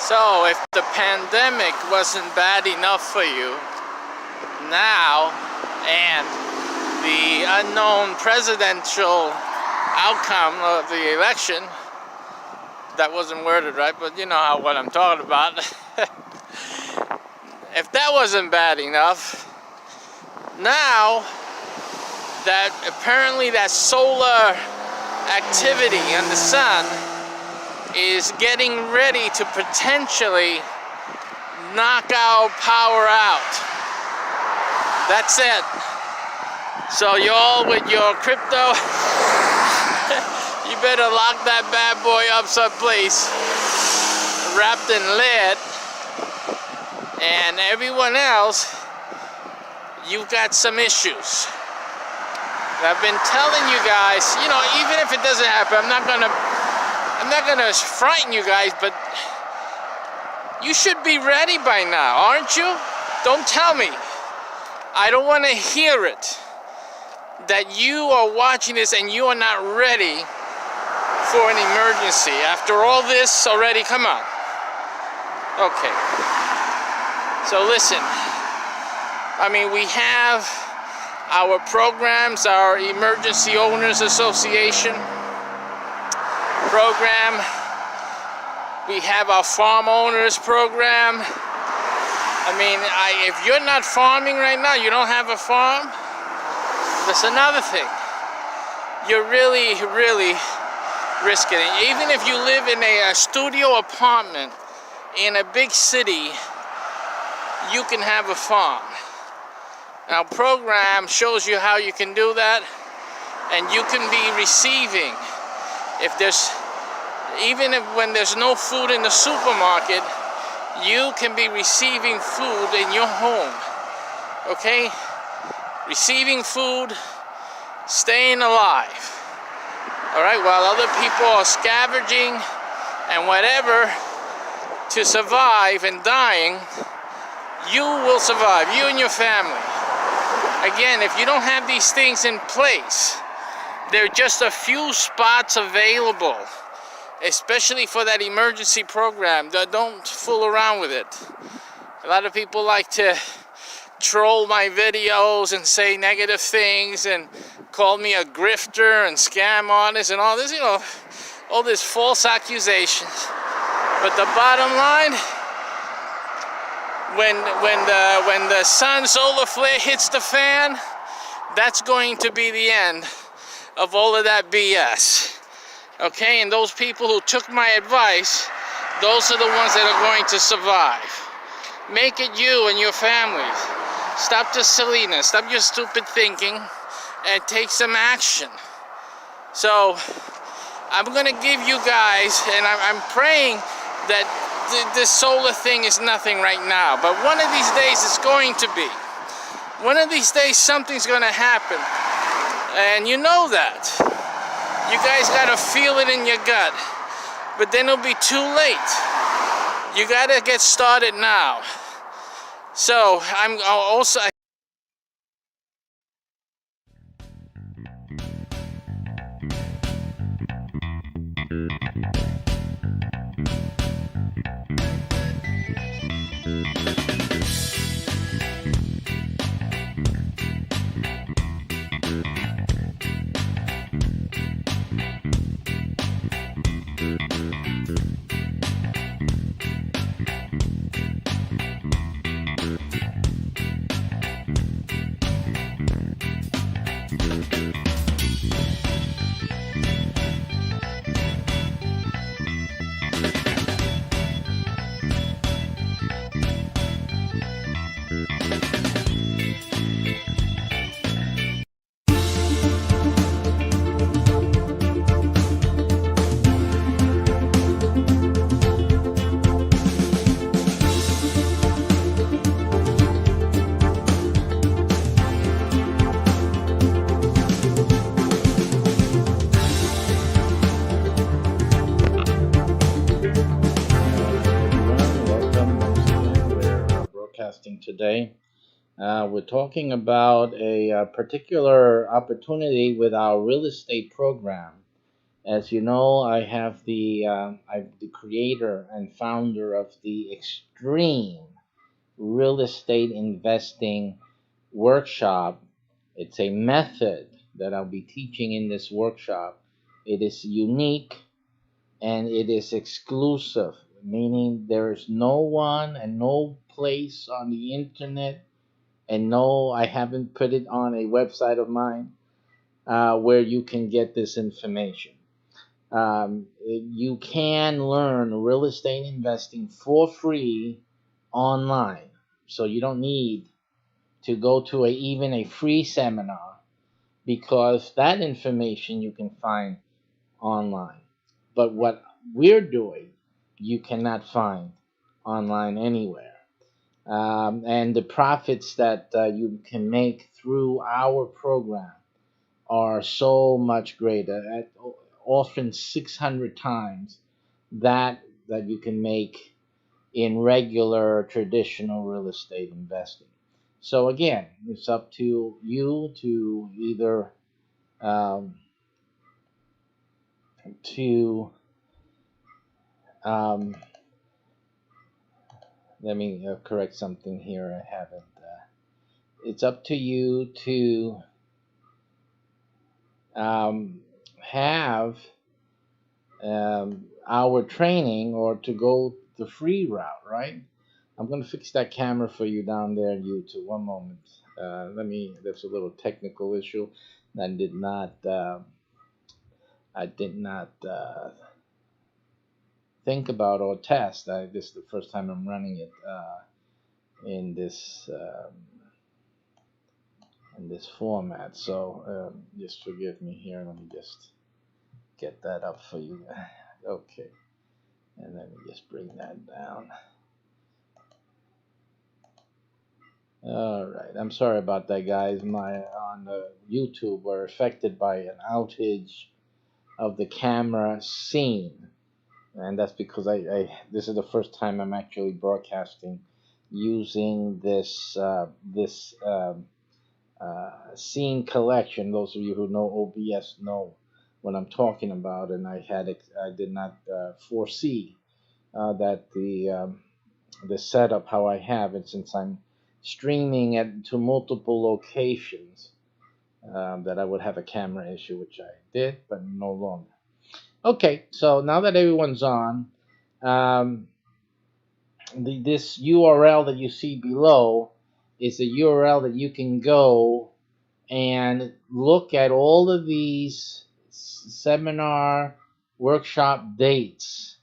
So if the pandemic wasn't bad enough for you, now, and the unknown presidential outcome of the election, that wasn't worded right, but you know what I'm talking about. If that wasn't bad enough, now that apparently that solar activity in the sun is getting ready to potentially knock our power out. That's it. So y'all with your crypto, you better lock that bad boy up someplace, wrapped in lead. And everyone else, you've got some issues. I've been telling you guys, you know, even if it doesn't happen, I'm not gonna frighten you guys, but you should be ready by now, aren't you? Don't tell me. I don't want to hear it that you are watching this and you are not ready for an emergency. After all this already, come on. Okay. So listen, I mean, we have our programs, our Emergency Owners Association program. We have our Farm Owners program. I mean, if you're not farming right now, you don't have a farm, that's another thing. You're really, really risking it. Even if you live in a studio apartment in a big city, you can have a farm. Our program shows you how you can do that, and you can be receiving, when there's no food in the supermarket, you can be receiving food in your home, okay? Receiving food, staying alive, all right? While other people are scavenging and whatever to survive and dying, you will survive, you and your family. Again, if you don't have these things in place, there are just a few spots available, especially for that emergency program. Don't fool around with it. A lot of people like to troll my videos and say negative things and call me a grifter and scam artist and all this, you know, all these false accusations. But the bottom line, when the sun solar flare hits the fan, that's going to be the end of all of that BS. Okay, and those people who took my advice, those are the ones that are going to survive. Make it you and your families. Stop the silliness, stop your stupid thinking, and take some action. So, I'm gonna give you guys, and I'm praying that this solar thing is nothing right now, but one of these days it's going to be. One of these days something's gonna happen, and you know that. You guys gotta feel it in your gut, but then it'll be too late. You gotta get started now. So I'm also today. We're talking about a particular opportunity with our real estate program. As you know, I have I'm the creator and founder of the Extreme Real Estate Investing Workshop. It's a method that I'll be teaching in this workshop. It is unique and it is exclusive, meaning there is no one and no place on the internet, and no, I haven't put it on a website of mine where you can get this information. You can learn real estate investing for free online, so you don't need to go to even a free seminar, because that information you can find online. But what we're doing, you cannot find online anywhere. And the profits that you can make through our program are so much greater, at often 600 times that you can make in regular traditional real estate investing. So again, it's up to you to either um, to um, let me correct something here. I haven't. It's up to you to have our training, or to go the free route, right? I'm going to fix that camera for you down there in YouTube. One moment. There's a little technical issue. I did not think about or test. This is the first time I'm running it in this format. So just forgive me here. Let me just get that up for you. Okay. And let me just bring that down. All right. I'm sorry about that, guys. My on YouTube were affected by an outage of the camera scene, and that's because this is the first time I'm actually broadcasting using this scene collection. Those of you who know OBS know what I'm talking about, and I did not foresee that the setup how I have it, since I'm streaming to multiple locations, that I would have a camera issue, which I did, but no longer. Okay, so now that everyone's on, this URL that you see below is a URL that you can go and look at all of these seminar workshop dates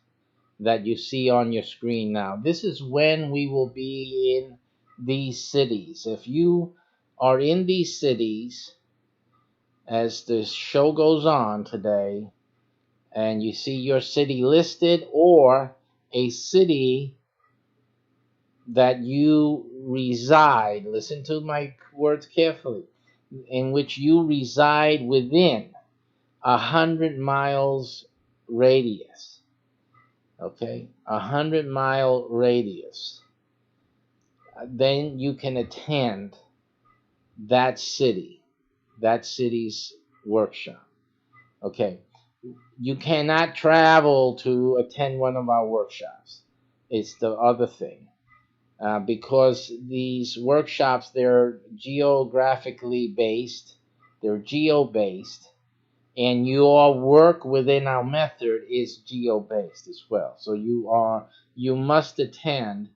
that you see on your screen now. This is when we will be in these cities. If you are in these cities as the show goes on today, and you see your city listed, or a city that you reside, listen to my words carefully, in which you reside within 100 miles radius. Okay, 100-mile radius. Then you can attend that city's workshop. Okay, you cannot travel to attend one of our workshops. It's the other thing. Because these workshops, they're geographically based, they're geo-based, and your work within our method is geo-based as well. So you must attend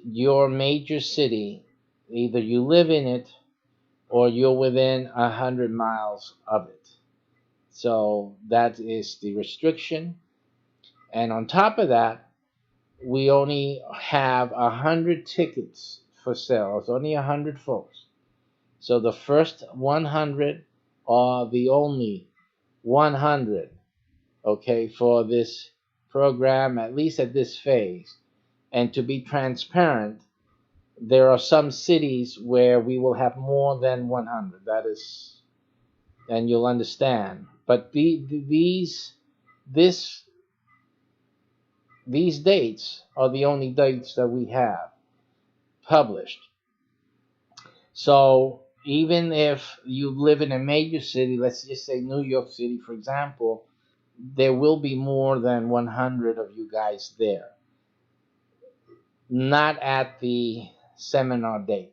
your major city, either you live in it or you're within 100 miles of it. So that is the restriction. And on top of that, we only have 100 tickets for sale. It's only 100 folks. So the first 100 are the only 100, okay, for this program, at least at this phase. And to be transparent, there are some cities where we will have more than 100. That is, and you'll understand. But these dates are the only dates that we have published. So even if you live in a major city, let's just say New York City, for example, there will be more than 100 of you guys there. Not at the seminar date.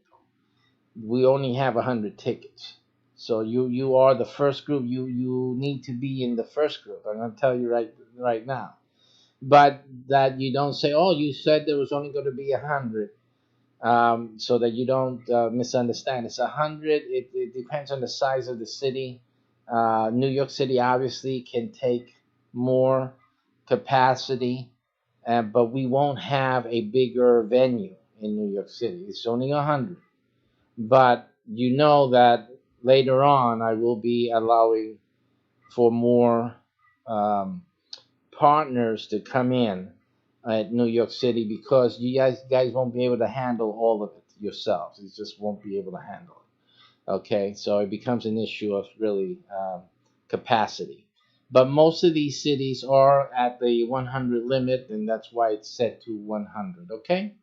We only have 100 tickets. So you are the first group. You need to be in the first group. I'm going to tell you right now. But that you don't say, oh, you said there was only going to be 100. So that you don't misunderstand. It's 100. It depends on the size of the city. New York City obviously can take more capacity, but we won't have a bigger venue in New York City. It's only 100. But you know that later on I will be allowing for more partners to come in at New York City, because you guys won't be able to handle all of it yourselves. You just won't be able to handle it. Okay, so it becomes an issue of really capacity. But most of these cities are at the 100 limit, and that's why it's set to 100. Okay,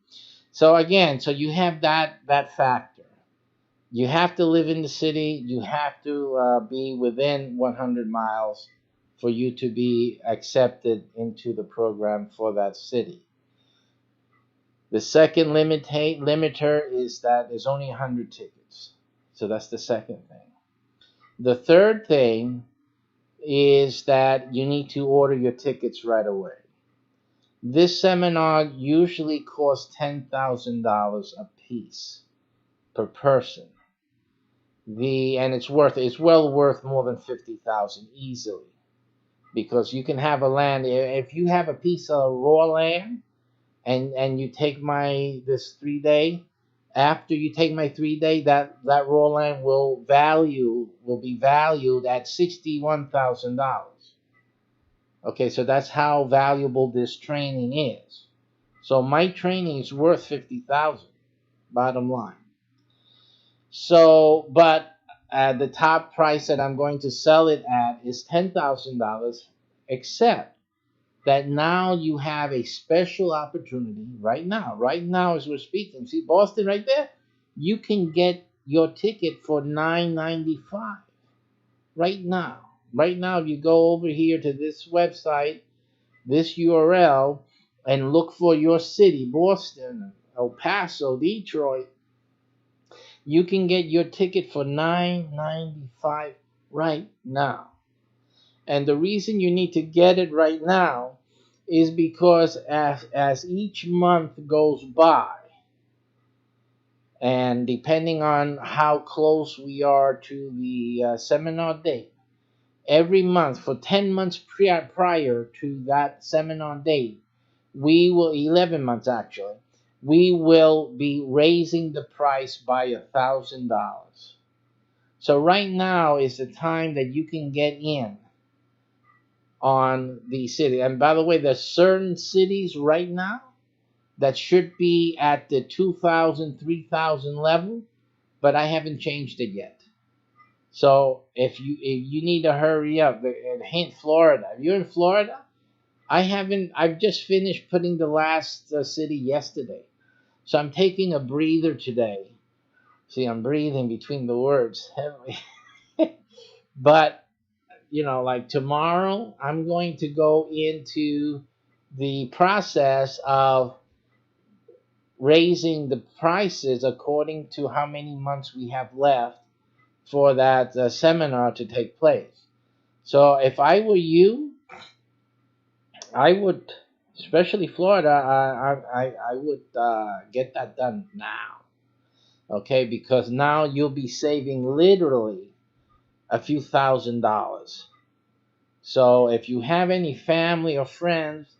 so again, so you have that factor. You have to live in the city. You have to be within 100 miles for you to be accepted into the program for that city. The second limiter is that there's only 100 tickets. So that's the second thing. The third thing is that you need to order your tickets right away. This seminar usually costs $10,000 a piece per person. And it's well worth more than 50,000 easily, because you can have a land. If you have a piece of raw land and you take this 3 day, after you take my 3 day, that raw land will be valued at $61,000. Okay, so that's how valuable this training is. So my training is worth 50,000, bottom line. So, but the top price that I'm going to sell it at is $10,000, except that now you have a special opportunity right now as we're speaking. See Boston right there? You can get your ticket for $9.95 right now. Right now, if you go over here to this website, this URL, and look for your city, Boston, El Paso, Detroit, you can get your ticket for $9.95 right now. And the reason you need to get it right now is because as each month goes by, and depending on how close we are to the seminar date, every month for 10 months prior to that seminar date, 11 months actually, we will be raising the price by $1,000. So right now is the time that you can get in on the city. And by the way, there's certain cities right now that should be at the 2,000, 3,000 level, but I haven't changed it yet. So if you need to hurry up, hint Florida. If you're in Florida, I've just finished putting the last city yesterday. So I'm taking a breather today. See, I'm breathing between the words heavily. But, like tomorrow, I'm going to go into the process of raising the prices according to how many months we have left for that seminar to take place. So if I were you, I would, especially Florida, I would get that done now. Okay, because now you'll be saving literally a few $1,000s. So if you have any family or friends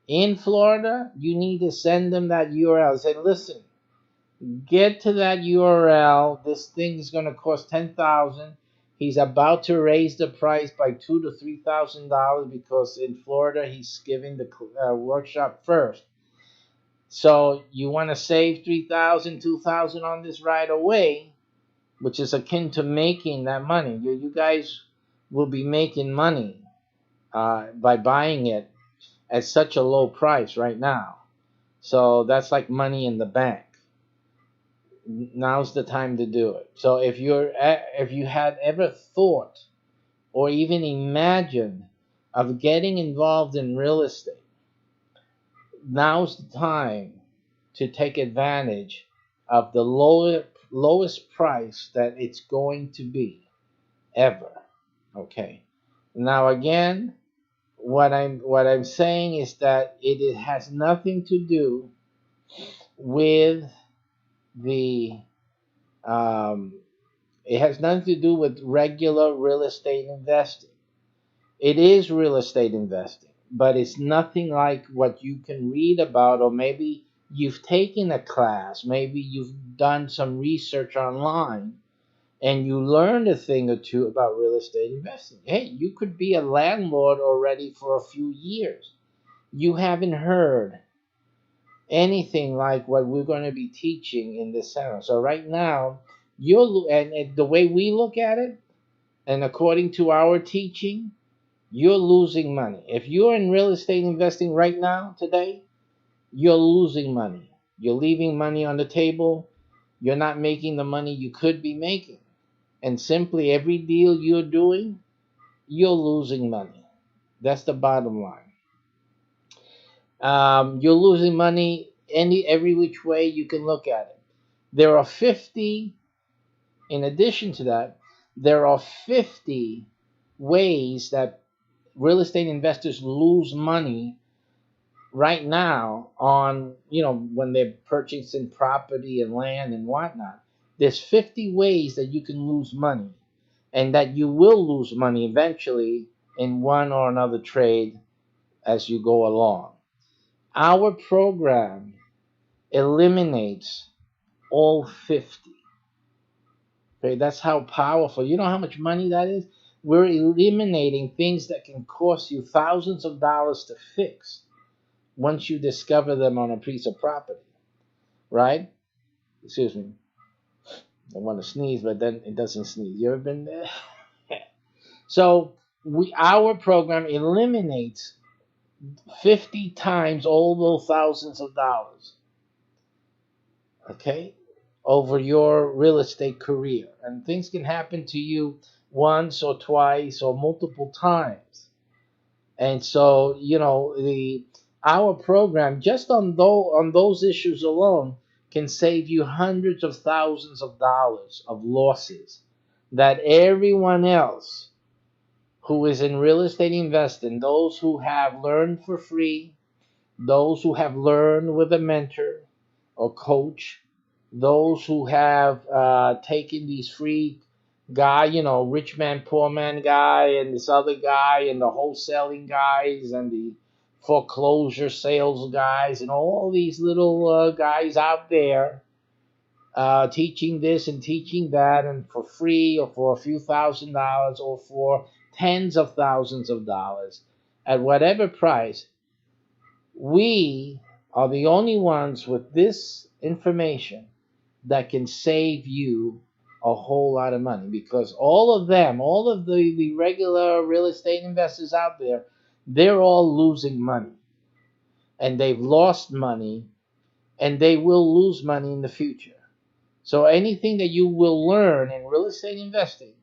in Florida, you need to send them that URL. Say, listen, get to that URL. This thing is going to cost $10,000. He's about to raise the price by $2,000 to $3,000 because in Florida he's giving the workshop first. So you want to save $3,000, $2,000 on this right away, which is akin to making that money. You guys will be making money by buying it at such a low price right now. So that's like money in the bank. Now's the time to do it. So if you had ever thought or even imagined of getting involved in real estate, now's the time to take advantage of the lowest price that it's going to be ever. Okay. Now again, what I'm saying is that it has nothing to do with the um, it has nothing to do with regular real estate investing. It is real estate investing, but it's nothing like what you can read about, or maybe you've taken a class, maybe you've done some research online and you learned a thing or two about real estate investing. Hey, you could be a landlord already for a few years. You haven't heard anything like what we're going to be teaching in this center. So right now, and the way we look at it, and according to our teaching, you're losing money. If you're in real estate investing right now, today, you're losing money. You're leaving money on the table. You're not making the money you could be making. And simply every deal you're doing, you're losing money. That's the bottom line. You're losing money every which way you can look at it. There are 50, in addition to that, there are 50 ways that real estate investors lose money right now on, when they're purchasing property and land and whatnot. There's 50 ways that you can lose money, and that you will lose money eventually in one or another trade as you go along. Our program eliminates all 50. Okay, that's how powerful. You know how much money that is? We're eliminating things that can cost you thousands of dollars to fix once you discover them on a piece of property, right? Excuse me. I want to sneeze, but then it doesn't sneeze. You ever been there? So our program eliminates 50 times all those thousands of dollars, okay, over your real estate career. And things can happen to you once or twice or multiple times. And so, our program, just on those issues alone, can save you hundreds of thousands of dollars of losses that everyone else who is in real estate investing, those who have learned for free, those who have learned with a mentor or coach, those who have taken these free guy, rich man, poor man guy, and this other guy, and the wholesaling guys, and the foreclosure sales guys, and all these little guys out there teaching this and teaching that, and for free or for a few $1,000s or for tens of thousands of dollars at whatever price. We are the only ones with this information that can save you a whole lot of money, because all of the regular real estate investors out there, they're all losing money, and they've lost money, and they will lose money in the future. So anything that you will learn in real estate investing,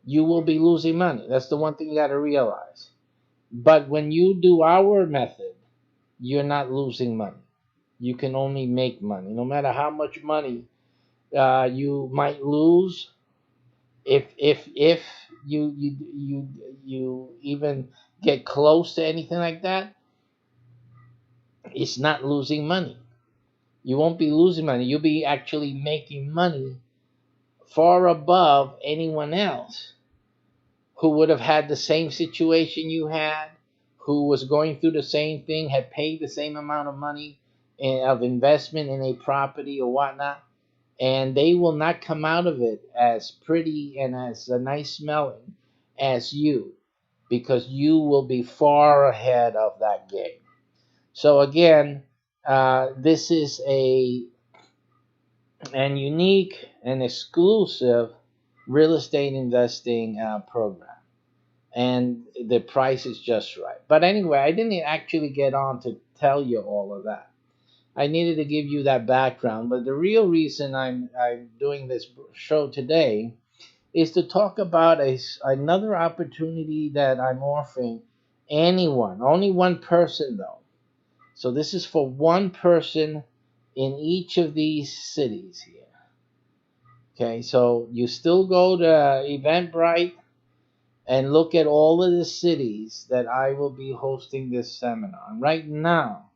you will be losing money. That's the one thing you got to realize. But when you do our method, you're not losing money. You can only make money. No matter how much money you might lose, if you even get close to anything like that, it's not losing money. You won't be losing money. You'll be actually making money far above anyone else who would have had the same situation you had, who was going through the same thing, had paid the same amount of money of investment in a property or whatnot, and they will not come out of it as pretty and as nice smelling as you, because you will be far ahead of that game. So again, this is an unique and exclusive real estate investing program, and the price is just right. But anyway, I didn't actually get on to tell you all of that. I needed to give you that background, but the real reason I'm doing this show today is to talk about another opportunity that I'm offering anyone, only one person though. So this is for one person in each of these cities here. Okay, so you still go to Eventbrite and look at all of the cities that I will be hosting this seminar. And right now,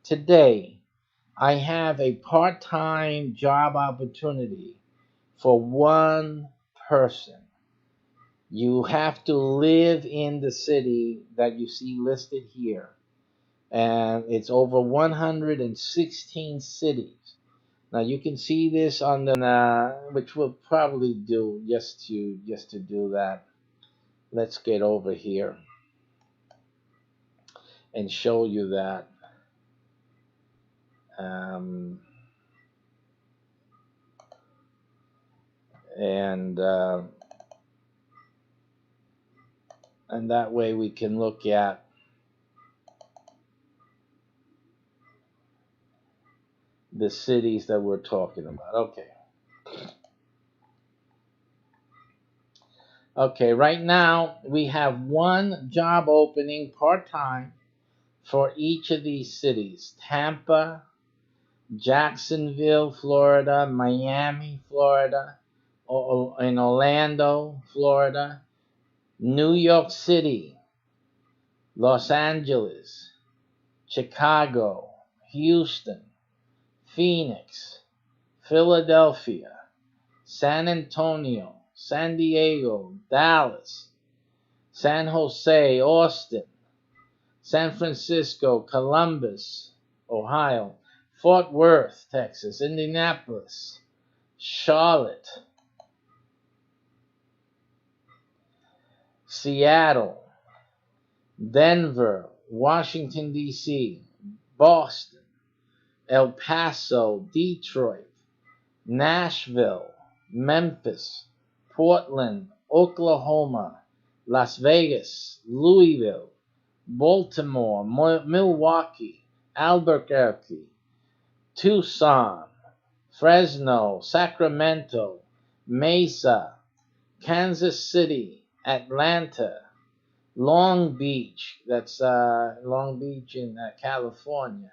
today, I have a part-time job opportunity for one person. You have to live in the city that you see listed here. And it's over 116 cities. Now you can see this on the which we'll probably do just to do that. Let's get over here and show you that. Um, and that way we can look at the cities that we're talking about. Okay, right now we have one job opening part-time for each of these cities: Tampa, Jacksonville, Florida; Miami, Florida; in Orlando, Florida; New York City; Los Angeles; Chicago; Houston; Phoenix; Philadelphia; San Antonio; San Diego; Dallas; San Jose; Austin; San Francisco; Columbus, Ohio; Fort Worth, Texas; Indianapolis; Charlotte; Seattle; Denver; Washington, D.C., Boston; El Paso; Detroit; Nashville; Memphis; Portland, Oklahoma; Las Vegas; Louisville; Baltimore; Milwaukee; Albuquerque; Tucson; Fresno; Sacramento; Mesa; Kansas City; Atlanta; Long Beach, that's Long Beach in California;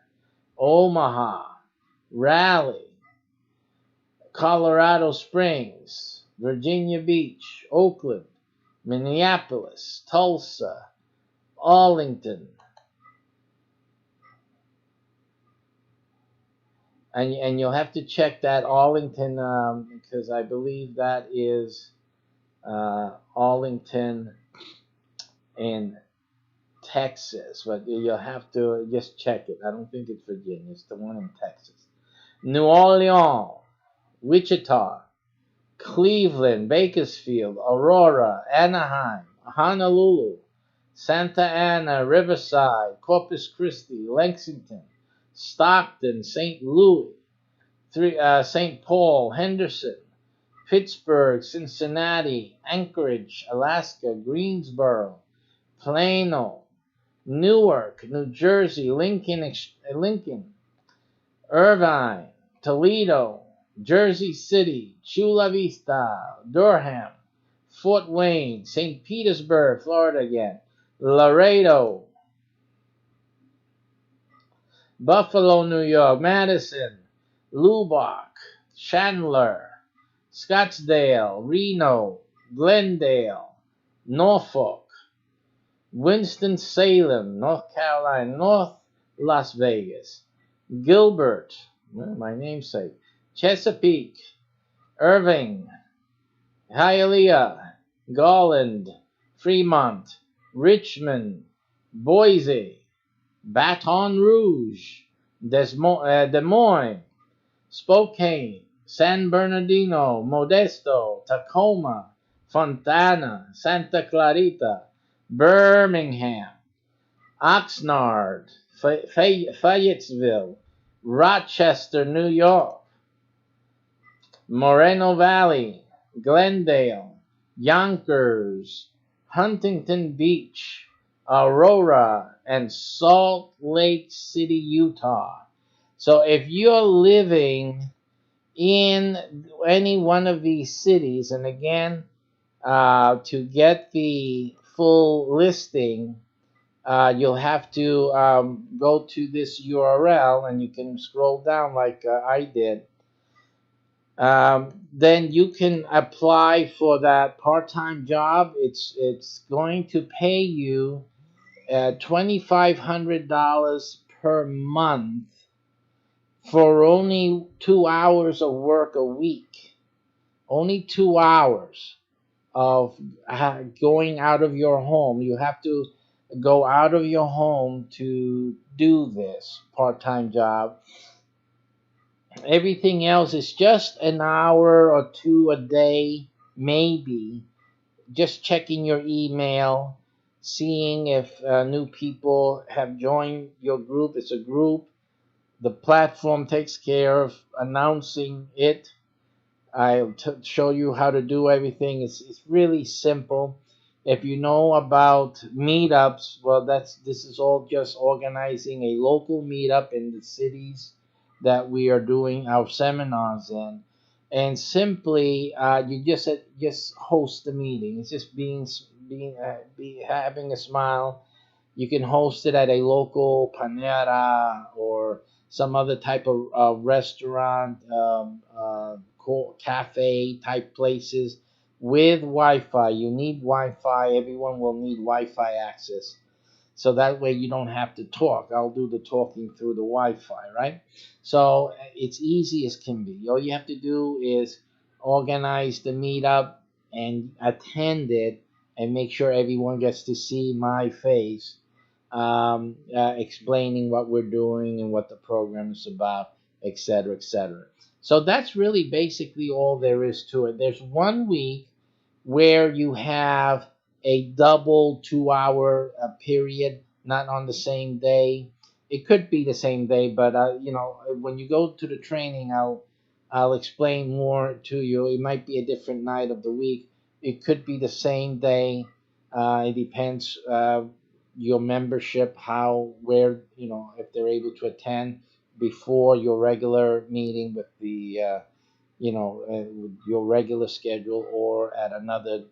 Omaha; Raleigh; Colorado Springs; Virginia Beach; Oakland; Minneapolis; Tulsa; Arlington. And you'll have to check that Arlington because I believe that is Arlington in Texas, but you'll have to just check it. I don't think it's Virginia. It's the one in Texas. New Orleans, Wichita, Cleveland, Bakersfield, Aurora, Anaheim, Honolulu, Santa Ana, Riverside, Corpus Christi, Lexington, Stockton, St. Louis, St. Paul, Henderson, Pittsburgh, Cincinnati, Anchorage, Alaska, Greensboro, Plano, Newark, New Jersey, Lincoln, Irvine, Toledo, Jersey City, Chula Vista, Durham, Fort Wayne, St. Petersburg, Florida again, Laredo, Buffalo, New York, Madison, Lubbock, Chandler, Scottsdale, Reno, Glendale, Norfolk, Winston-Salem, North Carolina, North Las Vegas, Gilbert, my namesake, Chesapeake, Irving, Hialeah, Garland, Fremont, Richmond, Boise, Baton Rouge, Des Moines, Spokane, San Bernardino, Modesto, Tacoma, Fontana, Santa Clarita, Birmingham, Oxnard, Fayetteville, Rochester, New York, Moreno Valley, Glendale, Yonkers, Huntington Beach, Aurora, and Salt Lake City, Utah. So if you're living in any one of these cities, and again, To get the full listing, you'll have to go to this URL, and you can scroll down like I did. Then you can apply for that part-time job. It's going to pay you $2,500 per month for only 2 hours of work a week. Only 2 hours of going out of your home. You have to go out of your home to do this part-time job. Everything else is just an hour or two a day, maybe. Just checking your email, seeing if new people have joined your group. It's a group. The platform takes care of announcing it. I'll show you how to do everything. It's really simple. If you know about meetups, well, this is all just organizing a local meetup in the cities that we are doing our seminars in, and simply you just host the meeting. It's just having a smile. You can host it at a local panera or some other type of restaurant, cafe type places with Wi-Fi. You need Wi-Fi. Everyone will need Wi-Fi access. So that way you don't have to talk. I'll do the talking through the Wi-Fi, right? So it's easy as can be. All you have to do is organize the meetup and attend it and make sure everyone gets to see my face, explaining what we're doing and what the program is about, etc., etc. So that's really basically all there is to it. There's 1 week where you have a double 2 hour period, not on the same day. It could be the same day, but when you go to the training, I'll explain more to you. It might be a different night of the week. It could be the same day. It depends your membership, how where if they're able to attend before your regular meeting with the with your regular schedule, or at another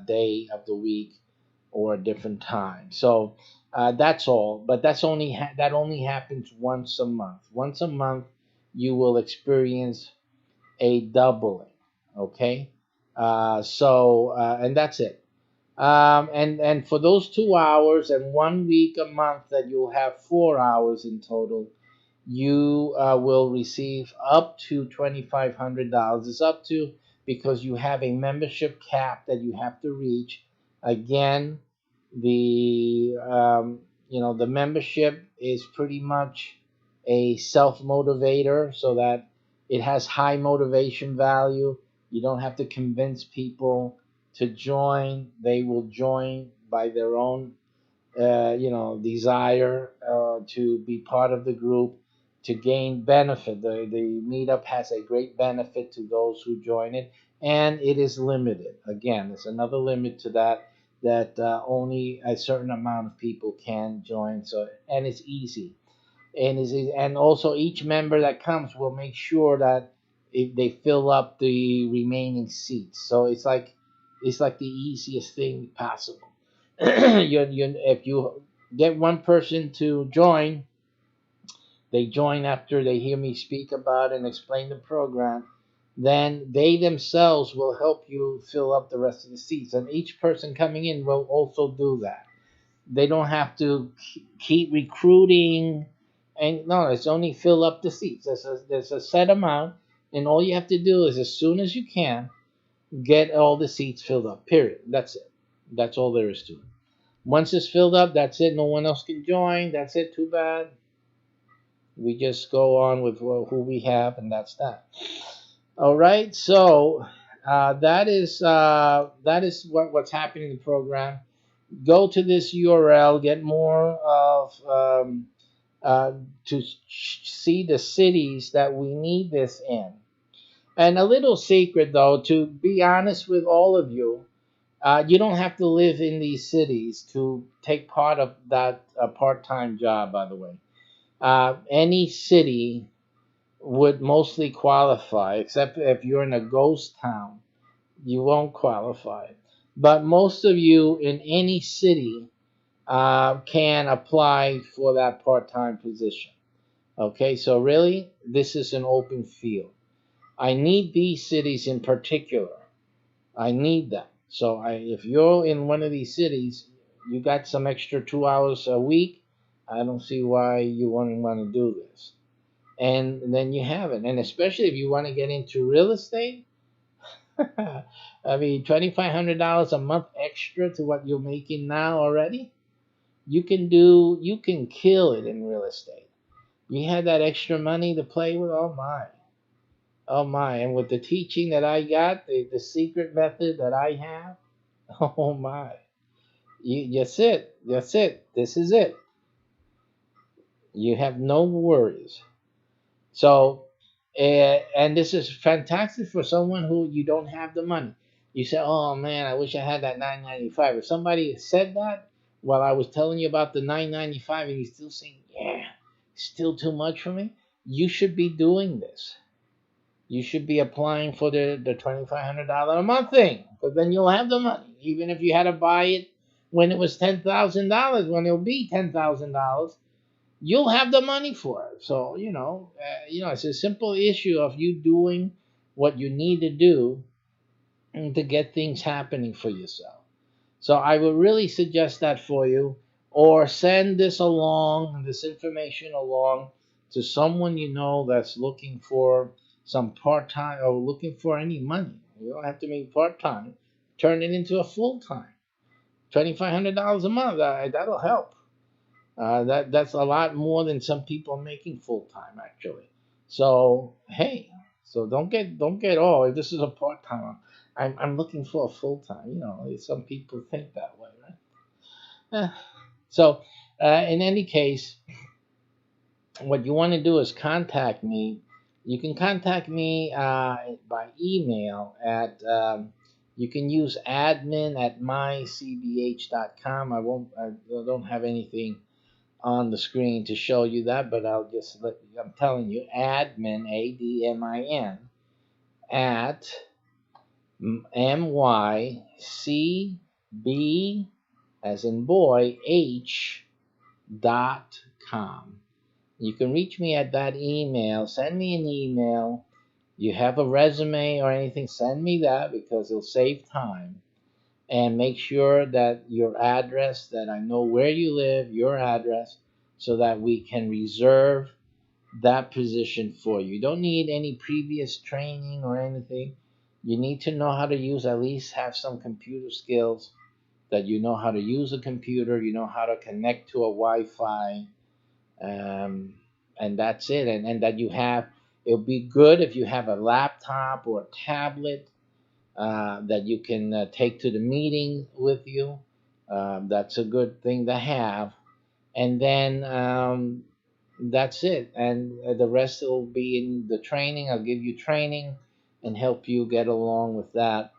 day of the week, or a different time. So that's all. But that only happens once a month. Once a month, you will experience a doubling. Okay, and that's it. And for those 2 hours and 1 week a month, that you'll have 4 hours in total, you will receive up to $2,500. It's up to, because you have a membership cap that you have to reach. Again, the membership is pretty much a self motivator, so that it has high motivation value. You don't have to convince people to join. They will join by their own desire to be part of the group, to gain benefit. The meetup has a great benefit to those who join it, and it is limited. Again, there's another limit to that only a certain amount of people can join. So, and it's easy, and also each member that comes will make sure that if they fill up the remaining seats. So it's like the easiest thing possible. If you get one person to join, they join after they hear me speak about and explain the program, then they themselves will help you fill up the rest of the seats. And each person coming in will also do that. They don't have to keep recruiting. And no, it's only fill up the seats. There's a set amount, and all you have to do is, as soon as you can, get all the seats filled up. Period. That's it. That's all there is to it. Once it's filled up, that's it. No one else can join. That's it. Too bad. We just go on with who we have, and that's that. All right. So that is what's happening in the program. Go to this URL. Get more of uh, to see the cities that we need this in. And a little secret, though, to be honest with all of you, you don't have to live in these cities to take part of that part-time job, by the way. Any city would mostly qualify, except if you're in a ghost town, you won't qualify. But most of you in any city can apply for that part-time position. Okay, so really, this is an open field. I need these cities in particular. I need them. So if you're in one of these cities, you got some extra 2 hours a week. I don't see why you wouldn't want to do this. And then you have it. And especially if you want to get into real estate, I mean, $2,500 a month extra to what you're making now already. You can kill it in real estate. You had that extra money to play with. Oh my. Oh my. And with the teaching that I got, the secret method that I have, oh my. That's it. That's it. This is it. You have no worries. So, and this is fantastic for someone who you don't have the money. You say, "Oh man, I wish I had that 995." If somebody said that while I was telling you about the 995, and you're still saying, "Yeah, still too much for me," you should be doing this. You should be applying for the $2,500 a month thing, because then you'll have the money, even if you had to buy it when it was $10,000. When it'll be $10,000, you'll have the money for it. So it's a simple issue of you doing what you need to do to get things happening for yourself. So I would really suggest that for you, or send this information along to someone you know that's looking for some part-time or looking for any money. You don't have to make part-time. Turn it into a full-time. $2,500 a month. That'll help. That's a lot more than some people are making full time actually. So hey, so don't get oh, this is a part time. I'm looking for a full time. Some people think that way, right? So in any case, what you want to do is contact me. You can contact me by email at. You can use admin@mycbh.com. I don't have anything on the screen to show you that, but I'm telling you, admin, ADMIN, at MYCB, as in boy, H.com. You can reach me at that email. Send me an email. You have a resume or anything, send me that, because it'll save time. And make sure that your address, that I know where you live, your address, so that we can reserve that position for you. You don't need any previous training or anything. You need to know how to use, at least have some computer skills, that you know how to use a computer, you know how to connect to a Wi-Fi, and that's it. And that it'll be good if you have a laptop or a tablet that you can take to the meeting with you. That's a good thing to have. And then that's it. And the rest will be in the training. I'll give you training and help you get along with that.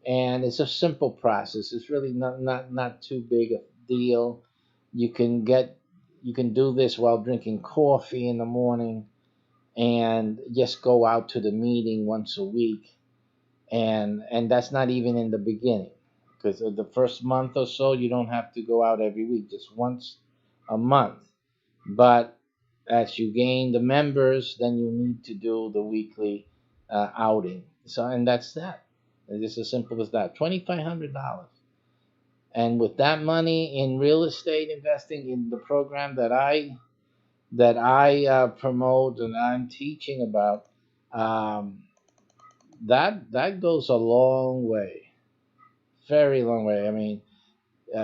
And it's a simple process. It's really not too big a deal. You can do this while drinking coffee in the morning, and just go out to the meeting once a week, and that's not even in the beginning, because the first month or so you don't have to go out every week, just once a month. But as you gain the members, then you need to do the weekly outing. So, and that's that. It's just as simple as that. $2,500, and with that money in real estate investing, in the program that I promote and I'm teaching about, um, that goes a long way, very long way. I mean,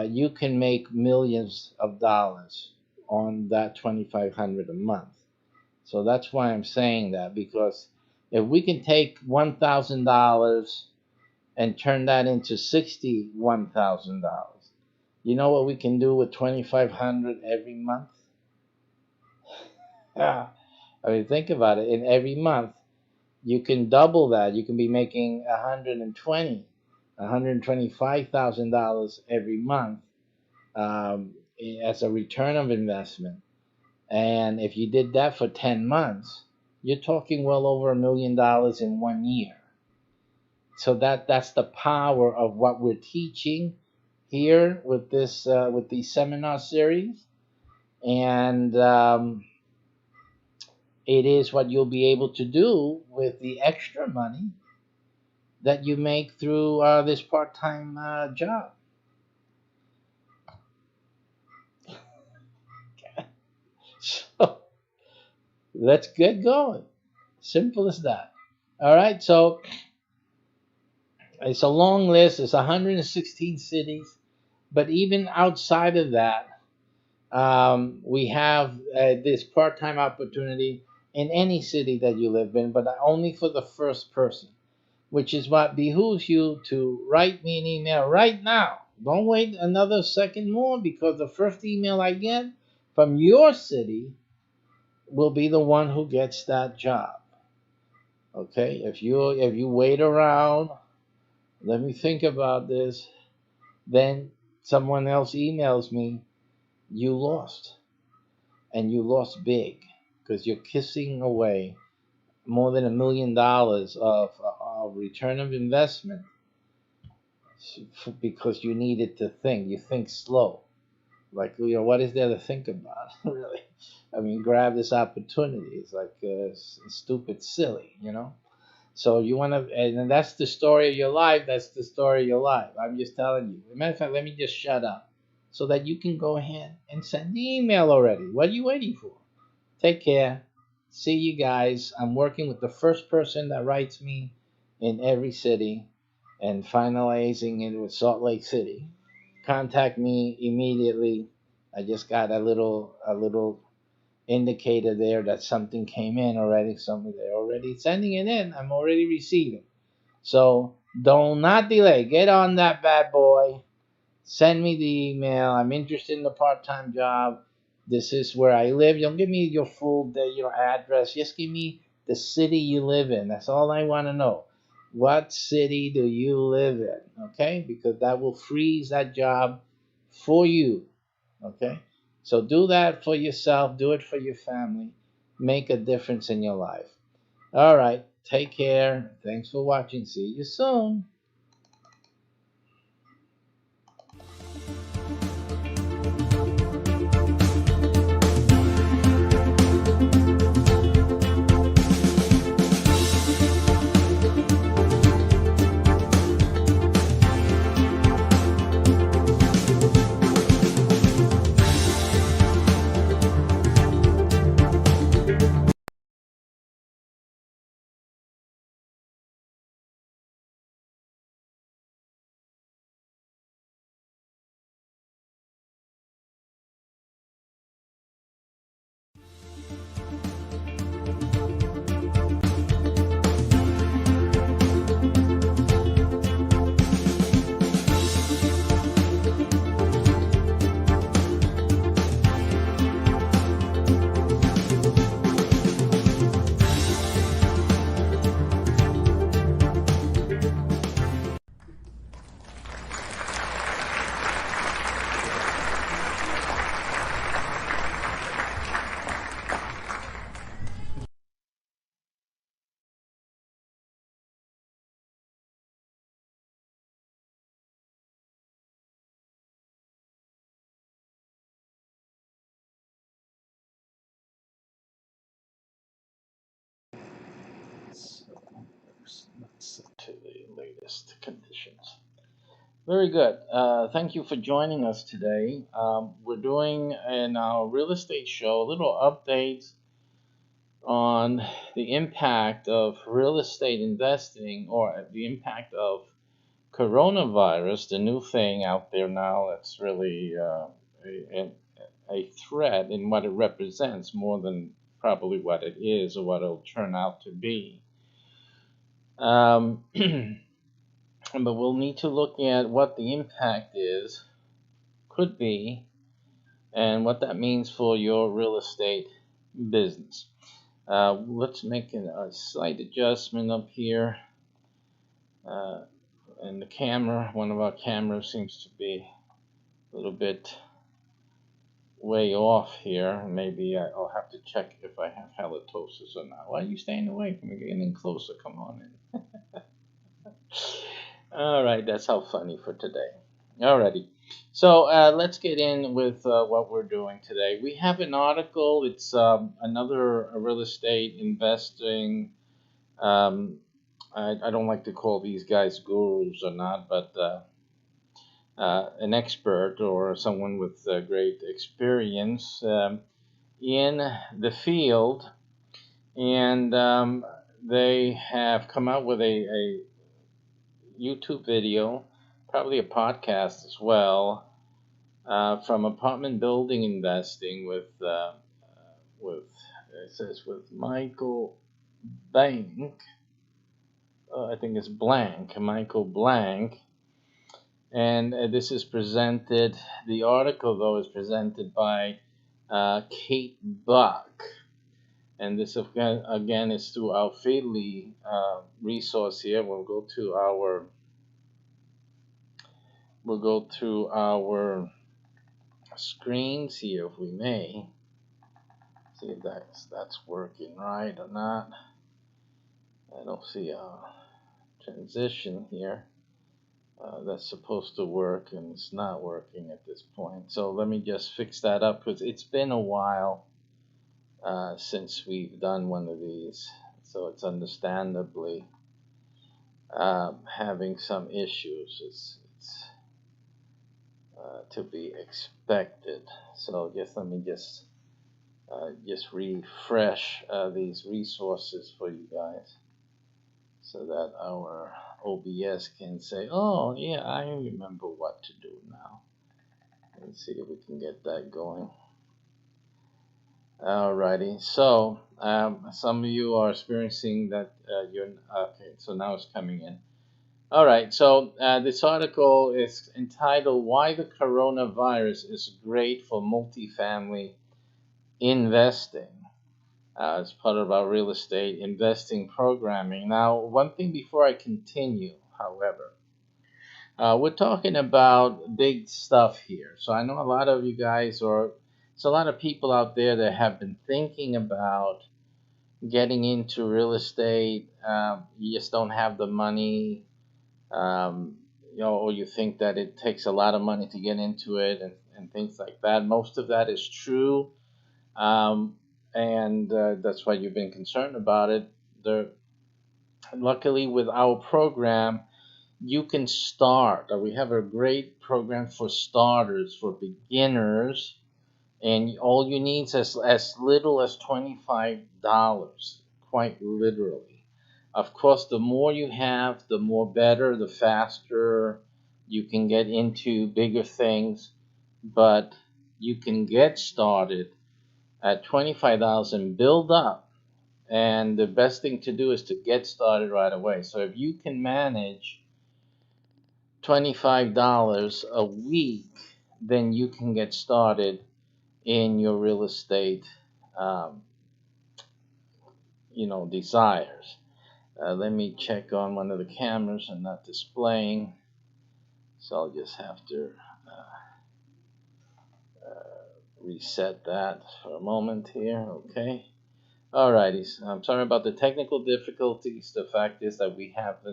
you can make millions of dollars on that 2,500 a month. So that's why I'm saying that, because if we can take $1,000 and turn that into $61,000, you know what we can do with 2,500 every month? Yeah. I mean, think about it. In every month, you can double that. You can be making $125,000 every month, as a return of investment. And if you did that for 10 months, you're talking well over $1 million in 1 year. So that's the power of what we're teaching here with this with these seminar series, and it is what you'll be able to do with the extra money that you make through this part-time job. So let's get going. Simple as that. All right. So it's a long list. It's 116 cities, but even outside of that, we have this part-time opportunity in any city that you live in, but only for the first person, which is what behooves you to write me an email right now. Don't wait another second more, because the first email I get from your city will be the one who gets that job. Okay? If you wait around, let me think about this, then someone else emails me, you lost. And you lost big, because you're kissing away more than $1 million of return of investment because you needed to think. You think slow. Like, what is there to think about? Really? I mean, grab this opportunity. It's like stupid, silly. So you want to, and that's the story of your life. That's the story of your life. I'm just telling you. As a matter of fact, let me just shut up so that you can go ahead and send the email already. What are you waiting for? Take care. See you guys. I'm working with the first person that writes me in every city and finalizing it with Salt Lake City. Contact me immediately. I just got a little indicator there that something came in already. Something they're already sending it in. I'm already receiving. So do not delay. Get on that bad boy. Send me the email. I'm interested in the part-time job. This is where I live. Don't give me your full address. Just give me the city you live in. That's all I want to know. What city do you live in? Okay? Because that will freeze that job for you. Okay? So do that for yourself. Do it for your family. Make a difference in your life. All right. Take care. Thanks for watching. See you soon. To the latest conditions. Very good. Thank you for joining us today. We're doing in our real estate show a little updates on the impact of real estate investing, or the impact of coronavirus, the new thing out there now that's really a threat in what it represents more than probably what it is or what it'll turn out to be. But we'll need to look at what the impact could be, and what that means for your real estate business. Let's make a slight adjustment up here. And the camera, one of our cameras seems to be a little bit way off here. Maybe I'll have to check if I have halitosis or not. Why are you staying away from me? Getting closer. Come on in. All right, that's how funny for today. Alrighty. So let's get in with what we're doing today. We have an article. It's another real estate investing. Um, I don't like to call these guys gurus or not, but an expert or someone with great experience in the field. And they have come out with a YouTube video, probably a podcast as well, from apartment building investing with it says with Michael Bank. I think it's Blank, Michael Blank, and this is presented. The article though is presented by Kate Buck, and this again is through our Feedly resource here. We'll go to our screens here if we may. See if that's working right or not. I don't see a transition here. That's supposed to work and it's not working at this point. So let me just fix that up because it's been a while since we've done one of these. So it's understandably having some issues. It's to be expected. So let me just refresh these resources for you guys so that our OBS can say, oh yeah, I remember what to do now. Let's see if we can get that going. Alrighty, so some of you are experiencing that you're okay, so now it's coming in. All right, so this article is entitled Why the Coronavirus is Great for Multifamily Investing. It's part of our real estate investing programming. Now, one thing before I continue, however, we're talking about big stuff here. So I know a lot of you guys, or it's a lot of people out there that have been thinking about getting into real estate. You just don't have the money. Or you think that it takes a lot of money to get into it and things like that. Most of that is true, and that's why you've been concerned about it. Luckily, with our program, you can start. We have a great program for starters, for beginners, and all you need is as little as $25, quite literally. Of course, the more you have, the more better, the faster you can get into bigger things. But you can get started at $25 and build up. And the best thing to do is to get started right away. So if you can manage $25 a week, then you can get started in your real estate, desires. Let me check on one of the cameras and not displaying. So I'll just have to reset that for a moment here. Okay. Alrighty. So I'm sorry about the technical difficulties. The fact is that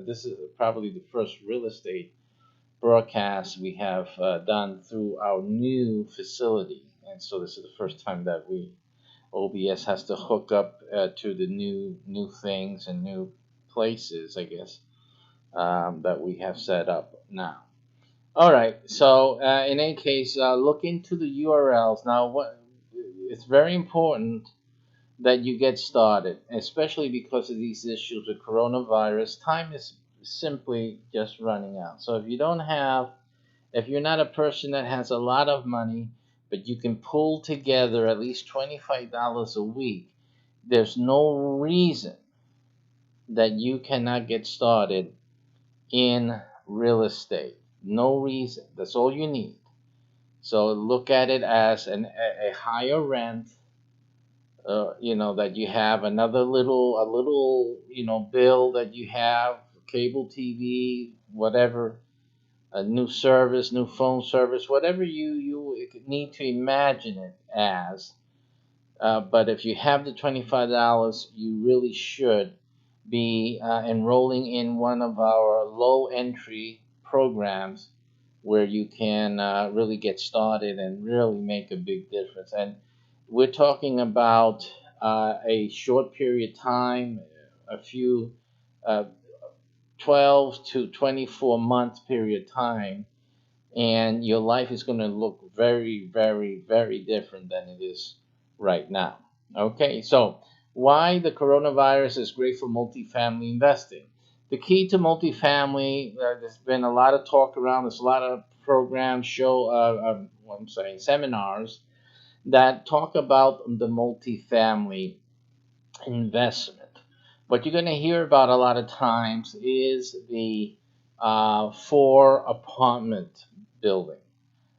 this is probably the first real estate broadcast we have done through our new facility. And so this is the first time that OBS has to hook up to the new things and new places, I guess, that we have set up now. All right. So in any case, look into the URLs. Now, it's very important that you get started, especially because of these issues with coronavirus. Time is simply just running out. So if you're not a person that has a lot of money, but you can pull together at least $25 a week, there's no reason that you cannot get started in real estate. No reason. That's all you need. So look at it as a higher rent. That you have a little bill that you have, cable TV, whatever, a new service, new phone service, whatever you need to imagine it as. But if you have the $25, you really should be enrolling in one of our low entry programs where you can really get started and really make a big difference. And we're talking about a short period of time, a few uh, 12 to 24-month period of time, and your life is going to look very, very, very different than it is right now. Okay, so why the coronavirus is great for multifamily investing? The key to multifamily, there's been a lot of talk around. There's a lot of programs, what I'm saying, seminars that talk about the multifamily investment. What you're going to hear about a lot of times is the four apartment building.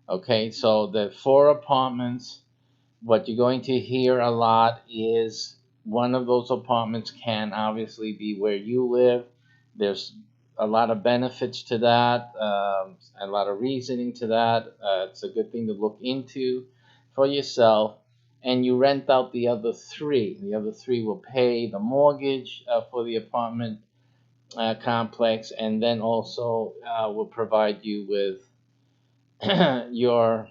Okay, so the four apartments, what you're going to hear a lot is one of those apartments can obviously be where you live. There's a lot of benefits to that, a lot of reasoning to that. It's a good thing to look into for yourself. And you rent out the other three. The other three will pay the mortgage for the apartment complex, and then also will provide you with your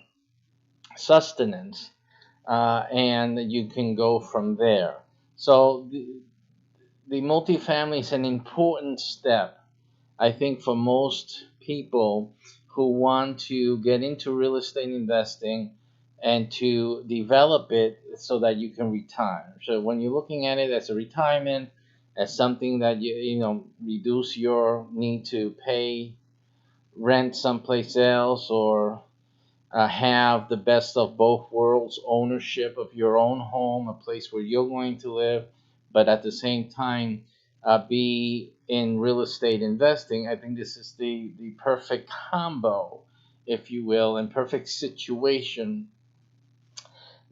sustenance, and you can go from there. So the multifamily is an important step, I think, for most people who want to get into real estate investing and to develop it so that you can retire. So when you're looking at it as a retirement, as something that you reduce your need to pay rent someplace else, or have the best of both worlds, ownership of your own home, a place where you're going to live, but at the same time be in real estate investing. I think this is the perfect combo, if you will, and perfect situation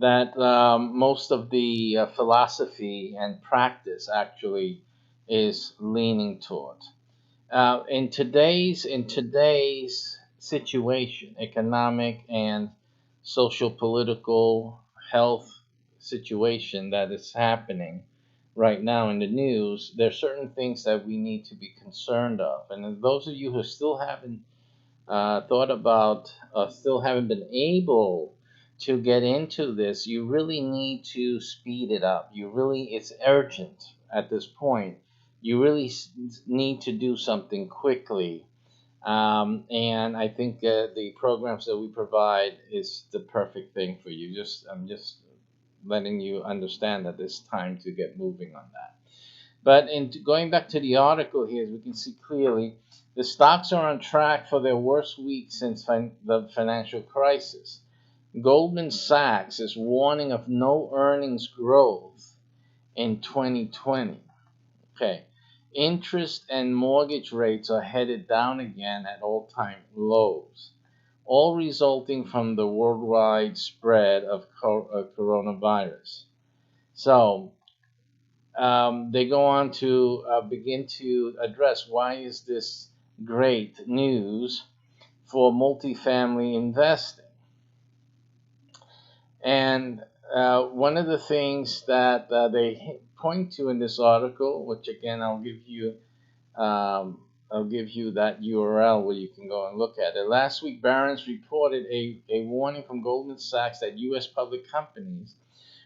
that most of the philosophy and practice actually is leaning towards. In today's situation, economic and social political health situation that is happening right now in the news, there are certain things that we need to be concerned of. And those of you who still haven't thought about, still haven't been able to get into this, you really need to speed it up. It's urgent at this point. You really need to do something quickly. And I think the programs that we provide is the perfect thing for you. I'm just letting you understand that it's time to get moving on that. But going back to the article here, as we can see clearly, the stocks are on track for their worst week since the financial crisis. Goldman Sachs is warning of no earnings growth in 2020. Okay. Interest and mortgage rates are headed down again at all-time lows, all resulting from the worldwide spread of coronavirus. So they go on to begin to address why is this great news for multifamily investing. And one of the things that they point to in this article, which again I'll give you that URL where you can go and look at it. Last week, Barron's reported a warning from Goldman Sachs that U.S. public companies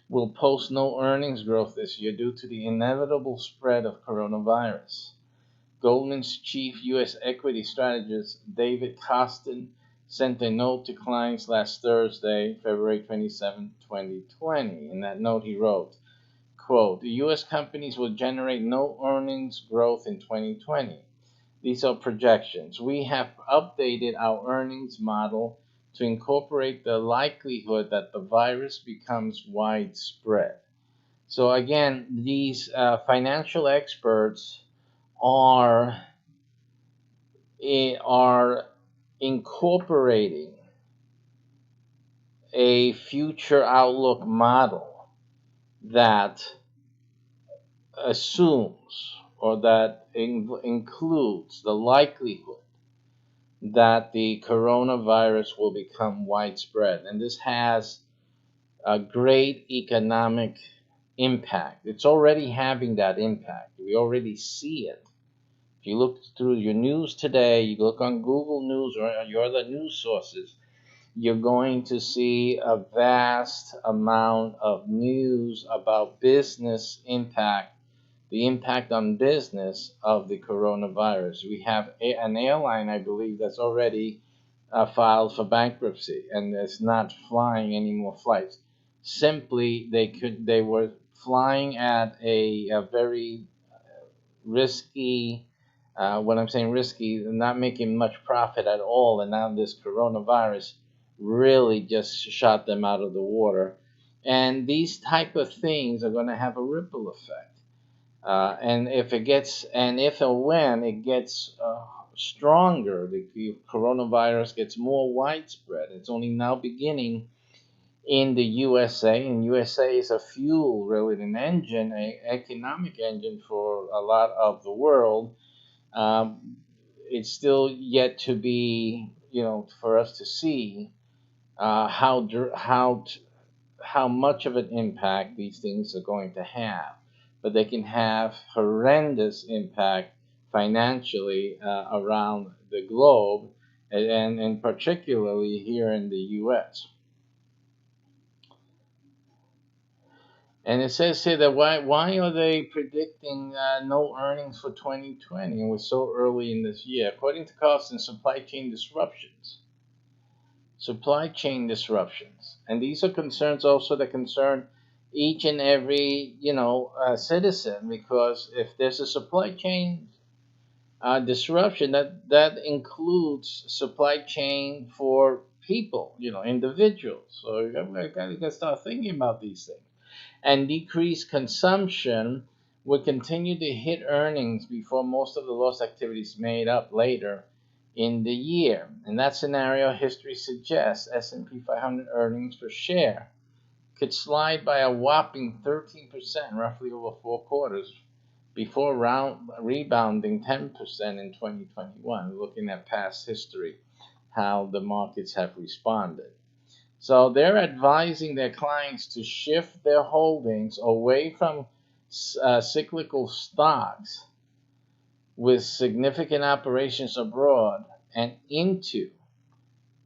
will post no earnings growth this year due to the inevitable spread of coronavirus. Goldman's chief U.S. equity strategist, David Kostin, sent a note to clients last Thursday, February 27, 2020. In that note, he wrote, quote, "The U.S. companies will generate no earnings growth in 2020. These are projections. We have updated our earnings model to incorporate the likelihood that the virus becomes widespread." So again, these financial experts are incorporating a future outlook model that assumes or that includes the likelihood that the coronavirus will become widespread. And this has a great economic impact. It's already having that impact. We already see it. If you look through your news today, you look on Google News or your other news sources, you're going to see a vast amount of news about business impact, the impact on business of the coronavirus. We have an airline, I believe, that's already filed for bankruptcy and is not flying any more flights. Simply, they were flying at a very risky. When I'm saying risky, not making much profit at all, and now this coronavirus really just shot them out of the water. And these type of things are going to have a ripple effect. And if and when it gets stronger, the coronavirus gets more widespread. It's only now beginning in the USA, and USA is a fuel, really, an engine, an economic engine for a lot of the world. It's still yet to be, for us to see how much of an impact these things are going to have. But they can have horrendous impact financially around the globe, and particularly here in the U.S. And it says here that why are they predicting no earnings for 2020 and we're so early in this year? According to cost and supply chain disruptions. Supply chain disruptions. And these are concerns also that concern each and every, citizen, because if there's a supply chain disruption, that includes supply chain for people, individuals. So you got to start thinking about these things. And decreased consumption would continue to hit earnings before most of the lost activity is made up later in the year. In that scenario, history suggests S&P 500 earnings per share could slide by a whopping 13%, roughly over 4 quarters, before rebounding 10% in 2021. Looking at past history, how the markets have responded. So they're advising their clients to shift their holdings away from cyclical stocks with significant operations abroad and into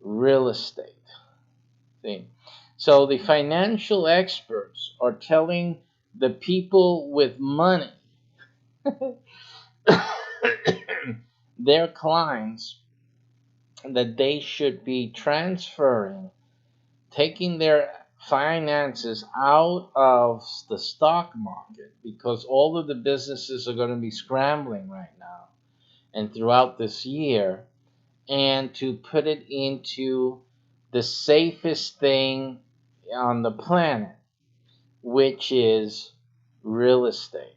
real estate. See? So the financial experts are telling the people with money, their clients, that they should be taking their finances out of the stock market, because all of the businesses are going to be scrambling right now and throughout this year, and to put it into the safest thing on the planet, which is real estate.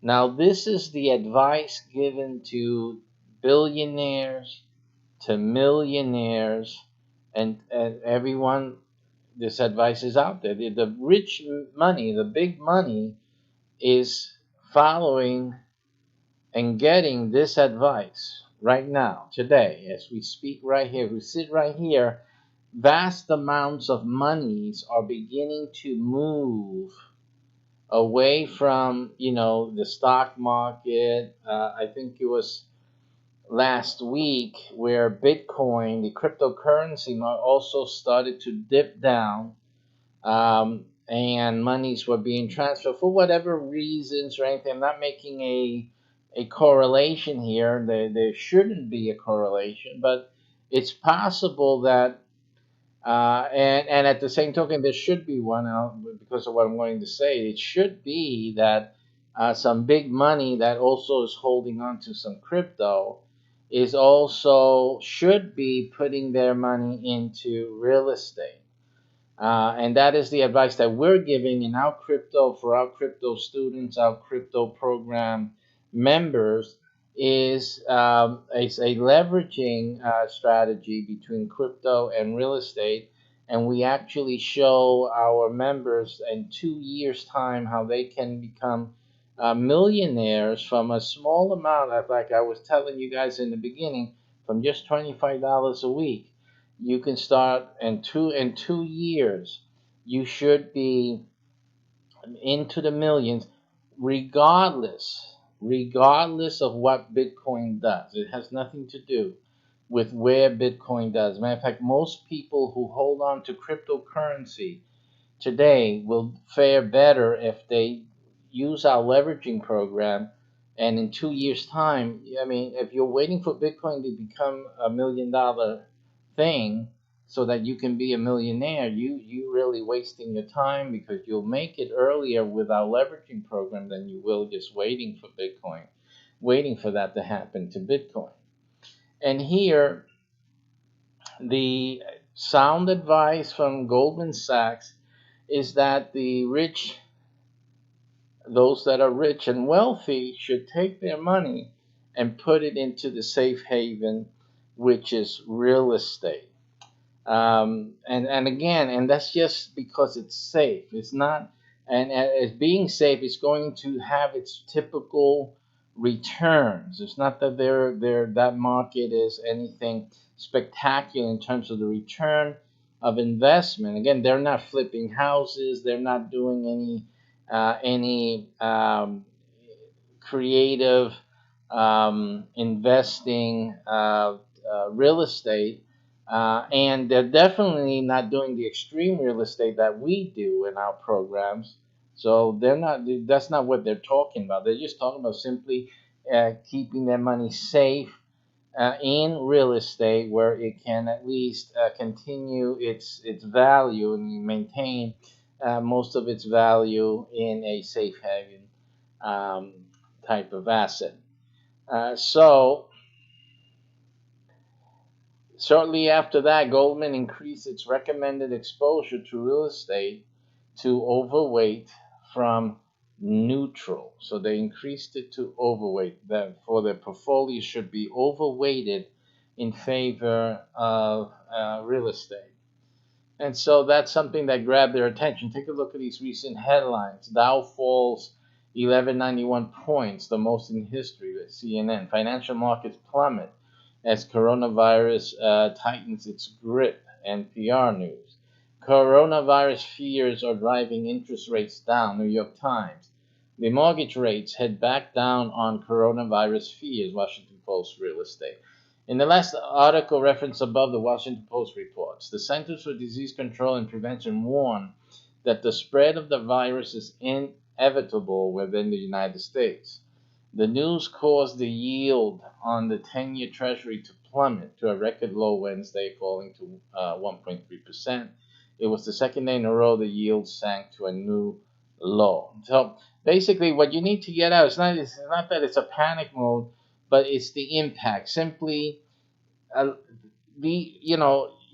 Now, this is the advice given to billionaires, to millionaires, and everyone. This advice is out there. The rich money, the big money, is following and getting this advice right now, today, as we speak right here. We sit right here. Vast amounts of monies are beginning to move away from, the stock market. I think it was last week where Bitcoin, the cryptocurrency, also started to dip down, and monies were being transferred for whatever reasons or anything. I'm not making a correlation here. There shouldn't be a correlation, but it's possible that, and at the same token, there should be one, because of what I'm going to say. It should be that some big money that also is holding on to some crypto should be putting their money into real estate. And that is the advice that we're giving in our crypto, for our crypto students, our crypto program members, is a leveraging strategy between crypto and real estate. And we actually show our members in 2 years' time how they can become millionaires from a small amount, like I was telling you guys in the beginning, from just $25 a week. You can start in 2 years. You should be into the millions, regardless of what Bitcoin does. It has nothing to do with where Bitcoin does. Matter of fact, most people who hold on to cryptocurrency today will fare better if they use our leveraging program. And in 2 years' time, I mean, if you're waiting for Bitcoin to become $1 million thing so that you can be a millionaire, you really wasting your time, because you'll make it earlier with our leveraging program than you will just waiting for Bitcoin, waiting for that to happen to Bitcoin. And here, the sound advice from Goldman Sachs is that those that are rich and wealthy, should take their money and put it into the safe haven, which is real estate. And again, and that's just because it's safe. It's not, and as being safe, it's going to have its typical returns. It's not that that market is anything spectacular in terms of the return of investment. Again, they're not flipping houses. They're not doing any creative investing real estate. And they're definitely not doing the extreme real estate that we do in our programs. So they're not. That's not what they're talking about. They're just talking about simply keeping their money safe in real estate, where it can at least continue its value and maintain most of its value in a safe haven um, type of asset. So shortly after that, Goldman increased its recommended exposure to real estate to overweight from neutral. So they increased it to overweight. That for their portfolio should be overweighted in favor of real estate. And so that's something that grabbed their attention. Take a look at these recent headlines. Dow falls 1191 points, the most in history, with CNN. Financial markets plummet as coronavirus tightens its grip, NPR News. Coronavirus fears are driving interest rates down, New York Times. The mortgage rates head back down on coronavirus fears, Washington Post Real Estate. In the last article referenced above, the Washington Post reports, the Centers for Disease Control and Prevention warn that the spread of the virus is inevitable within the United States. The news caused the yield on the 10-year Treasury to plummet to a record low Wednesday, falling to 1.3%. It was the second day in a row the yield sank to a new low. So basically, what you need to get out, it's not that it's a panic mode, but it's the impact. Simply,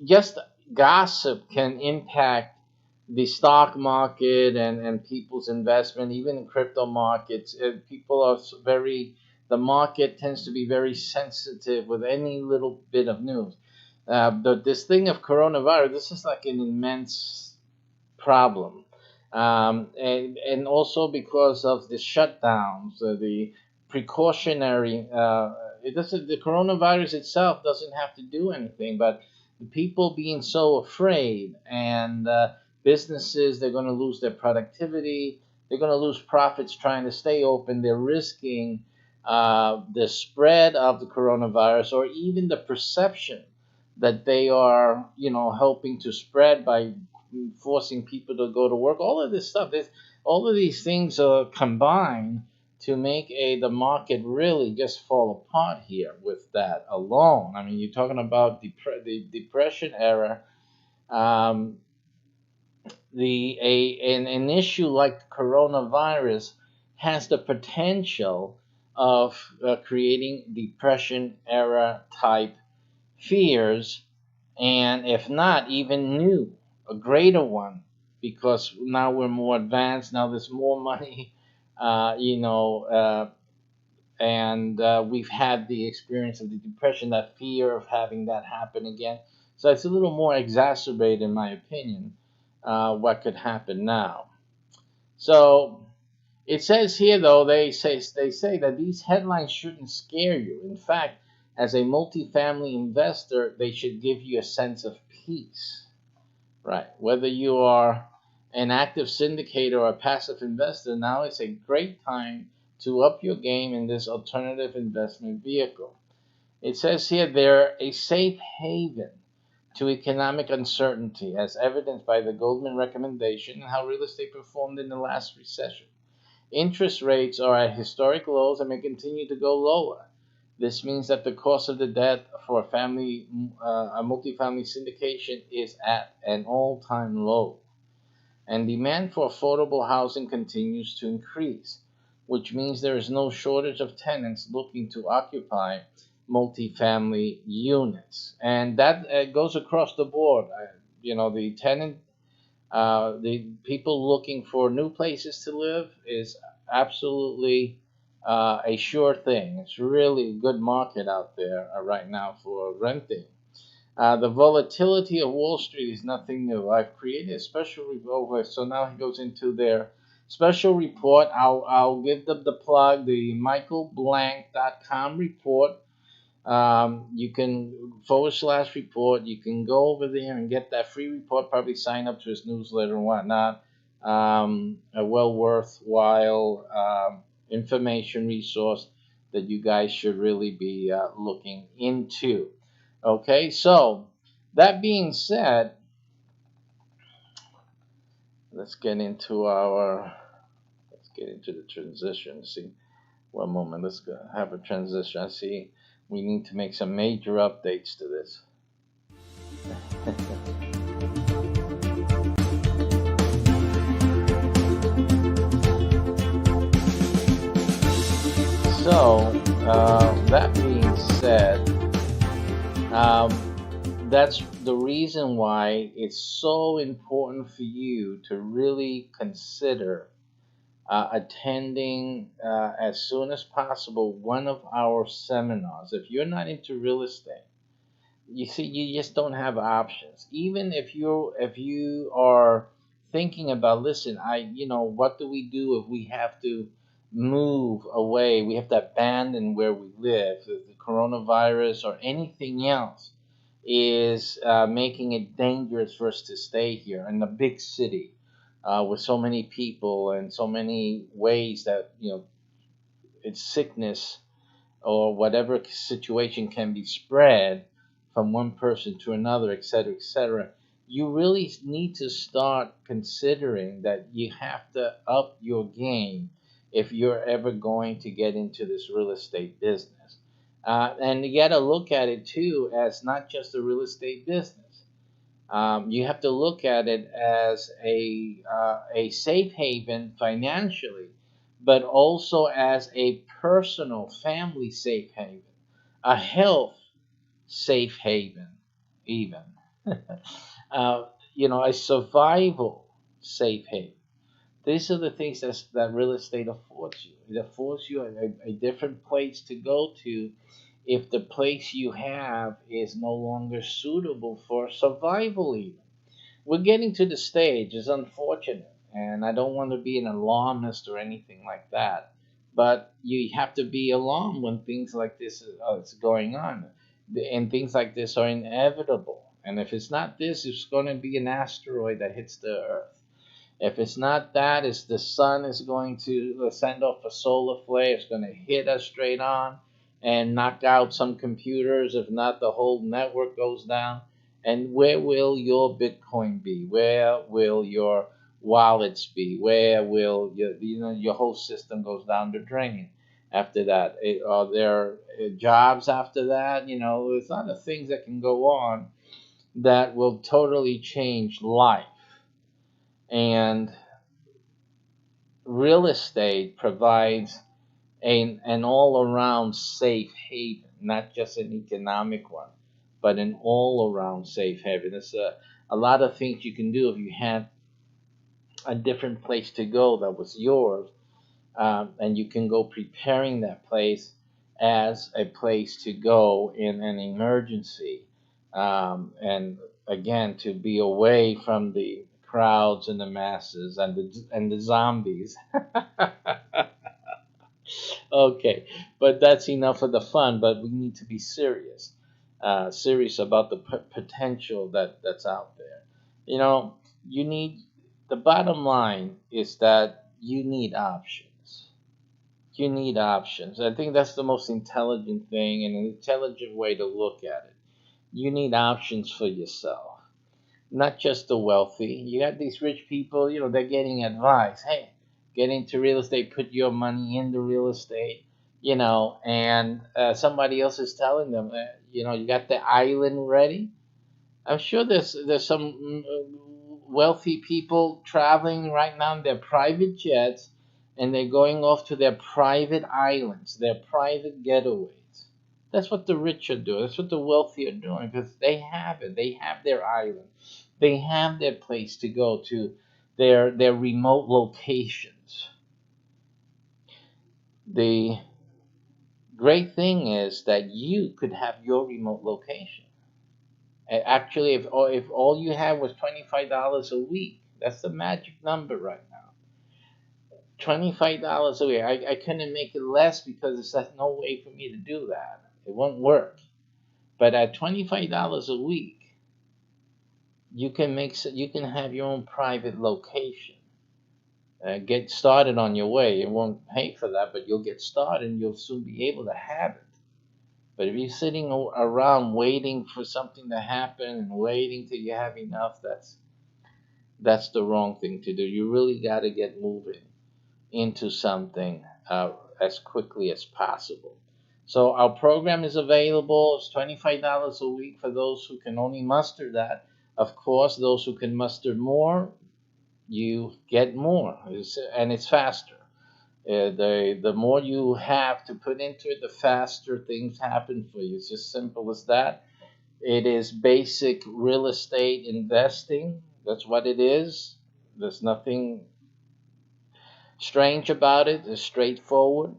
just gossip can impact the stock market and people's investment, even in crypto markets. People are the market tends to be very sensitive with any little bit of news. This thing of coronavirus, this is like an immense problem. And also because of the shutdowns, the precautionary, the coronavirus itself doesn't have to do anything, but the people being so afraid, and businesses, they're going to lose their productivity, they're going to lose profits trying to stay open, they're risking the spread of the coronavirus, or even the perception that they are, helping to spread by forcing people to go to work. All of this stuff, all of these things are combined to make the market really just fall apart here with that alone. I mean, you're talking about the Depression era. An issue like coronavirus has the potential of creating Depression era type fears, and if not, even a greater one, because now we're more advanced. Now there's more money, and we've had the experience of the Depression, that fear of having that happen again. So it's a little more exacerbated, in my opinion, what could happen now. So it says here, though, they say that these headlines shouldn't scare you. In fact, as a multifamily investor, they should give you a sense of peace, right? Whether you are an active syndicator or a passive investor, now is a great time to up your game in this alternative investment vehicle. It says here they're a safe haven to economic uncertainty, as evidenced by the Goldman recommendation and how real estate performed in the last recession. Interest rates are at historic lows and may continue to go lower. This means that the cost of the debt for a multifamily syndication is at an all-time low, and demand for affordable housing continues to increase, which means there is no shortage of tenants looking to occupy multifamily units, and that goes across the board. The people looking for new places to live is absolutely a sure thing. It's really a good market out there right now for renting. The volatility of Wall Street is nothing new. I've created a special report. So now he goes into their special report. I'll give them the plug, the michaelblank.com report. You can /report. You can go over there and get that free report. Probably sign up to his newsletter and whatnot. A well worthwhile information resource that you guys should really be looking into. Okay, so that being said, let's get into the transition. See, one moment. Let's have a transition. I see we need to make some major updates to this. So, that being said, that's the reason why it's so important for you to really consider attending as soon as possible one of our seminars. If you're not into real estate, you see, you just don't have options. Even if you are thinking about, listen, what do we do if we have to move away? We have to abandon where we live. If the coronavirus or anything else is making it dangerous for us to stay here in a big city with so many people and so many ways that it's sickness or whatever situation can be spread from one person to another, etc., etc. You really need to start considering that you have to up your game if you're ever going to get into this real estate business. And you got to look at it too as not just a real estate business. You have to look at it as a safe haven financially, but also as a personal family safe haven, a health safe haven, even. A survival safe haven. These are the things that real estate affords you. It affords you a different place to go to if the place you have is no longer suitable for survival even. We're getting to the stage, it's unfortunate, and I don't want to be an alarmist or anything like that, but you have to be alarmed when things like this is going on, and things like this are inevitable. And if it's not this, it's going to be an asteroid that hits the Earth. If it's not that, it's the sun is going to send off a solar flare. It's going to hit us straight on and knock out some computers. If not, the whole network goes down. And where will your Bitcoin be? Where will your wallets be? Where will your whole system goes down the drain after that? Are there jobs after that? There's other things that can go on that will totally change life. And real estate provides an all-around safe haven, not just an economic one, but an all-around safe haven. There's a lot of things you can do if you had a different place to go that was yours, and you can go preparing that place as a place to go in an emergency, and again, to be away from the crowds and the masses and the zombies. Okay, but that's enough of the fun. But we need to be serious about the potential that's out there. You need The bottom line is that you need options. You need options. I think that's the most intelligent thing and an intelligent way to look at it. You need options for yourself, not just the wealthy. You got these rich people, they're getting advice. Hey, get into real estate, put your money into real estate, and somebody else is telling them, you got the island ready. I'm sure there's some wealthy people traveling right now in their private jets, and they're going off to their private islands, their private getaways. That's what the rich are doing. That's what the wealthy are doing because they have it. They have their island. They have their place to go to, their remote locations. The great thing is that you could have your remote location. Actually, if all you had was $25 a week, that's the magic number right now. $25 a week. I couldn't make it less because there's no way for me to do that. It won't work. But at $25 a week, you can have your own private location. Get started on your way. It won't pay for that, but you'll get started and you'll soon be able to have it. But if you're sitting around waiting for something to happen and waiting till you have enough, that's the wrong thing to do. You really got to get moving into something as quickly as possible. So our program is available. It's $25 a week for those who can only muster that. Of course, those who can muster more, you get more, and it's faster. The more you have to put into it, the faster things happen for you. It's just simple as that. It is basic real estate investing. That's what it is. There's nothing strange about it. It's straightforward.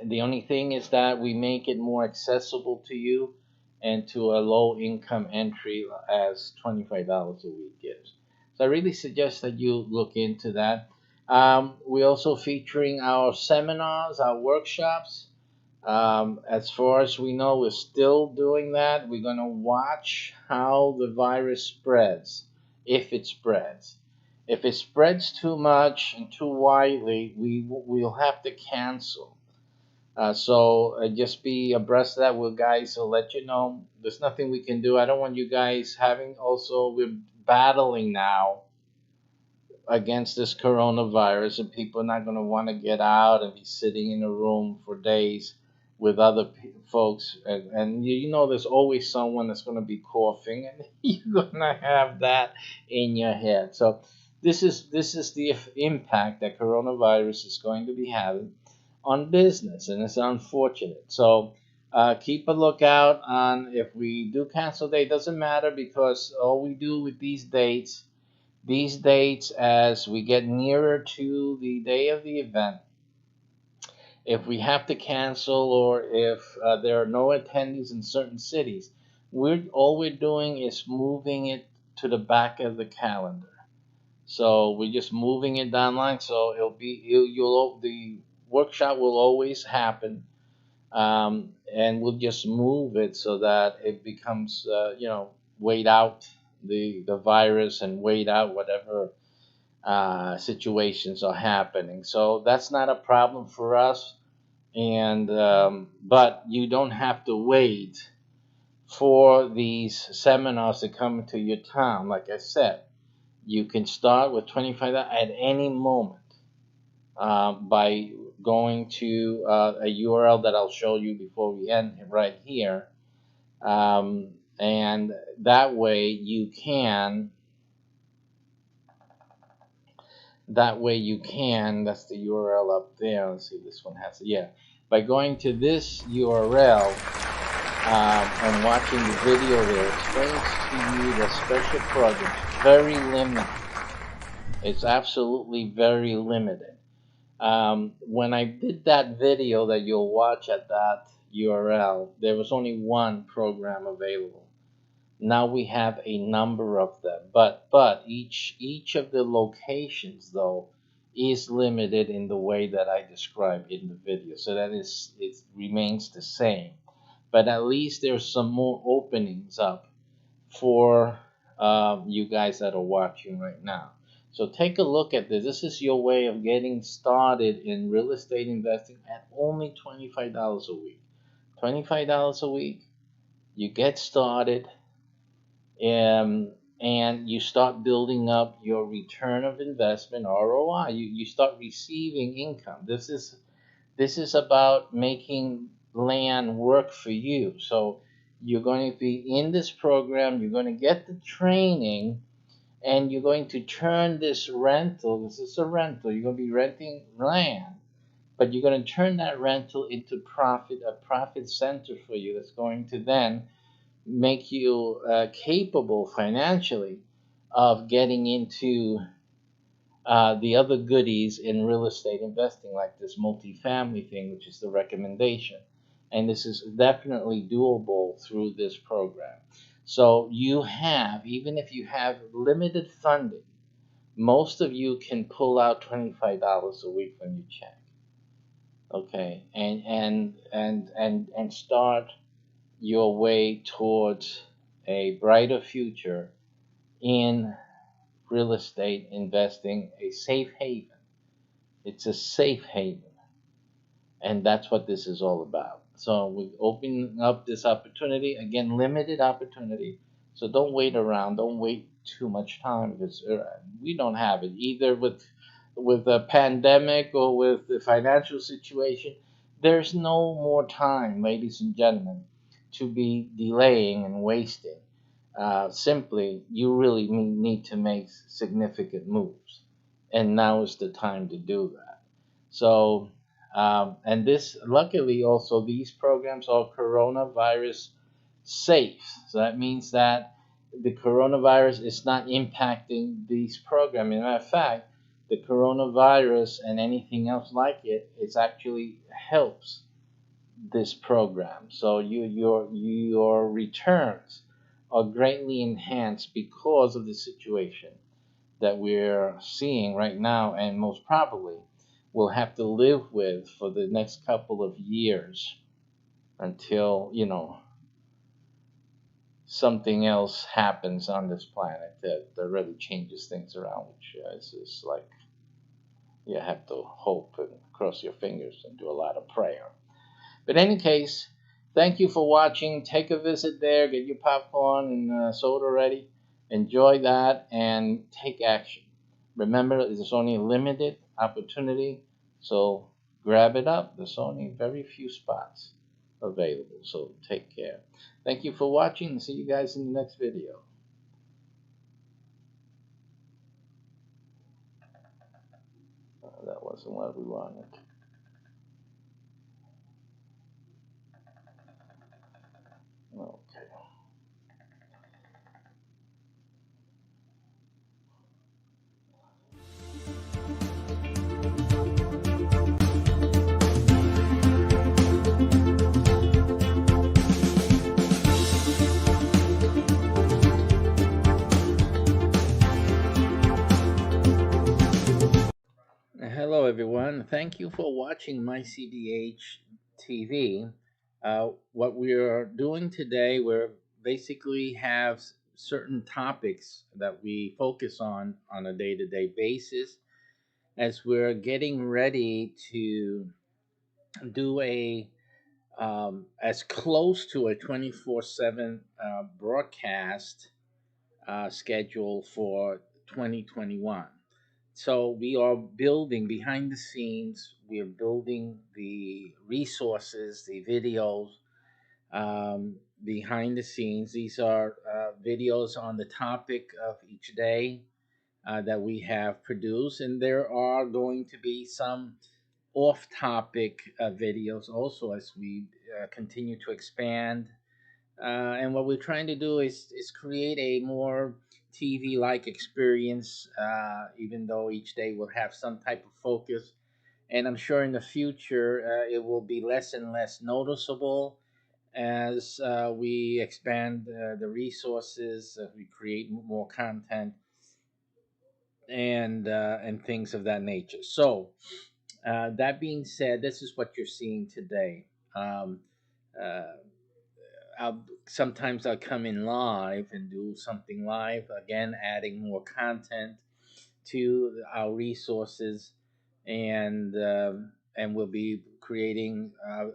The only thing is that we make it more accessible to you and to a low income entry as $25 a week gives. So I really suggest that you look into that. We're also featuring our seminars, our workshops. As far as we know, we're still doing that. We're going to watch how the virus spreads, if it spreads. If it spreads too much and too widely, we'll have to cancel. So just be abreast of that with guys. So let you know. There's nothing we can do. I don't want you guys having also, we're battling now against this coronavirus, and people are not going to want to get out and be sitting in a room for days with other folks. And there's always someone that's going to be coughing, and you're going to have that in your head. So this is the impact that coronavirus is going to be having on business, and it's unfortunate. So keep a lookout on if we do cancel day. It doesn't matter because all we do with these dates, as we get nearer to the day of the event, if we have to cancel or if there are no attendees in certain cities, all we're doing is moving it to the back of the calendar. So we're just moving it down line. So the workshop will always happen, and we'll just move it so that it becomes, wait out the virus and wait out whatever situations are happening. So that's not a problem for us. And but you don't have to wait for these seminars to come to your town. Like I said, you can start with 25 at any moment by going to a URL that I'll show you before we end right here. And that way you can, that's the URL up there. Let's see if this one has it. Yeah. By going to this URL and watching the video there, it explains to you the special program. Very limited. It's absolutely very limited. When I did that video that you'll watch at that URL, there was only one program available. Now we have a number of them, but each of the locations though is limited in the way that I described in the video. So that it remains the same, but at least there's some more openings up for you guys that are watching right now. So take a look at this. This is your way of getting started in real estate investing at only $25 a week. $25 a week, you get started, and you start building up your return of investment ROI. You start receiving income. This is about making land work for you. So you're going to be in this program, you're going to get the training, and you're going to turn this rental. This is a rental. You're going to be renting land, but you're going to turn that rental into profit, a profit center for you that's going to then make you capable financially of getting into the other goodies in real estate investing, like this multifamily thing, which is the recommendation. And this is definitely doable through this program. So you have, even if you have limited funding, most of you can pull out $25 a week from your check. Okay, and start your way towards a brighter future in real estate investing, a safe haven. It's a safe haven, and that's what this is all about. So we open up this opportunity again, limited opportunity. So don't wait around. Don't wait too much time, because we don't have it either with the pandemic or with the financial situation. There's no more time, ladies and gentlemen, to be delaying and wasting. Simply, you really need to make significant moves, and now is the time to do that. So, and this, luckily, also these programs are coronavirus safe. So that means that the coronavirus is not impacting these programs. As a matter of fact, the coronavirus and anything else like it, it actually helps this program. So your returns are greatly enhanced because of the situation that we're seeing right now, and most probably will have to live with for the next couple of years until something else happens on this planet that really changes things around, which is just like you have to hope and cross your fingers and do a lot of prayer. But in any case, thank you for watching. Take a visit there, get your popcorn and soda ready. Enjoy that and take action. Remember, there's only a limited opportunity, so grab it up. There's only very few spots available, so take care. Thank you for watching, and see you guys in the next video. That wasn't what we wanted. Okay. Hello, everyone. Thank you for watching Mycbh-Tv. What we are doing today, we're basically have certain topics that we focus on a day-to-day basis as we're getting ready to do a as close to a 24/7 broadcast schedule for 2021. So we are building behind the scenes. We are building the resources, the videos behind the scenes. These are videos on the topic of each day that we have produced, and there are going to be some off-topic videos also as we continue to expand, and what we're trying to do is create a more TV-like experience, even though each day will have some type of focus. And I'm sure in the future it will be less and less noticeable as we expand the resources, we create more content, and things of that nature. So that being said, this is what you're seeing today. Um, uh, Sometimes I'll come in live and do something live, again, adding more content to our resources, and we'll be creating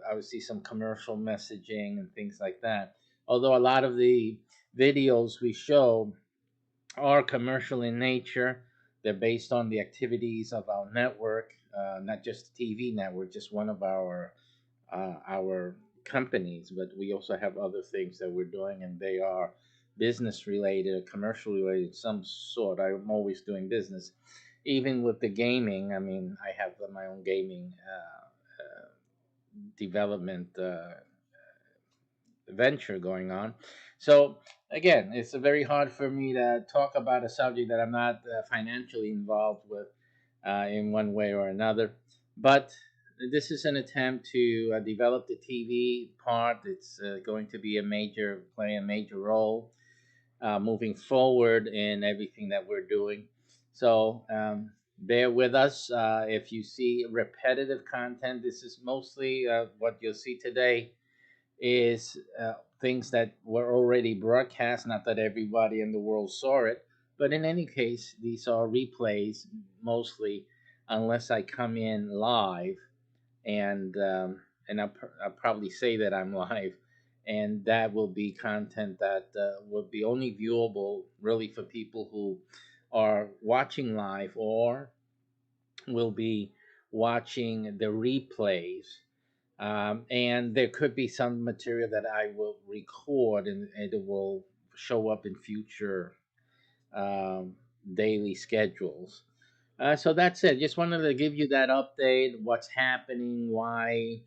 obviously some commercial messaging and things like that. Although a lot of the videos we show are commercial in nature, they're based on the activities of our network, not just the TV network, just one of our companies, but we also have other things that we're doing, and they are business related or commercial related, some sort. I'm always doing business, even with the gaming. I mean, I have my own gaming development venture going on. So again, it's very hard for me to talk about a subject that I'm not financially involved with in one way or another. But this is an attempt to develop the TV part. It's going to be play a major role moving forward in everything that we're doing. So bear with us. If you see repetitive content, this is mostly what you'll see today is things that were already broadcast. Not that everybody in the world saw it, but in any case, these are replays mostly, unless I come in live, and I'll probably say that I'm live, and that will be content that will be only viewable really for people who are watching live or will be watching the replays. And there could be some material that I will record, and it will show up in future um, daily schedules. So that's it. Just wanted to give you that update. What's happening? Why?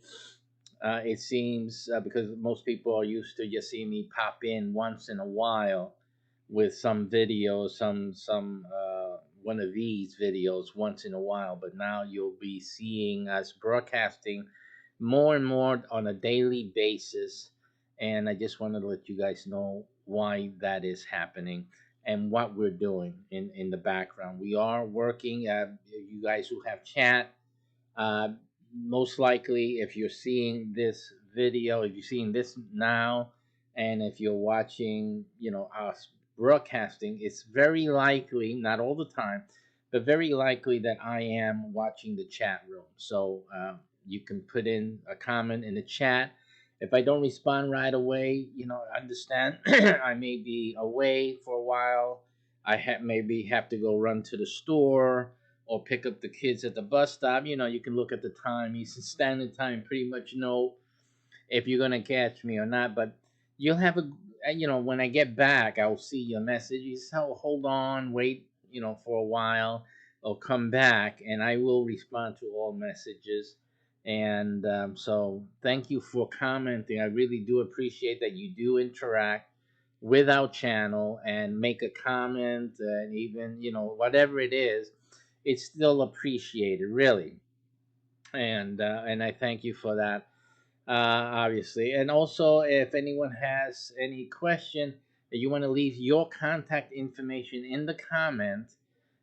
It seems because most people are used to just seeing me pop in once in a while with some video, some one of these videos once in a while. But now you'll be seeing us broadcasting more and more on a daily basis. And I just wanted to let you guys know why that is happening and what we're doing in the background. We are working. You guys who have chat, uh, most likely, if you're seeing this video, if you're seeing this now, and if you're watching, us broadcasting, it's very likely, not all the time, but very likely that I am watching the chat room. So you can put in a comment in the chat. If I don't respond right away, understand I may be away for a while. Maybe have to go run to the store or pick up the kids at the bus stop. You can look at the time, Eastern Standard Time, pretty much know if you're gonna catch me or not. But you'll have when I get back, I'll see your messages. So hold on, wait, for a while, or come back, and I will respond to all messages. And so thank you for commenting. I really do appreciate that you do interact with our channel and make a comment, and even whatever it is, it's still appreciated, really. And I thank you for that, obviously. And also, if anyone has any question, you want to leave your contact information in the comment,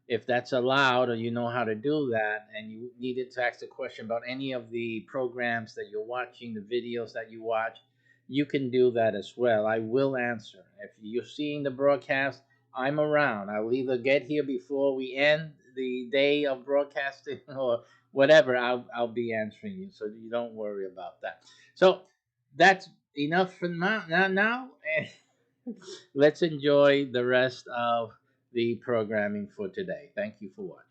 if that's allowed, or you know how to do that, and you needed to ask a question about any of the programs that you're watching, the videos that you watch, you can do that as well. I will answer. If you're seeing the broadcast, I'm around. I'll either get here before we end the day of broadcasting or whatever. I'll be answering you, so you don't worry about that. So that's enough for now. Let's enjoy the rest of the programming for today. Thank you for watching.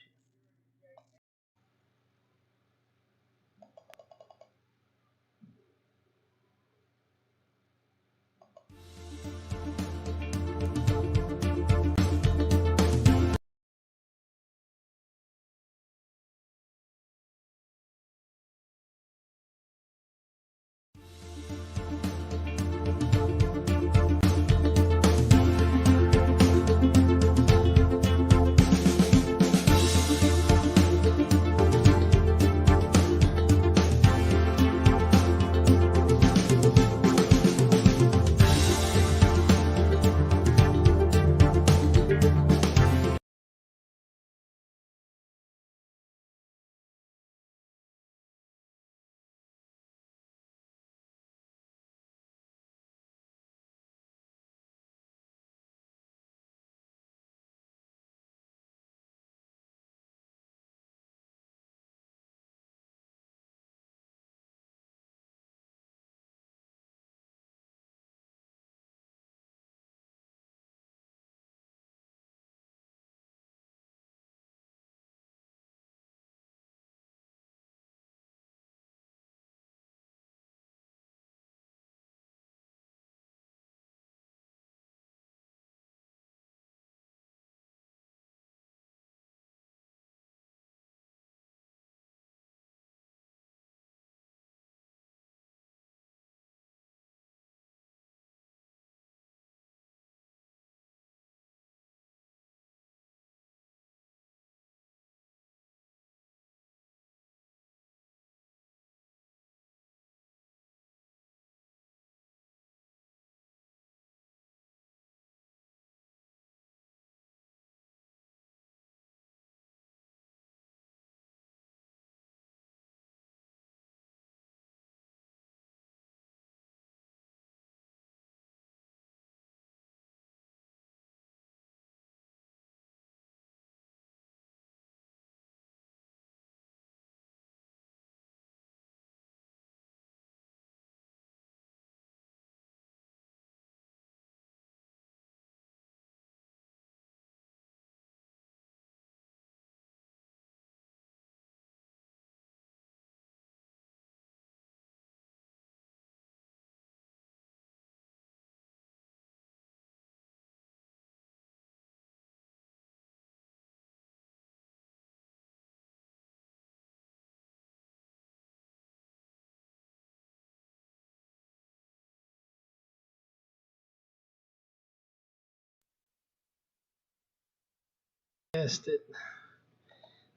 Test it.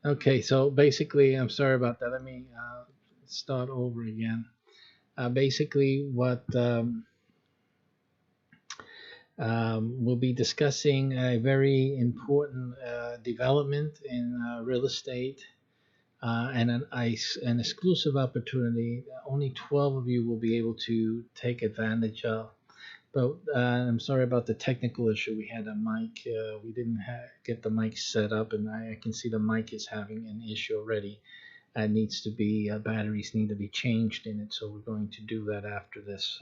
Okay, so basically, I'm sorry about that. Let me start over again. Basically, what we'll be discussing a very important development in real estate and an exclusive opportunity that only 12 of you will be able to take advantage of. But I'm sorry about the technical issue we had on mic. We didn't get the mic set up, and I can see the mic is having an issue already. It needs to be batteries need to be changed in it, so we're going to do that after this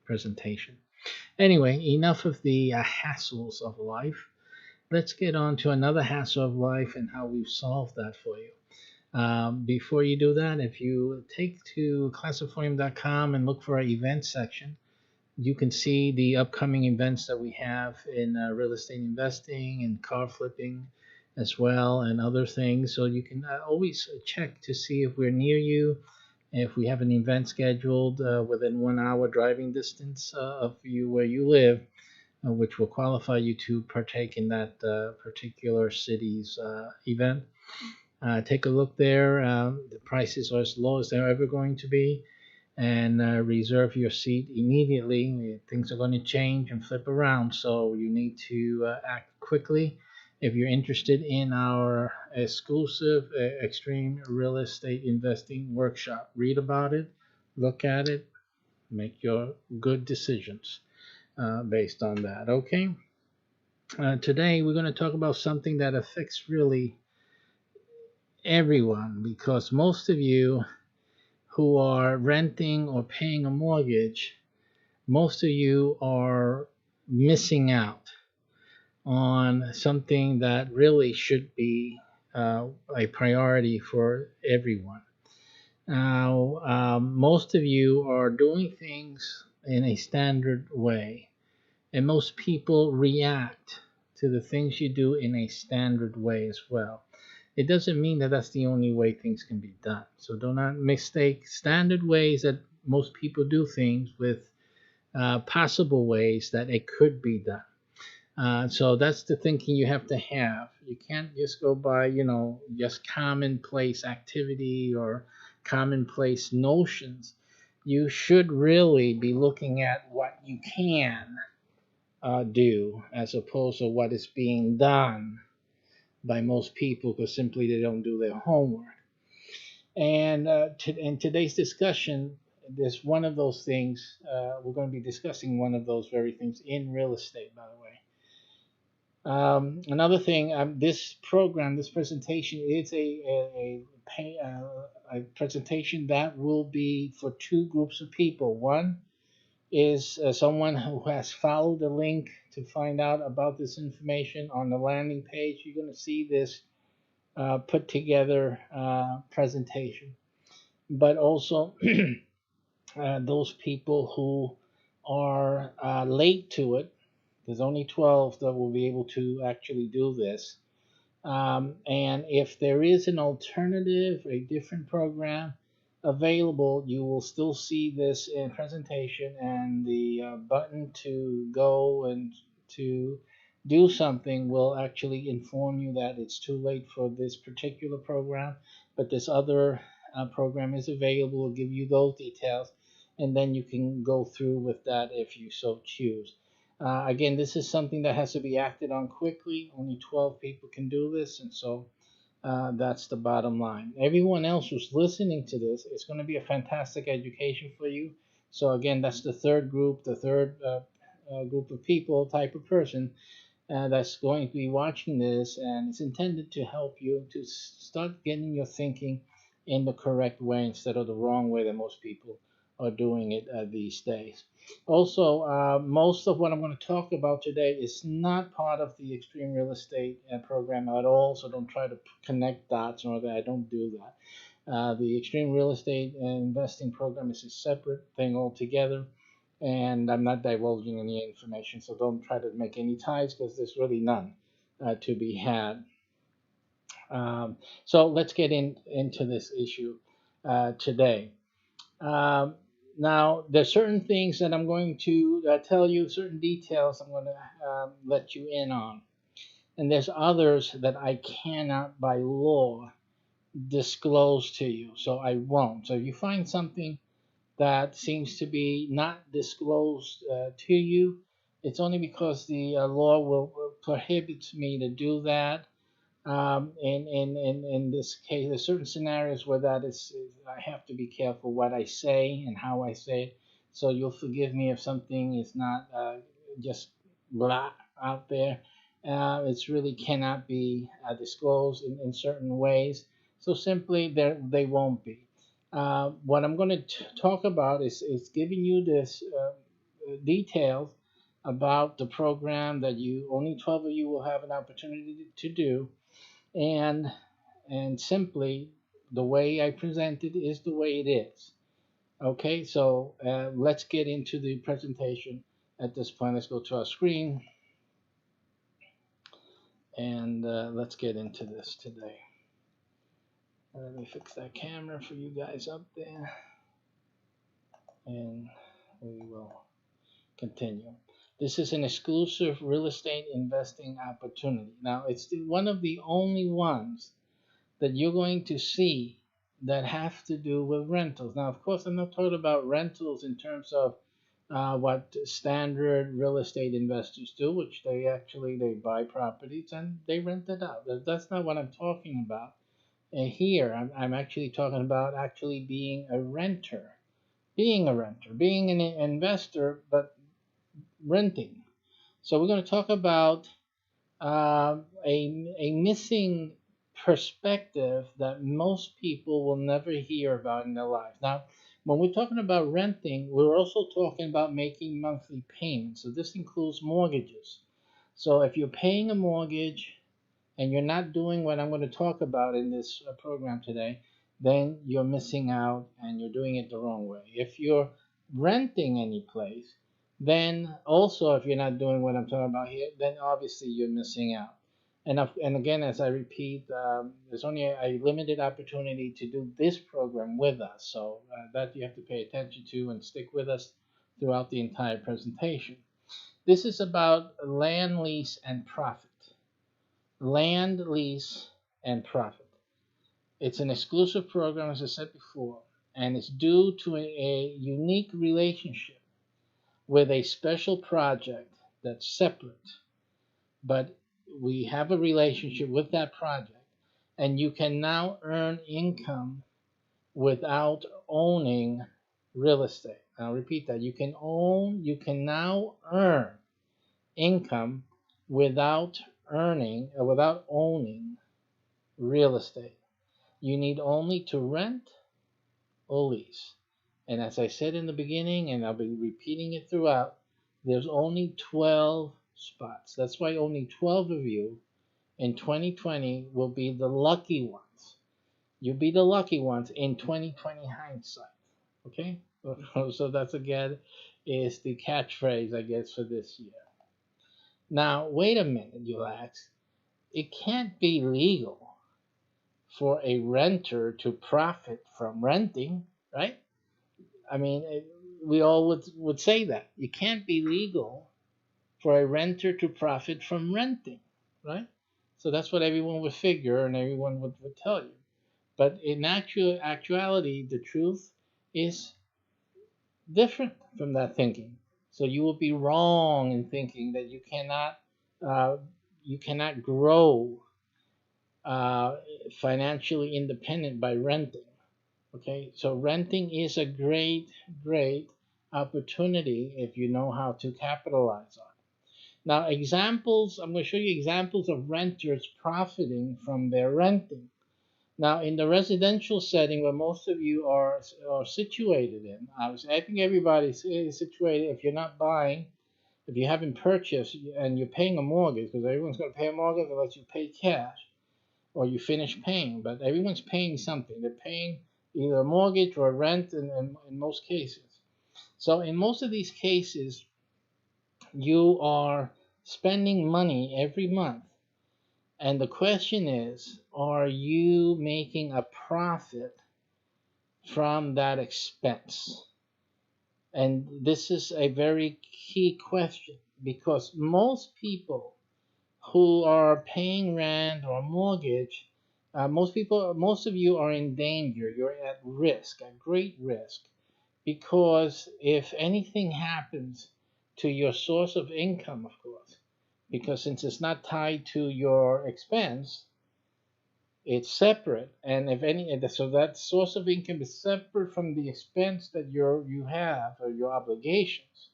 presentation. Anyway, enough of the hassles of life. Let's get on to another hassle of life and how we've solved that for you. Before you do that, if you take to classiform.com and look for our events section, you can see the upcoming events that we have in real estate investing and car flipping as well, and other things. So you can always check to see if we're near you, if we have an event scheduled within 1 hour driving distance of you where you live, which will qualify you to partake in that particular city's event. Take a look there. The prices are as low as they're ever going to be, and reserve your seat immediately. Things are going to change and flip around, so you need to act quickly. If you're interested in our exclusive extreme real estate investing workshop, read about it, look at it, make your good decisions based on that. Okay. Today we're going to talk about something that affects really everyone, because most of you who are renting or paying a mortgage, most of you are missing out on something that really should be a priority for everyone. Now, most of you are doing things in a standard way, and most people react to the things you do in a standard way as well. It doesn't mean that that's the only way things can be done. So do not mistake standard ways that most people do things with possible ways that it could be done. So that's the thinking you have to have. You can't just go by, just commonplace activity or commonplace notions. You should really be looking at what you can do as opposed to what is being done by most people, because simply they don't do their homework. And in today's discussion, there's one of those things. We're going to be discussing one of those very things in real estate, by the way. Another thing, this program, this presentation is a presentation that will be for two groups of people. One is someone who has followed the link to find out about this information on the landing page. You're going to see this put together presentation, but also those people who are late to it. There's only 12 that will be able to actually do this. And if there is an alternative, a different program available, you will still see this in presentation, and the button to go and to do something will actually inform you that it's too late for this particular program, but this other program is available. Will give you those details, and then you can go through with that if you so choose. Again, this is something that has to be acted on quickly. Only 12 people can do this, and so that's the bottom line. Everyone else who's listening to this, it's going to be a fantastic education for you. So again, that's the third group, the third group of people, type of person that's going to be watching this, and it's intended to help you to start getting your thinking in the correct way instead of the wrong way that most people are doing it these days. Also, most of what I'm going to talk about today is not part of the Extreme Real Estate program at all, so don't try to connect dots or that. I don't do that. The Extreme Real Estate Investing program is a separate thing altogether, and I'm not divulging any information, so don't try to make any ties, because there's really none to be had. So let's get into this issue today. Now, there's certain things that I'm going to tell you, certain details I'm going to let you in on. and there's others that I cannot by law disclose to you, so I won't. So if you find something that seems to be not disclosed to you, it's only because the law will prohibit me to do that. In this case, there's certain scenarios where that I have to be careful what I say and how I say it. So you'll forgive me if something is not just blah out there. It's really cannot be disclosed in certain ways. So simply, they won't be. What I'm going to talk about is giving you this details about the program that you only 12 of you will have an opportunity to do, and simply the way I present it is the way it is. Okay, so let's get into the presentation. At this point, let's go to our screen, and let's get into this today. Let me fix that camera for you guys up there, and we will continue. This is an exclusive real estate investing opportunity. Now, it's one of the only ones that you're going to see that have to do with rentals. Now, of course, I'm not talking about rentals in terms of what standard real estate investors do, which they buy properties and they rent it out. That's not what I'm talking about. And here, I'm actually talking about actually being a renter, being an investor, but renting. So we're going to talk about a missing perspective that most people will never hear about in their lives. Now, when we're talking about renting, we're also talking about making monthly payments. So this includes mortgages. So if you're paying a mortgage and you're not doing what I'm going to talk about in this program today, then you're missing out and you're doing it the wrong way. If you're renting any place, then also if you're not doing what I'm talking about here, then obviously you're missing out. And again, as I repeat, there's only a limited opportunity to do this program with us. So that you have to pay attention to and stick with us throughout the entire presentation. This is about land, lease, and profit. Land, lease, and profit. It's an exclusive program, as I said before, and it's due to a unique relationship with a special project that's separate, but we have a relationship with that project, and you can now earn income without owning real estate. I'll repeat that. You can now earn income without without owning real estate. You need only to rent or lease. And as I said in the beginning, and I'll be repeating it throughout, there's only 12 spots. That's why only 12 of you in 2020 will be the lucky ones. You'll be the lucky ones in 2020 hindsight. Okay? So that's again is the catchphrase, I guess, for this year. Now, wait a minute, you'll ask. It can't be legal for a renter to profit from renting, right? I mean, we all would say that. It can't be legal for a renter to profit from renting, right? So that's what everyone would figure and everyone would tell you. But in actuality, the truth is different from that thinking. So you will be wrong in thinking that you cannot grow financially independent by renting. Okay, so renting is a great opportunity if you know how to capitalize on it. Now, I'm going to show you examples of renters profiting from their renting. Now, in the residential setting where most of you are situated in, I think everybody's situated. If you're not buying, if you haven't purchased and you're paying a mortgage, because everyone's going to pay a mortgage unless you pay cash or you finish paying, but everyone's paying something. They're paying either a mortgage or rent in most cases. So in most of these cases, you are spending money every month. And the question is, are you making a profit from that expense? And this is a very key question because most people who are paying rent or mortgage, most of you are in danger. You're at risk, at great risk, because if anything happens to your source of income, of course, because since it's not tied to your expense, it's separate, and if any, so that source of income is separate from the expense that you have or your obligations.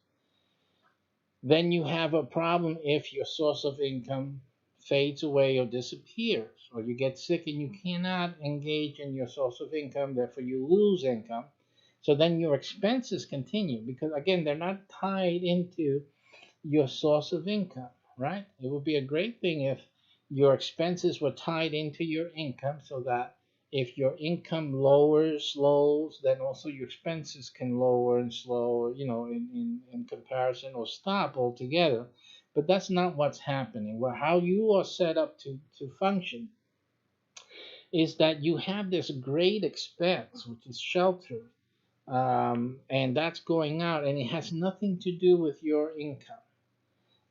Then you have a problem if your source of income fades away or disappears, or you get sick and you cannot engage in your source of income, therefore you lose income. So then your expenses continue because, again, they're not tied into your source of income, right? It would be a great thing if your expenses were tied into your income so that if your income lowers, slows, then also your expenses can lower and slow, in comparison, or stop altogether. But that's not what's happening. Well, how you are set up to function is that you have this great expense, which is shelter, and that's going out, and it has nothing to do with your income.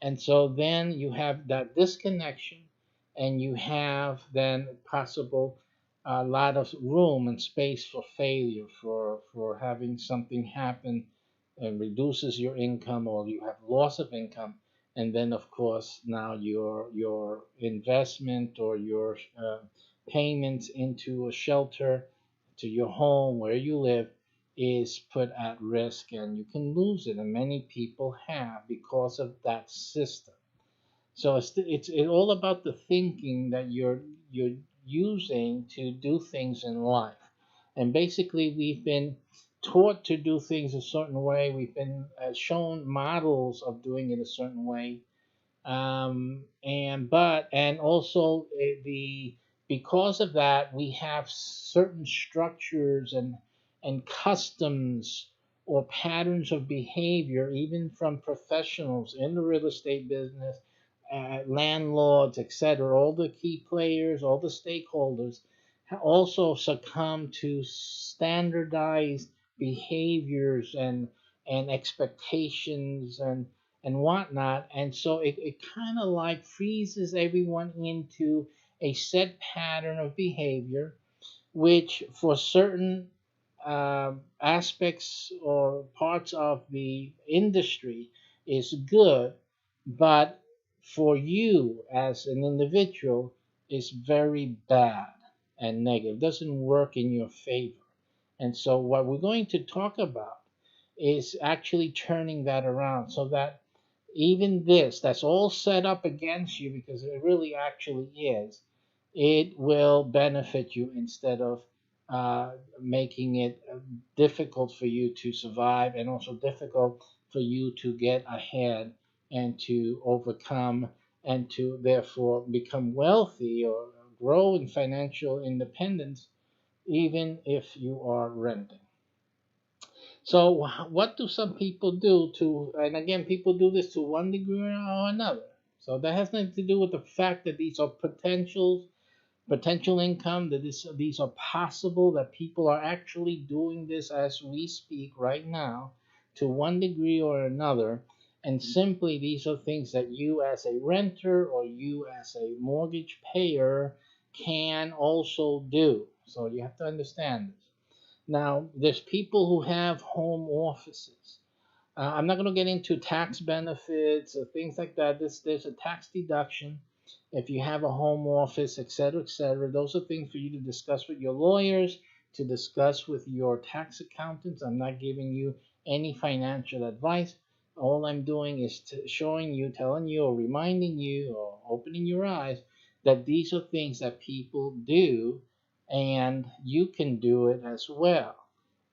And so then you have that disconnection, and you have then possible a lot of room and space for failure, for having something happen and reduces your income, or you have loss of income. And then of course now your investment or your payments into a shelter, to your home where you live, is put at risk, and you can lose it, and many people have because of that system. So it's all about the thinking that you're using to do things in life. And basically we've been taught to do things a certain way. We've been shown models of doing it a certain way, and also the because of that we have certain structures and customs or patterns of behavior, even from professionals in the real estate business, landlords, etc. All the key players, all the stakeholders also succumb to standardized behaviors and expectations and whatnot. And so it kind of like freezes everyone into a set pattern of behavior, which for certain aspects or parts of the industry is good, but for you as an individual is very bad and negative. It doesn't work in your favor. And so what we're going to talk about is actually turning that around so that even this that's all set up against you, because it really actually is, it will benefit you instead of making it difficult for you to survive, and also difficult for you to get ahead and to overcome and to therefore become wealthy or grow in financial independence, even if you are renting. So, what do some people do to, and again, people do this to one degree or another. So, that has nothing to do with the fact that these are potential income, that these are possible, that people are actually doing this as we speak right now to one degree or another. And simply, these are things that you as a renter or you as a mortgage payer can also do. So, you have to understand this. Now, there's people who have home offices. I'm not going to get into tax benefits or things like that. There's a tax deduction if you have a home office, etc., etc. Those are things for you to discuss with your lawyers, to discuss with your tax accountants. I'm not giving you any financial advice. All I'm doing is showing you, telling you, or reminding you, or opening your eyes that these are things that people do, and you can do it as well.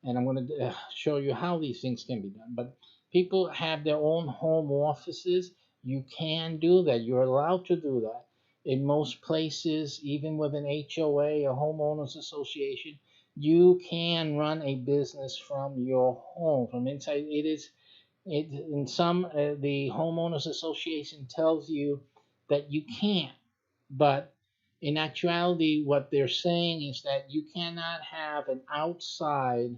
And I'm going to show you how these things can be done. But people have their own home offices. You can do that. You're allowed to do that. In most places, even with an HOA, a homeowners association, you can run a business from your home, from inside. In some, the homeowners association tells you that you can't, but in actuality, what they're saying is that you cannot have an outside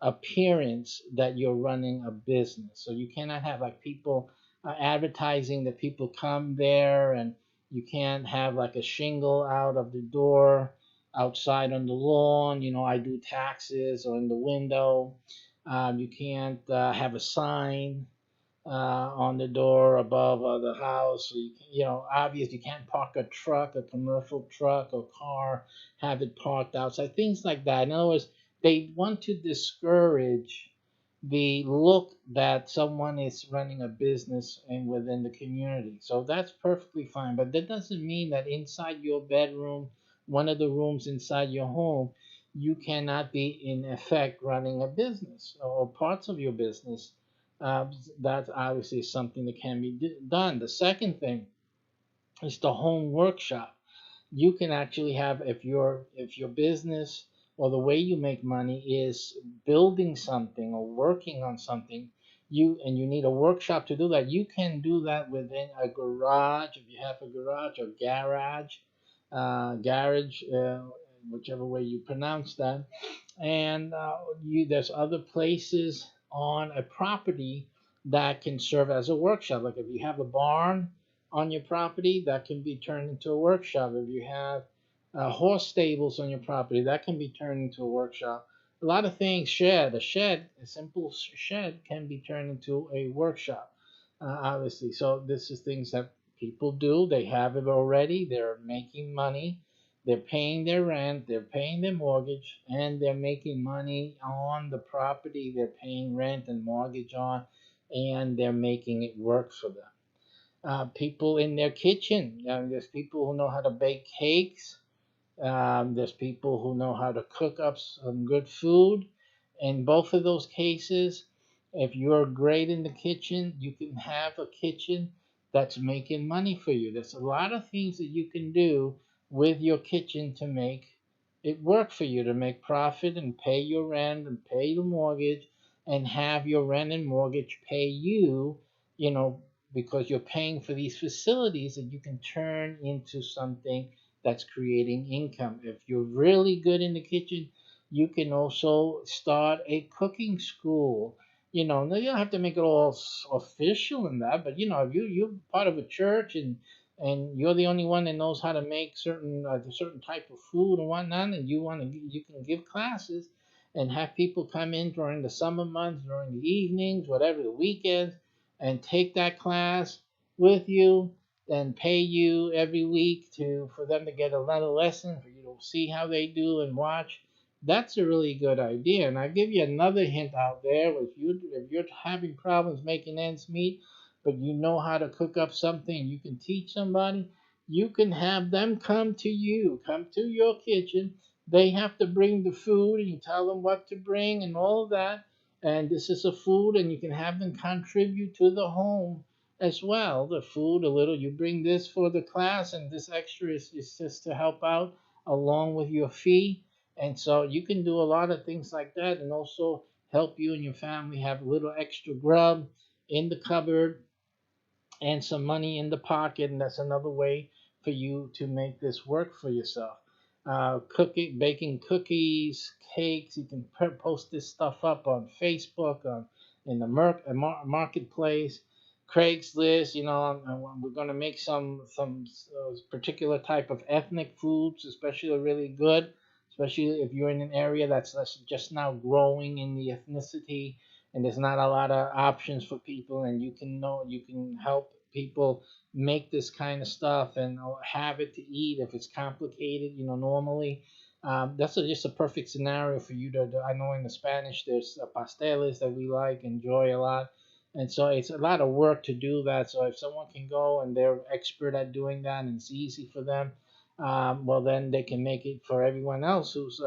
appearance that you're running a business. So you cannot have like people advertising that people come there and You can't have like a shingle out of the door, outside on the lawn. I do taxes or in the window. You can't have a sign on the door above the house. So obviously you can't park a truck, a commercial truck or car, have it parked outside, things like that. In other words, they want to discourage the look that someone is running a business and within the community. So that's perfectly fine. But that doesn't mean that inside your bedroom, one of the rooms inside your home, you cannot be in effect running a business or parts of your business. uh, that's obviously something that can be done. The second thing is the home workshop. You can actually have, if your business or the way you make money is building something or working on something, you need a workshop to do that. You can do that within a garage, if you have a garage, or garage, whichever way you pronounce that. And there's other places on a property that can serve as a workshop. Like if you have a barn on your property, that can be turned into a workshop. If you have horse stables on your property, that can be turned into a workshop. A lot of things. A simple shed can be turned into a workshop, obviously. So this is things that people do. They have it already. They're making money. They're paying their rent, they're paying their mortgage, and they're making money on the property they're paying rent and mortgage on, and they're making it work for them. People in their kitchen. There's people who know how to bake cakes. There's people who know how to cook up some good food. In both of those cases, if you're great in the kitchen, you can have a kitchen that's making money for you. There's a lot of things that you can do with your kitchen to make it work for you, to make profit and pay your rent and pay the mortgage, and have your rent and mortgage pay you, you know, because you're paying for these facilities that you can turn into something that's creating income. If you're really good in the kitchen, you can also start a cooking school. Now you don't have to make it all official in that, but if you're part of a church, and you're the only one that knows how to make certain type of food and whatnot, and you can give classes and have people come in during the summer months, during the evenings, whatever, the weekends, and take that class with you and pay you every week for them to get another lesson for you to see how they do and watch. That's a really good idea. And I'll give you another hint out there. If you're having problems making ends meet, but you know how to cook up something, you can teach somebody, you can have them come to your kitchen. They have to bring the food, and you tell them what to bring and all of that. And this is a food, and you can have them contribute to the home as well. The food, a little, you bring this for the class, and this extra is just to help out along with your fee. And so you can do a lot of things like that, and also help you and your family have a little extra grub in the cupboard and some money in the pocket. And that's another way for you to make this work for yourself. Cooking, baking cookies, cakes. You can post this stuff up on Facebook, in the marketplace, Craigslist. And we're going to make some particular type of ethnic foods, especially really good, especially if you're in an area that's just now growing in the ethnicity, and there's not a lot of options for people, and you can help people make this kind of stuff and have it to eat if it's complicated, normally. That's just a perfect scenario for you I know in the Spanish there's pasteles that we enjoy a lot. And so it's a lot of work to do that. So if someone can go and they're expert at doing that and it's easy for them, well, then they can make it for everyone else who's,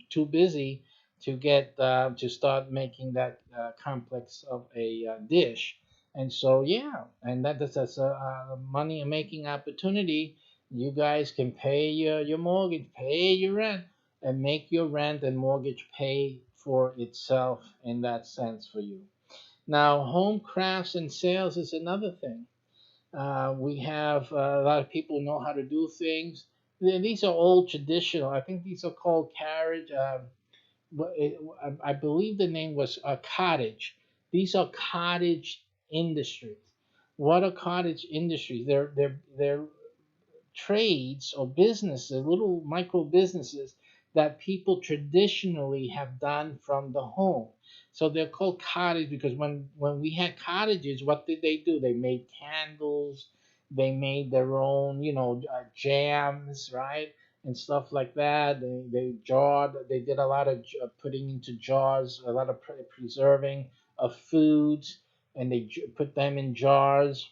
too busy to start making that complex of a dish. And so, yeah, and that's a money making opportunity. You guys can pay your mortgage, pay your rent, and make your rent and mortgage pay for itself in that sense for you. Now, home crafts and sales is another thing. We have a lot of people know how to do things. These are old traditional. I think these are called carriage. I believe the name was a cottage. These are cottage industries. What are cottage industries? They're trades or businesses, little micro businesses that people traditionally have done from the home. So they're called cottage because when we had cottages, what did they do? They made candles, they made their own, jams, right? And stuff like that. They jarred, they did a lot of putting into jars, a lot of preserving of foods, and they put them in jars.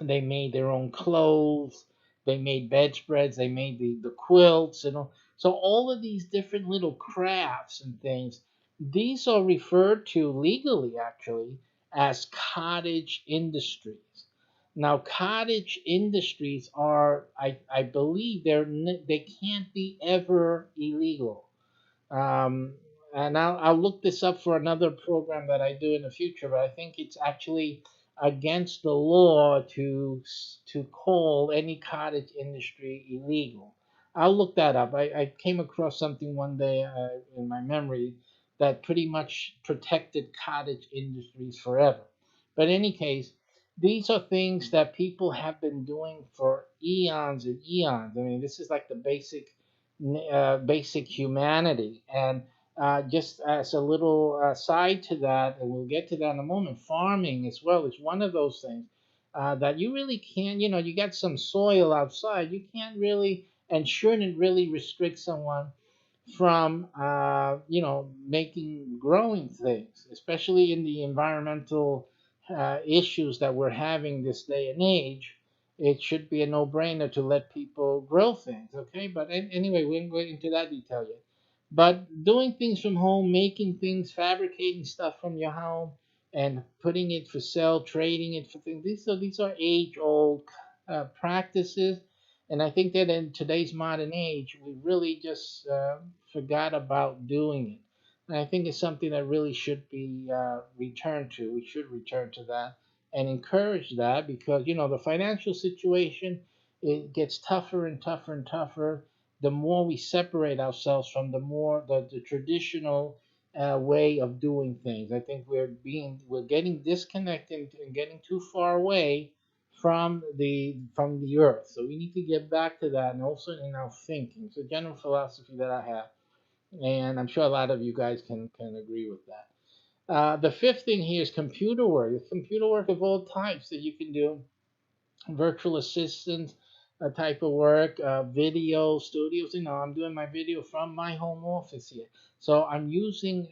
They made their own clothes. They made bedspreads. They made the quilts and all. So all of these different little crafts and things, these are referred to legally actually as cottage industries. Now, cottage industries are, I believe, they can't be ever illegal. Um, and I'll look this up for another program that I do in the future, but I think it's actually against the law to call any cottage industry illegal. I'll look that up. I came across something one day in my memory that pretty much protected cottage industries forever. But in any case, these are things that people have been doing for eons and eons. I mean, this is like the basic humanity. And just as a little side to that, and we'll get to that in a moment, farming as well is one of those things that you really can't, you got some soil outside, you can't really and shouldn't really restrict someone from, growing things, especially in the environmental issues that we're having this day and age. It should be a no-brainer to let people grow things, okay? But anyway, we didn't go into that detail yet. But doing things from home, making things, fabricating stuff from your home, and putting it for sale, trading it for things. These are age-old practices, and I think that in today's modern age, we really just forgot about doing it. And I think it's something that really should be returned to. We should return to that and encourage that because the financial situation, it gets tougher and tougher and tougher. The more we separate ourselves from the traditional way of doing things. I think we're getting disconnected and getting too far away from the earth. So we need to get back to that, and also in our thinking. It's a general philosophy that I have, and I'm sure a lot of you guys can agree with that. The fifth thing here is computer work. It's computer work of all types that you can do, virtual assistants type of work, video studios. I'm doing my video from my home office here. So I'm using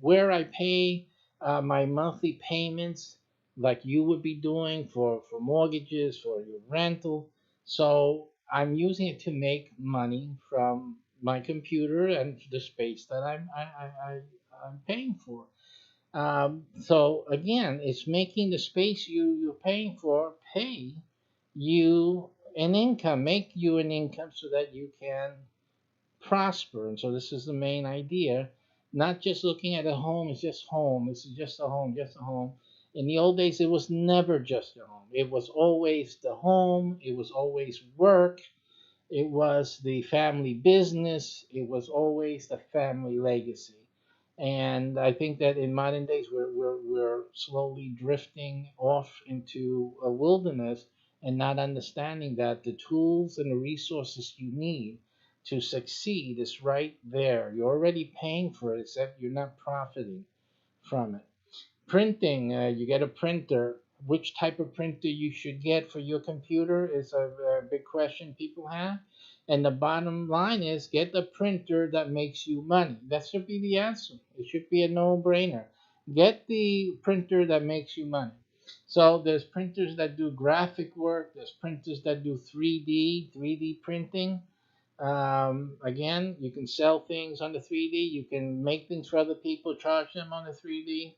where I pay my monthly payments, like you would be doing for mortgages, for your rental. So I'm using it to make money from my computer and the space that I'm paying for. So again, it's making the space you're paying for pay you an income, make you an income so that you can prosper. And so this is the main idea. Not just looking at a home as just home. This is just a home, just a home. In the old days, it was never just a home. It was always the home. It was always work. It was the family business. It was always the family legacy. And I think that in modern days, we're slowly drifting off into a wilderness and not understanding that the tools and the resources you need to succeed is right there. You're already paying for it, except you're not profiting from it. Printing, you get a printer. Which type of printer you should get for your computer is a big question people have. And the bottom line is get the printer that makes you money. That should be the answer. It should be a no-brainer. Get the printer that makes you money. So there's printers that do graphic work. There's printers that do 3D printing. Again, you can sell things on the 3D. You can make things for other people, charge them on the 3D.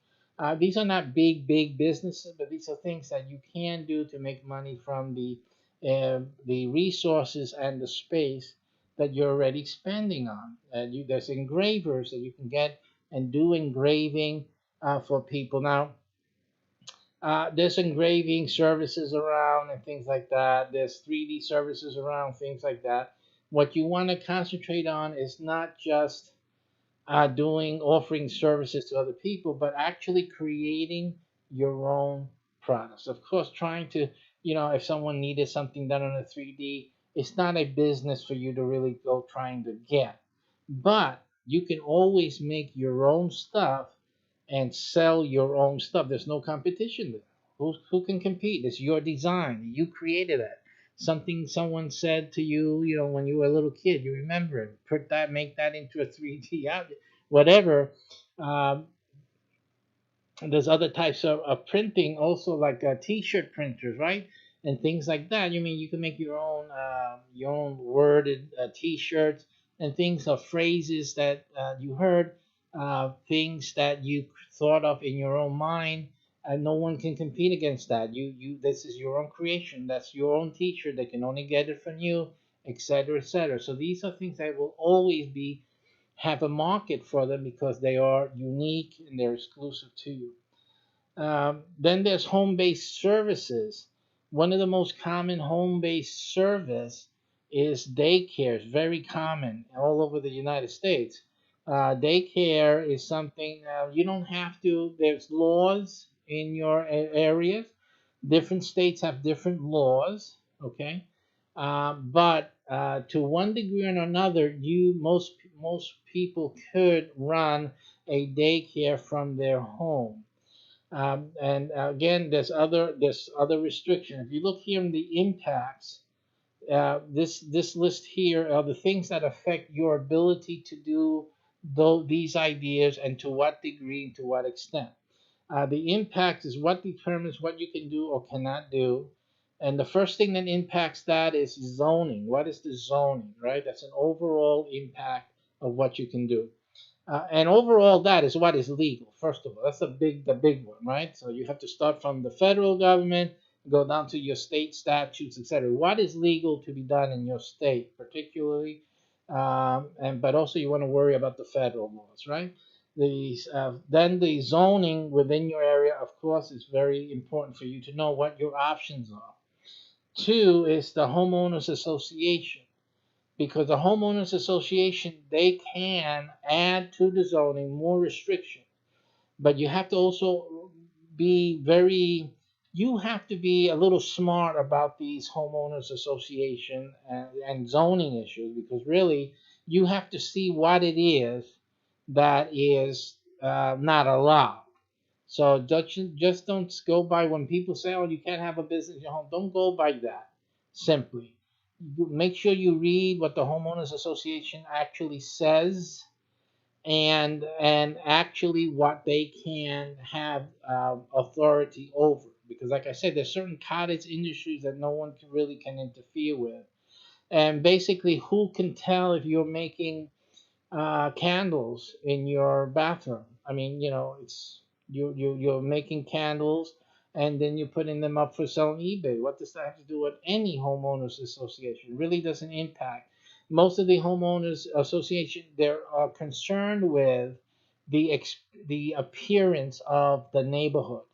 These are not big businesses, but these are things that you can do to make money from the resources and the space that you're already spending on. There's engravers that you can get and do engraving for people. Now, there's engraving services around and things like that. There's 3D services around, things like that. What you want to concentrate on is not just offering services to other people, but actually creating your own products. Of course, trying to, if someone needed something done on a 3D, it's not a business for you to really go trying to get. But you can always make your own stuff and sell your own stuff. There's no competition there. Who can compete? It's your design. You created it. Something someone said to you, when you were a little kid. You remember it. Put that, make that into a 3D object, whatever. Um, there's other types printing also, like t-shirt printers, right, and things like that. You can make your own worded t-shirts and things of phrases that you heard, things that you thought of in your own mind, and no one can compete against that. This is your own creation. That's your own t-shirt. They can only get it from you, etc., etc. So these are things that will always be have a market for them because they are unique and they're exclusive to you. Then there's home-based services. One of the most common home-based service is daycare. It's very common all over the United States. Daycare is something you don't have to. There's laws in your areas. Different states have different laws. Okay, but to one degree or another, most people could run a daycare from their home. And again, there's other restrictions. If you look here in the impacts, this list here are the things that affect your ability to do these ideas, and to what degree and to what extent. The impact is what determines what you can do or cannot do. And the first thing that impacts that is zoning. What is the zoning, right? That's an overall impact of what you can do. And overall, that is what is legal. First of all, that's the big one, right? So you have to start from the federal government, go down to your state statutes, etc. What is legal to be done in your state, particularly, but also you want to worry about the federal laws, right? Then the zoning within your area, of course, is very important for you to know what your options are. Two is the homeowners association, because the homeowners association, they can add to the zoning more restriction, but you have to also be very you have to be a little smart about these homeowners association and zoning issues, because really you have to see what it is that is not allowed. So just don't go by when people say, "Oh, you can't have a business in your home." Don't go by that. Simply, make sure you read what the homeowners association actually says, and actually what they can have authority over. Because, like I said, there's certain cottage industries that no one can interfere with. And basically, who can tell if you're making candles in your bathroom? I mean, it's you're making candles and then you're putting them up for sale on eBay. What does that have to do with any homeowners association? It really doesn't impact. Most of the homeowners association, they're concerned with the appearance of the neighborhood.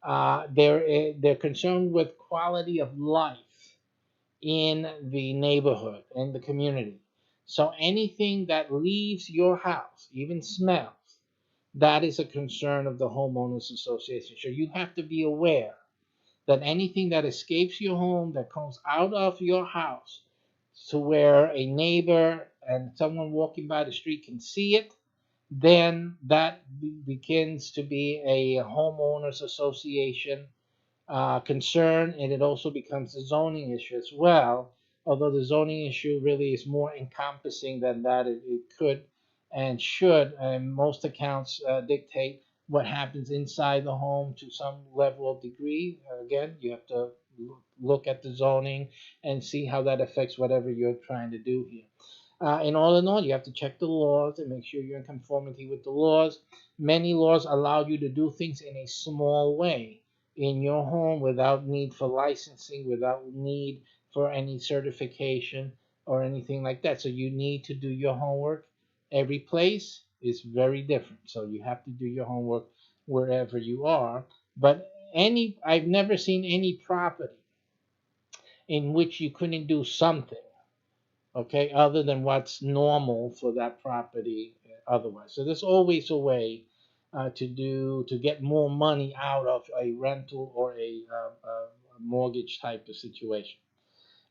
They're concerned with quality of life in the neighborhood, in the community. So anything that leaves your house, even smells, that is a concern of the homeowners association. So you have to be aware that anything that escapes your home, that comes out of your house, to where a neighbor and someone walking by the street can see it, then that begins to be a homeowners association concern, and it also becomes a zoning issue as well. Although the zoning issue really is more encompassing than that, it could and should, and most accounts dictate what happens inside the home to some level of degree. Again, you have to look at the zoning and see how that affects whatever you're trying to do here. In all in all, you have to check the laws and make sure you're in conformity with the laws. Many laws allow you to do things in a small way in your home without need for licensing, without need for any certification or anything like that. So you need to do your homework. Every place is very different. So you have to do your homework wherever you are. But I've never seen any property in which you couldn't do something, okay, other than what's normal for that property otherwise. So there's always a way to get more money out of a rental or a mortgage type of situation.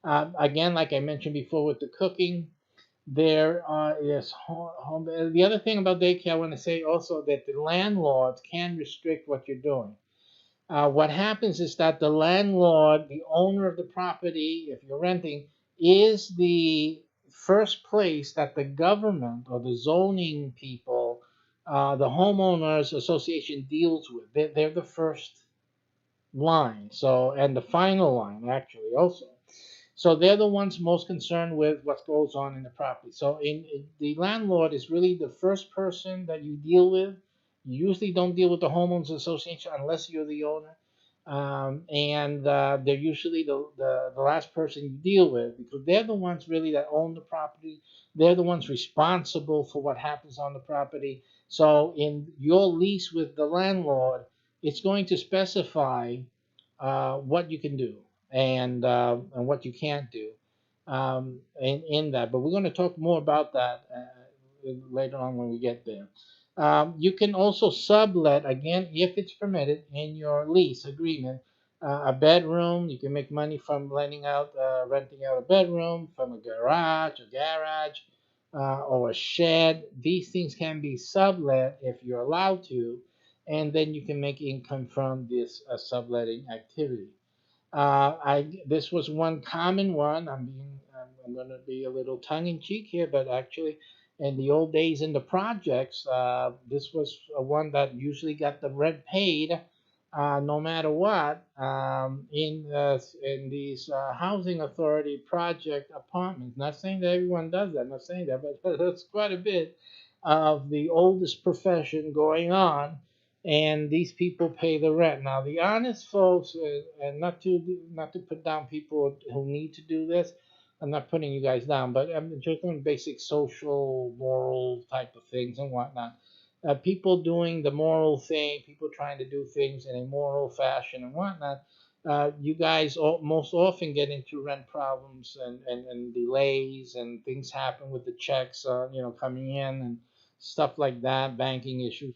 Again, like I mentioned before with the cooking, is home. The other thing about daycare, I want to say also that the landlords can restrict what you're doing. What happens is that the landlord, the owner of the property, if you're renting, is the first place that the government or the zoning people, the homeowners association deals with. They're the first line. So, and the final line actually also. So they're the ones most concerned with what goes on in the property. So the landlord is really the first person that you deal with. You usually don't deal with the homeowners association unless you're the owner. And they're usually the last person you deal with because they're the ones really that own the property. They're the ones responsible for what happens on the property. So in your lease with the landlord, it's going to specify what you can do and what you can't do in that. But we're going to talk more about that later on when we get there. You can also sublet, again, if it's permitted in your lease agreement, a bedroom. You can make money from renting out a bedroom, from a garage, or a shed. These things can be sublet if you're allowed to, and then you can make income from this subletting activity. This was one common one. I'm going to be a little tongue in cheek here, but actually, in the old days in the projects, this was one that usually got the rent paid, no matter what. In these housing authority project apartments. Not saying that everyone does that. Not saying that, but that's quite a bit of the oldest profession going on, and these people pay the rent. Now, the honest folks, and not to put down people who need to do this. I'm not putting you guys down, but I'm just doing basic social, moral type of things and whatnot. People doing the moral thing, people trying to do things in a moral fashion and whatnot. You guys most often get into rent problems and delays, and things happen with the checks, coming in and stuff like that, banking issues.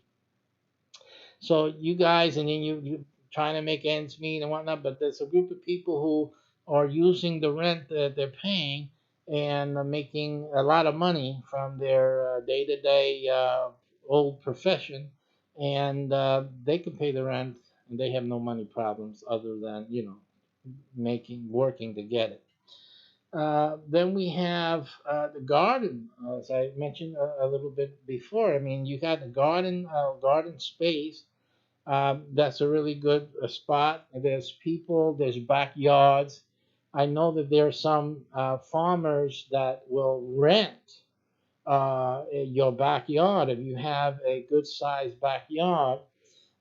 So you guys, and then you trying to make ends meet and whatnot, but there's a group of people who are using the rent that they're paying and making a lot of money from their day-to-day old profession, and they can pay the rent and they have no money problems other than working to get it. Then we have the garden, as I mentioned a little bit before. I mean, you got the garden space. That's a really good spot. There's people, there's backyards. I know that there are some farmers that will rent your backyard. If you have a good sized backyard,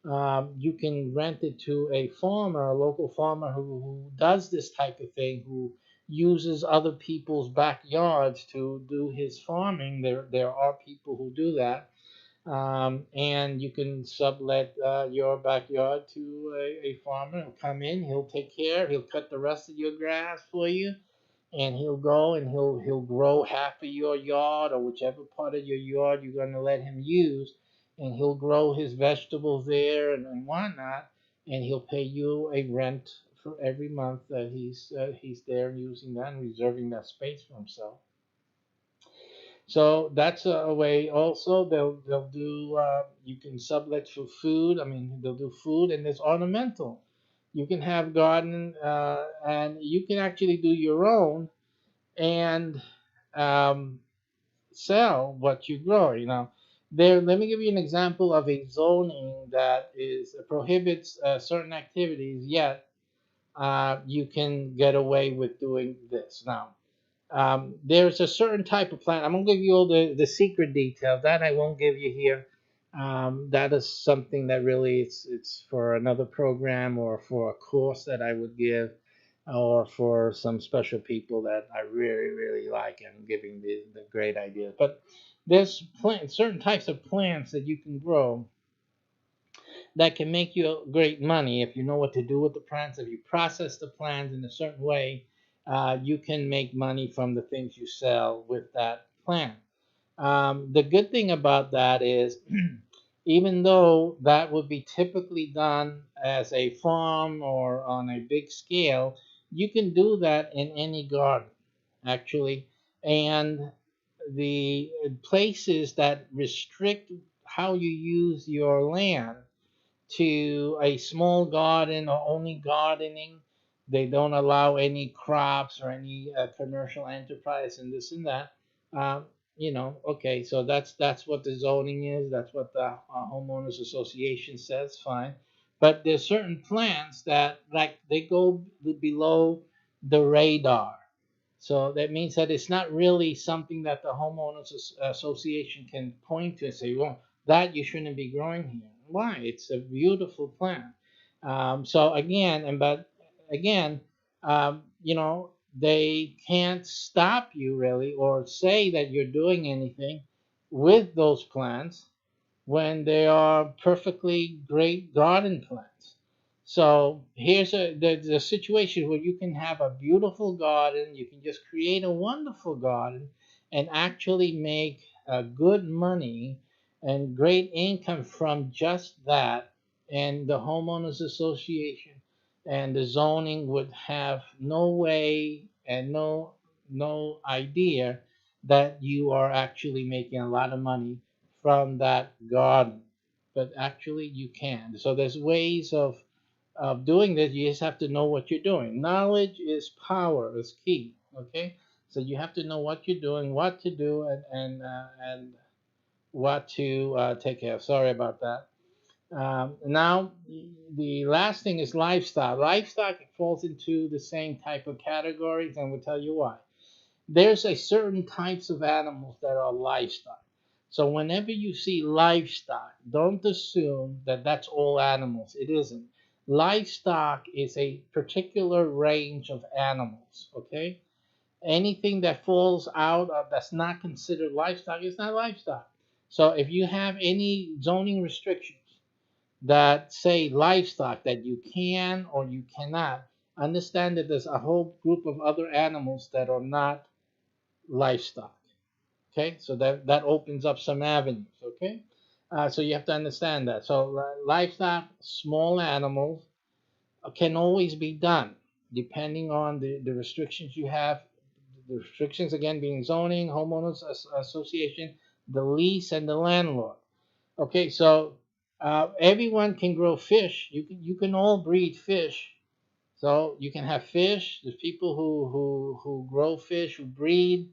you can rent it to a farmer, a local farmer who does this type of thing, who uses other people's backyards to do his farming. There are people who do that, and you can sublet your backyard to a farmer. He'll come in, he'll take care, he'll cut the rest of your grass for you, and he'll go and he'll grow half of your yard or whichever part of your yard you're going to let him use, and he'll grow his vegetables there and whatnot, and he'll pay you a rent for every month that he's there using that and reserving that space for himself. So that's a way. Also, they'll do. You can sublet for food. I mean, they'll do food, and there's ornamental. You can have garden, and you can actually do your own and um, sell what you grow. There. Let me give you an example of a zoning that is prohibits certain activities. Yet you can get away with doing this now. There's a certain type of plant. I'm going to give you all the secret details. That I won't give you here. That is something that really it's for another program or for a course that I would give, or for some special people that I really, really like and giving the great ideas. But there's certain types of plants that you can grow that can make you great money if you know what to do with the plants. If you process the plants in a certain way, you can make money from the things you sell with that plant. The good thing about that is even though that would be typically done as a farm or on a big scale. You can do that in any garden, actually. And the places that restrict how you use your land to a small garden or only gardening, they don't allow any crops or any commercial enterprise and this and that. Um, okay, so that's what the zoning is. That's what the homeowners association says. Fine, but there's certain plants that like they go below the radar. So that means that it's not really something that the homeowners association can point to and say, well, that you shouldn't be growing here. Why? It's a beautiful plant. So again, but again, they can't stop you really or say that you're doing anything with those plants when they are perfectly great garden plants. So here's the situation where you can have a beautiful garden, you can just create a wonderful garden and actually make good money and great income from just that. And the homeowners association and the zoning would have no way and no idea that you are actually making a lot of money from that garden. But actually you can. So there's ways of doing this. You just have to know what you're doing. Knowledge is power, is key. Okay, so you have to know what you're doing, what to do, and what to take care of. Sorry about that. Now, the last thing is livestock. Livestock falls into the same type of categories, and we'll tell you why. There's a certain types of animals that are livestock. So whenever you see livestock, don't assume that that's all animals. It isn't. Livestock is a particular range of animals. Okay, anything that falls out of that's not considered livestock is not livestock. So if you have any zoning restrictions that say livestock that you can or you cannot, understand that there's a whole group of other animals that are not livestock. Okay, so that opens up some avenues. Okay, so you have to understand that. So livestock, small animals, can always be done depending on the restrictions you have. The restrictions again being zoning, homeowners association, the lease, and the landlord. Okay, so everyone can grow fish. You can all breed fish, so you can have fish. There's people who grow fish, who breed,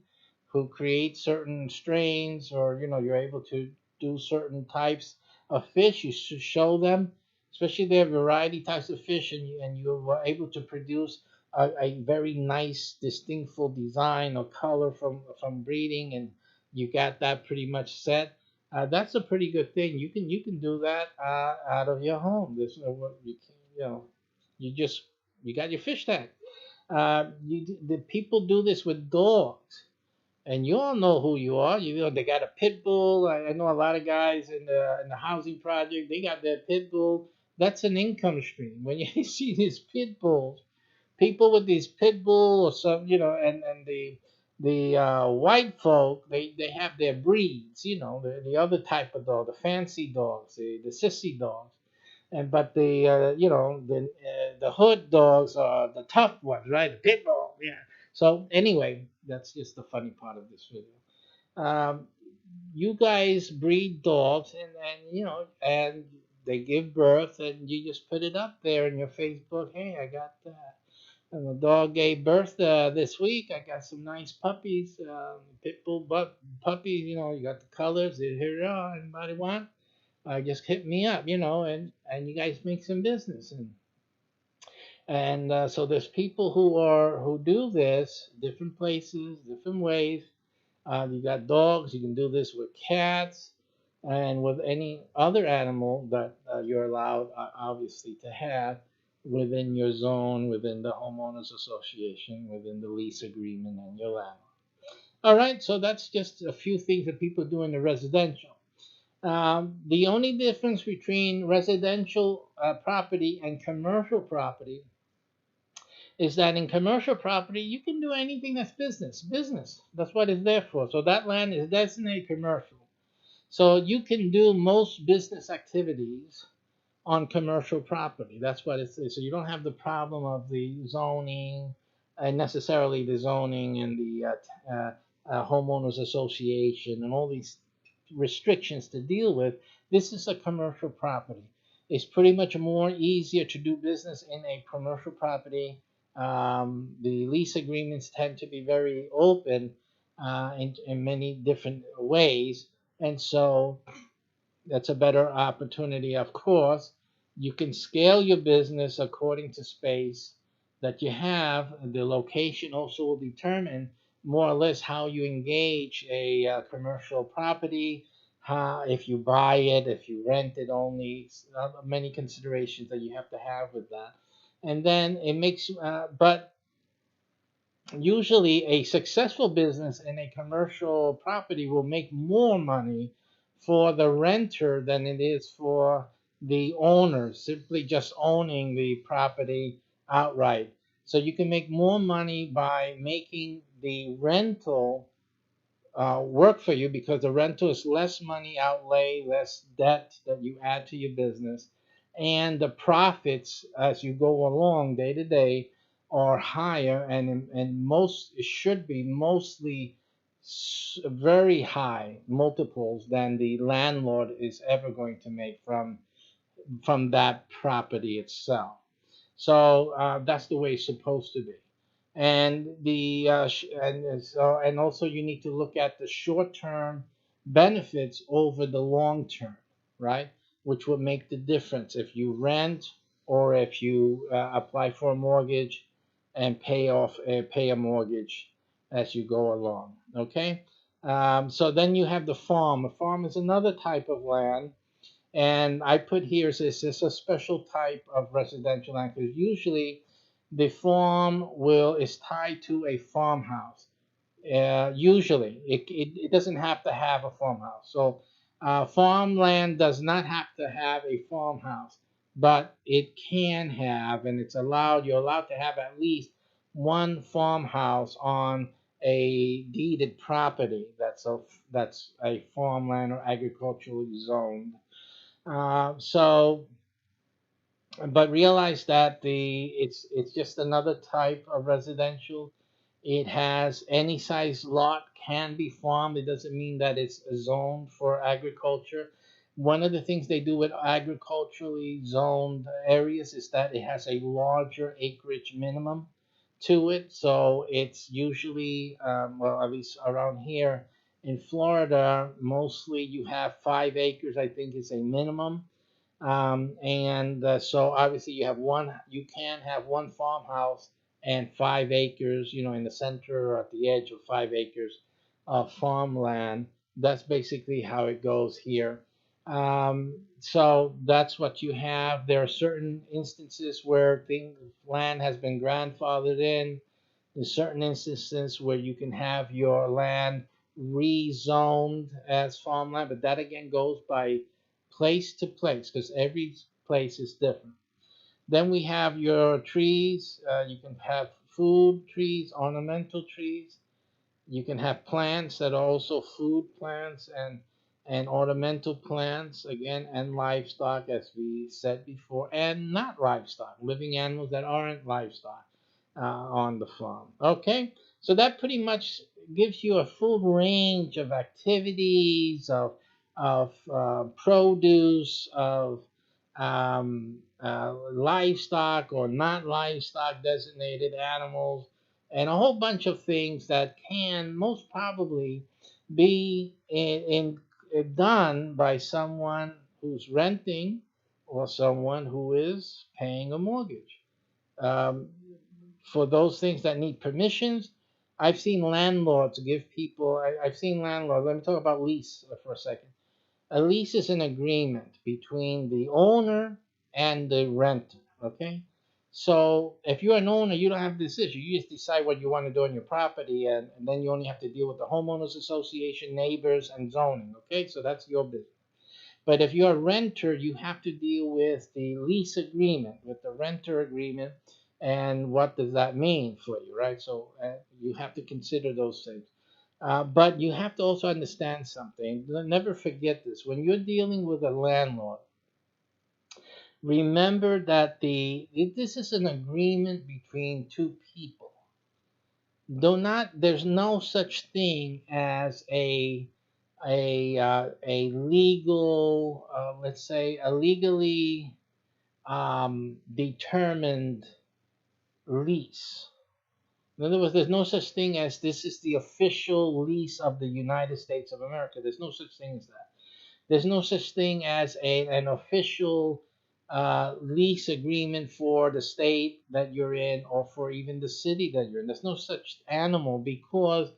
who create certain strains, or you're able to do certain types of fish. You should show them, especially their variety types of fish, and you are able to produce a very nice, distinctful design or color from breeding, and you got that pretty much set. That's a pretty good thing. You can do that out of your home. There's no what you can, you just you got your fish tank. The people do this with dogs, and you all know who you are. They got a pit bull. I know a lot of guys in the housing project. They got their pit bull. That's an income stream. When you see these pit bulls, people with these pit bull or some, and the white folk, they have their breeds. The other type of dog, the fancy dogs, the sissy dogs. And but the hood dogs are the tough ones, right? The pit bull, yeah. So anyway, that's just the funny part of this video. Um, you guys breed dogs, and they give birth, and you just put it up there in your Facebook. Hey, I got that. And the dog gave birth this week. I got some nice puppies, pit bull puppies. You got the colors. Here you are. Anybody want? Just hit me up, and you guys make some business. And so there's people who do this different places, different ways. You got dogs. You can do this with cats and with any other animal that you're allowed, obviously, to have within your zone, within the homeowners association, within the lease agreement, and your landlord. All right, so that's just a few things that people do in the residential. The only difference between residential property and commercial property is that in commercial property, you can do anything that's business. Business. That's what it's there for. So that land is designated commercial. So you can do most business activities on commercial property. That's what it is. So you don't have the problem of the zoning, necessarily the zoning and the homeowners association and all these restrictions to deal with. This is a commercial property. It's pretty much more easier to do business in a commercial property. The lease agreements tend to be very open in many different ways, and so that's a better opportunity, of course. You can scale your business according to space that you have. The location also will determine more or less how you engage a commercial property, if you buy it, if you rent it only, many considerations that you have to have with that. And then it makes, but usually a successful business in a commercial property will make more money for the renter than it is for the owner simply just owning the property outright. So you can make more money by making the rental work for you, because the rental is less money outlay, less debt that you add to your business, and the profits as you go along day to day are higher, and most it should be mostly very high multiples than the landlord is ever going to make from that property itself. So that's the way it's supposed to be. And and also you need to look at the short-term benefits over the long term, right? Which will make the difference if you rent or if you apply for a mortgage and pay a mortgage as you go along. Okay. So then you have the farm. A farm is another type of land, and I put here, so it's just a special type of residential land, because usually the farm will is tied to a farmhouse. Usually, it doesn't have to have a farmhouse. So, farmland does not have to have a farmhouse, but it can have, and it's allowed. You're allowed to have at least one farmhouse on a deeded property that's a farmland or agriculturally zoned. So, but realize that it's just another type of residential. It has any size lot can be farmed. It doesn't mean that it's zoned for agriculture. One of the things they do with agriculturally zoned areas is that it has a larger acreage minimum to it. So it's usually, well, at least around here in Florida, mostly you have 5 acres, I think is a minimum. And so obviously you can have one farmhouse and 5 acres, in the center or at the edge of 5 acres of farmland. That's basically how it goes here. So that's what you have. There are certain instances where land has been grandfathered in. There's certain instances where you can have your land rezoned as farmland, but that again goes by place to place because every place is different. Then we have your trees. You can have food trees, ornamental trees. You can have plants that are also food plants and ornamental plants again, and livestock, as we said before, and not livestock, living animals that aren't livestock on the farm. Okay, so that pretty much gives you a full range of activities, of produce, of livestock or not livestock designated animals, and a whole bunch of things that can most probably be done by someone who's renting or someone who is paying a mortgage. Um, for those things that need permissions, I've seen landlords give people, I've seen landlords, let me talk about lease for a second. A lease is an agreement between the owner and the renter. Okay. So if you're an owner, you don't have this issue. You just decide what you want to do on your property, and then you only have to deal with the homeowners association, neighbors, and zoning. Okay. So that's your business. But if you're a renter, you have to deal with the lease agreement, with the renter agreement, and what does that mean for you, right? So you have to consider those things. But you have to also understand something. Never forget this. When you're dealing with a landlord, remember that this is an agreement between two people. There's no such thing as a legal, let's say, a legally determined lease. In other words, there's no such thing as this is the official lease of the United States of America. There's no such thing as that. There's no such thing as an official lease agreement for the state that you're in or for even the city that you're in. There's no such animal because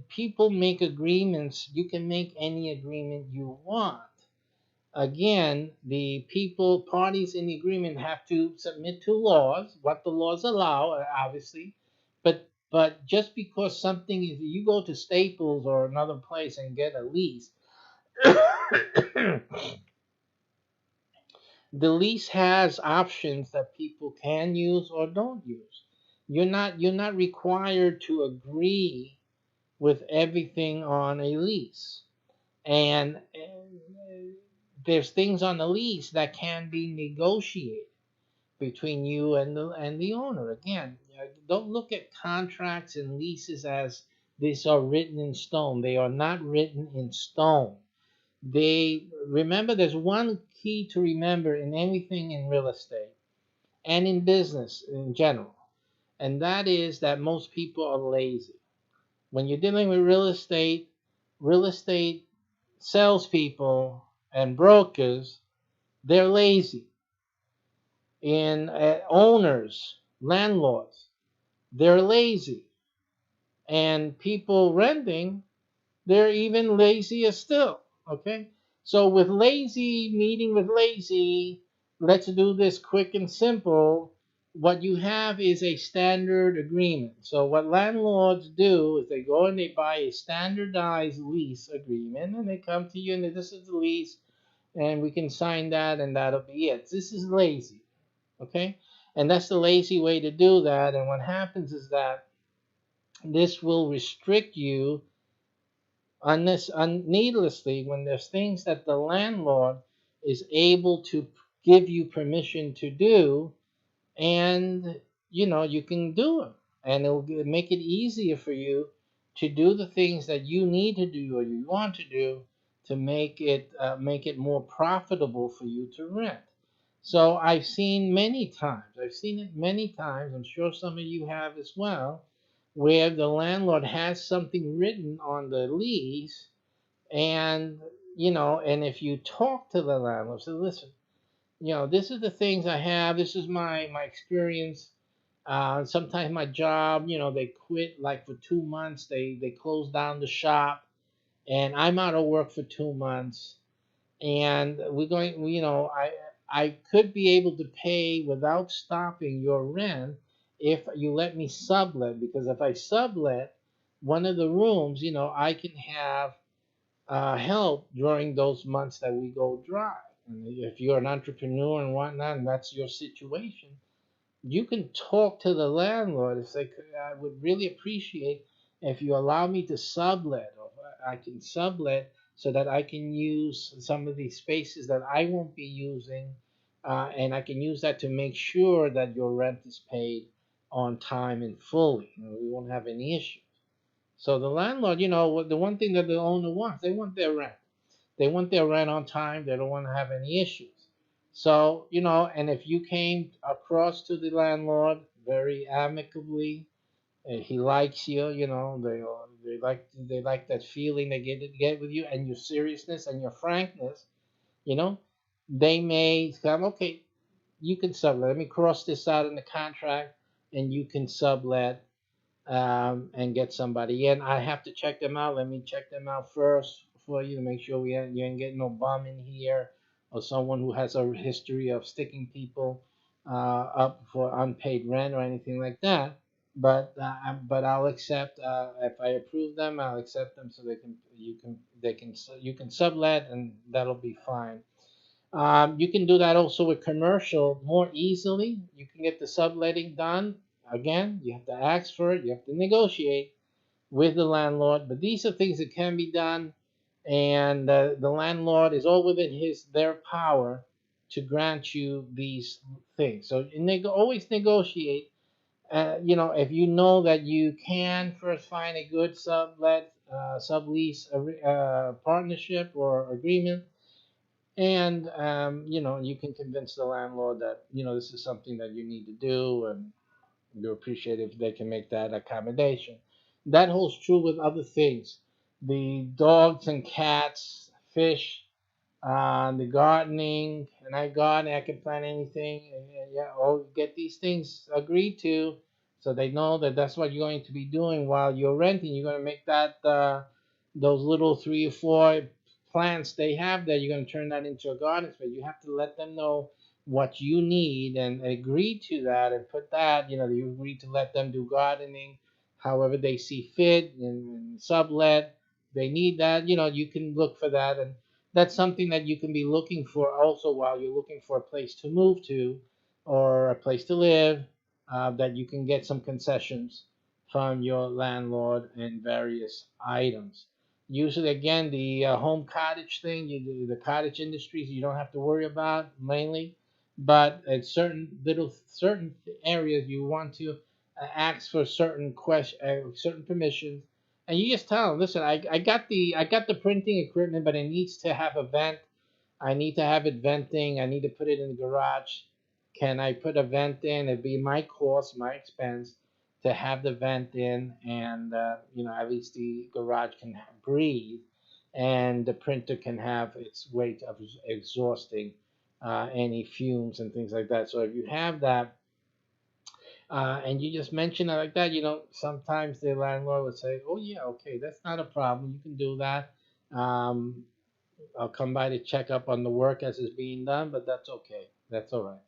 people make agreements. You can make any agreement you want. Again, the parties in the agreement have to submit to laws, what the laws allow, obviously. But just because something is, you go to Staples or another place and get a lease, the lease has options that people can use or don't use. You're not required to agree with everything on a lease. And there's things on the lease that can be negotiated between you and the owner. Again, don't look at contracts and leases as these are written in stone. They are not written in stone. They remember there's one key to remember in anything in real estate and in business in general, and that is that most people are lazy. When you're dealing with real estate salespeople and brokers, they're lazy. In owners, landlords, they're lazy. And people renting, they're even lazier still. Okay? So with lazy, meeting with lazy, let's do this quick and simple. What you have is a standard agreement. So what landlords do is they go and they buy a standardized lease agreement and they come to you and this is the lease and we can sign that and that'll be it. This is lazy. Okay? And that's the lazy way to do that. And what happens is that this will restrict you needlessly when there's things that the landlord is able to give you permission to do, and you can do them, and it'll make it easier for you to do the things that you need to do or you want to do to make it more profitable for you to rent. So I've seen it many times, I'm sure some of you have as well, where the landlord has something written on the lease, and and if you talk to the landlord, say, listen, this is the things I have, this is my experience. Sometimes my job, they quit like for 2 months, they close down the shop, and I'm out of work for 2 months, and we're going, I could be able to pay without stopping your rent if you let me sublet, because if I sublet one of the rooms, I can have help during those months that we go dry. And if you're an entrepreneur and whatnot, and that's your situation, you can talk to the landlord and say, I would really appreciate if you allow me to sublet, or I can sublet so that I can use some of these spaces that I won't be using, and I can use that to make sure that your rent is paid on time and fully. We won't have any issues. So the landlord, the one thing that the owner wants, they want their rent. They want their rent on time. They don't want to have any issues. So, and if you came across to the landlord very amicably, he likes you, they like that feeling they get with you, and your seriousness and your frankness, you know, they may come, okay, you can sublet. Let me cross this out in the contract, and you can sublet and get somebody in. I have to check them out. Let me check them out first for you to make sure you ain't getting no bum in here or someone who has a history of sticking people up for unpaid rent or anything like that. But I'll accept if I approve them. I'll accept them so you can sublet, and that'll be fine. You can do that also with commercial more easily. You can get the subletting done. Again, you have to ask for it. You have to negotiate with the landlord. But these are things that can be done, and the landlord is all within their power to grant you these things. So always negotiate. If you know that you can first find a good sublease partnership or agreement, and you can convince the landlord that this is something that you need to do, and you appreciate if they can make that accommodation. That holds true with other things. The dogs and cats, fish, the gardening. And I garden, I can plant anything. Yeah, or get these things agreed to, so they know that that's what you're going to be doing while you're renting. You're going to make that those little 3 or 4 plants they have there. You're going to turn that into a garden space. You have to let them know what you need and agree to that, and put that. You agree to let them do gardening however they see fit, and sublet. They need that. You can look for that, and that's something that you can be looking for also while you're looking for a place to move to or a place to live, that you can get some concessions from your landlord and various items. Usually, again, the home cottage thing, the cottage industries, you don't have to worry about mainly, but at certain areas you want to ask for certain permissions, and you just tell them, listen, I got the printing equipment, but it needs to have a vent. I need to have it venting. I need to put it in the garage. Can I put a vent in? It'd be my cost, my expense to have the vent in, and at least the garage can breathe, and the printer can have its way of exhausting any fumes and things like that. So if you have that, and you just mention it like that, sometimes the landlord would say, "Oh yeah, okay, that's not a problem. You can do that. Um, I'll come by to check up on the work as it's being done, but that's okay. That's all right."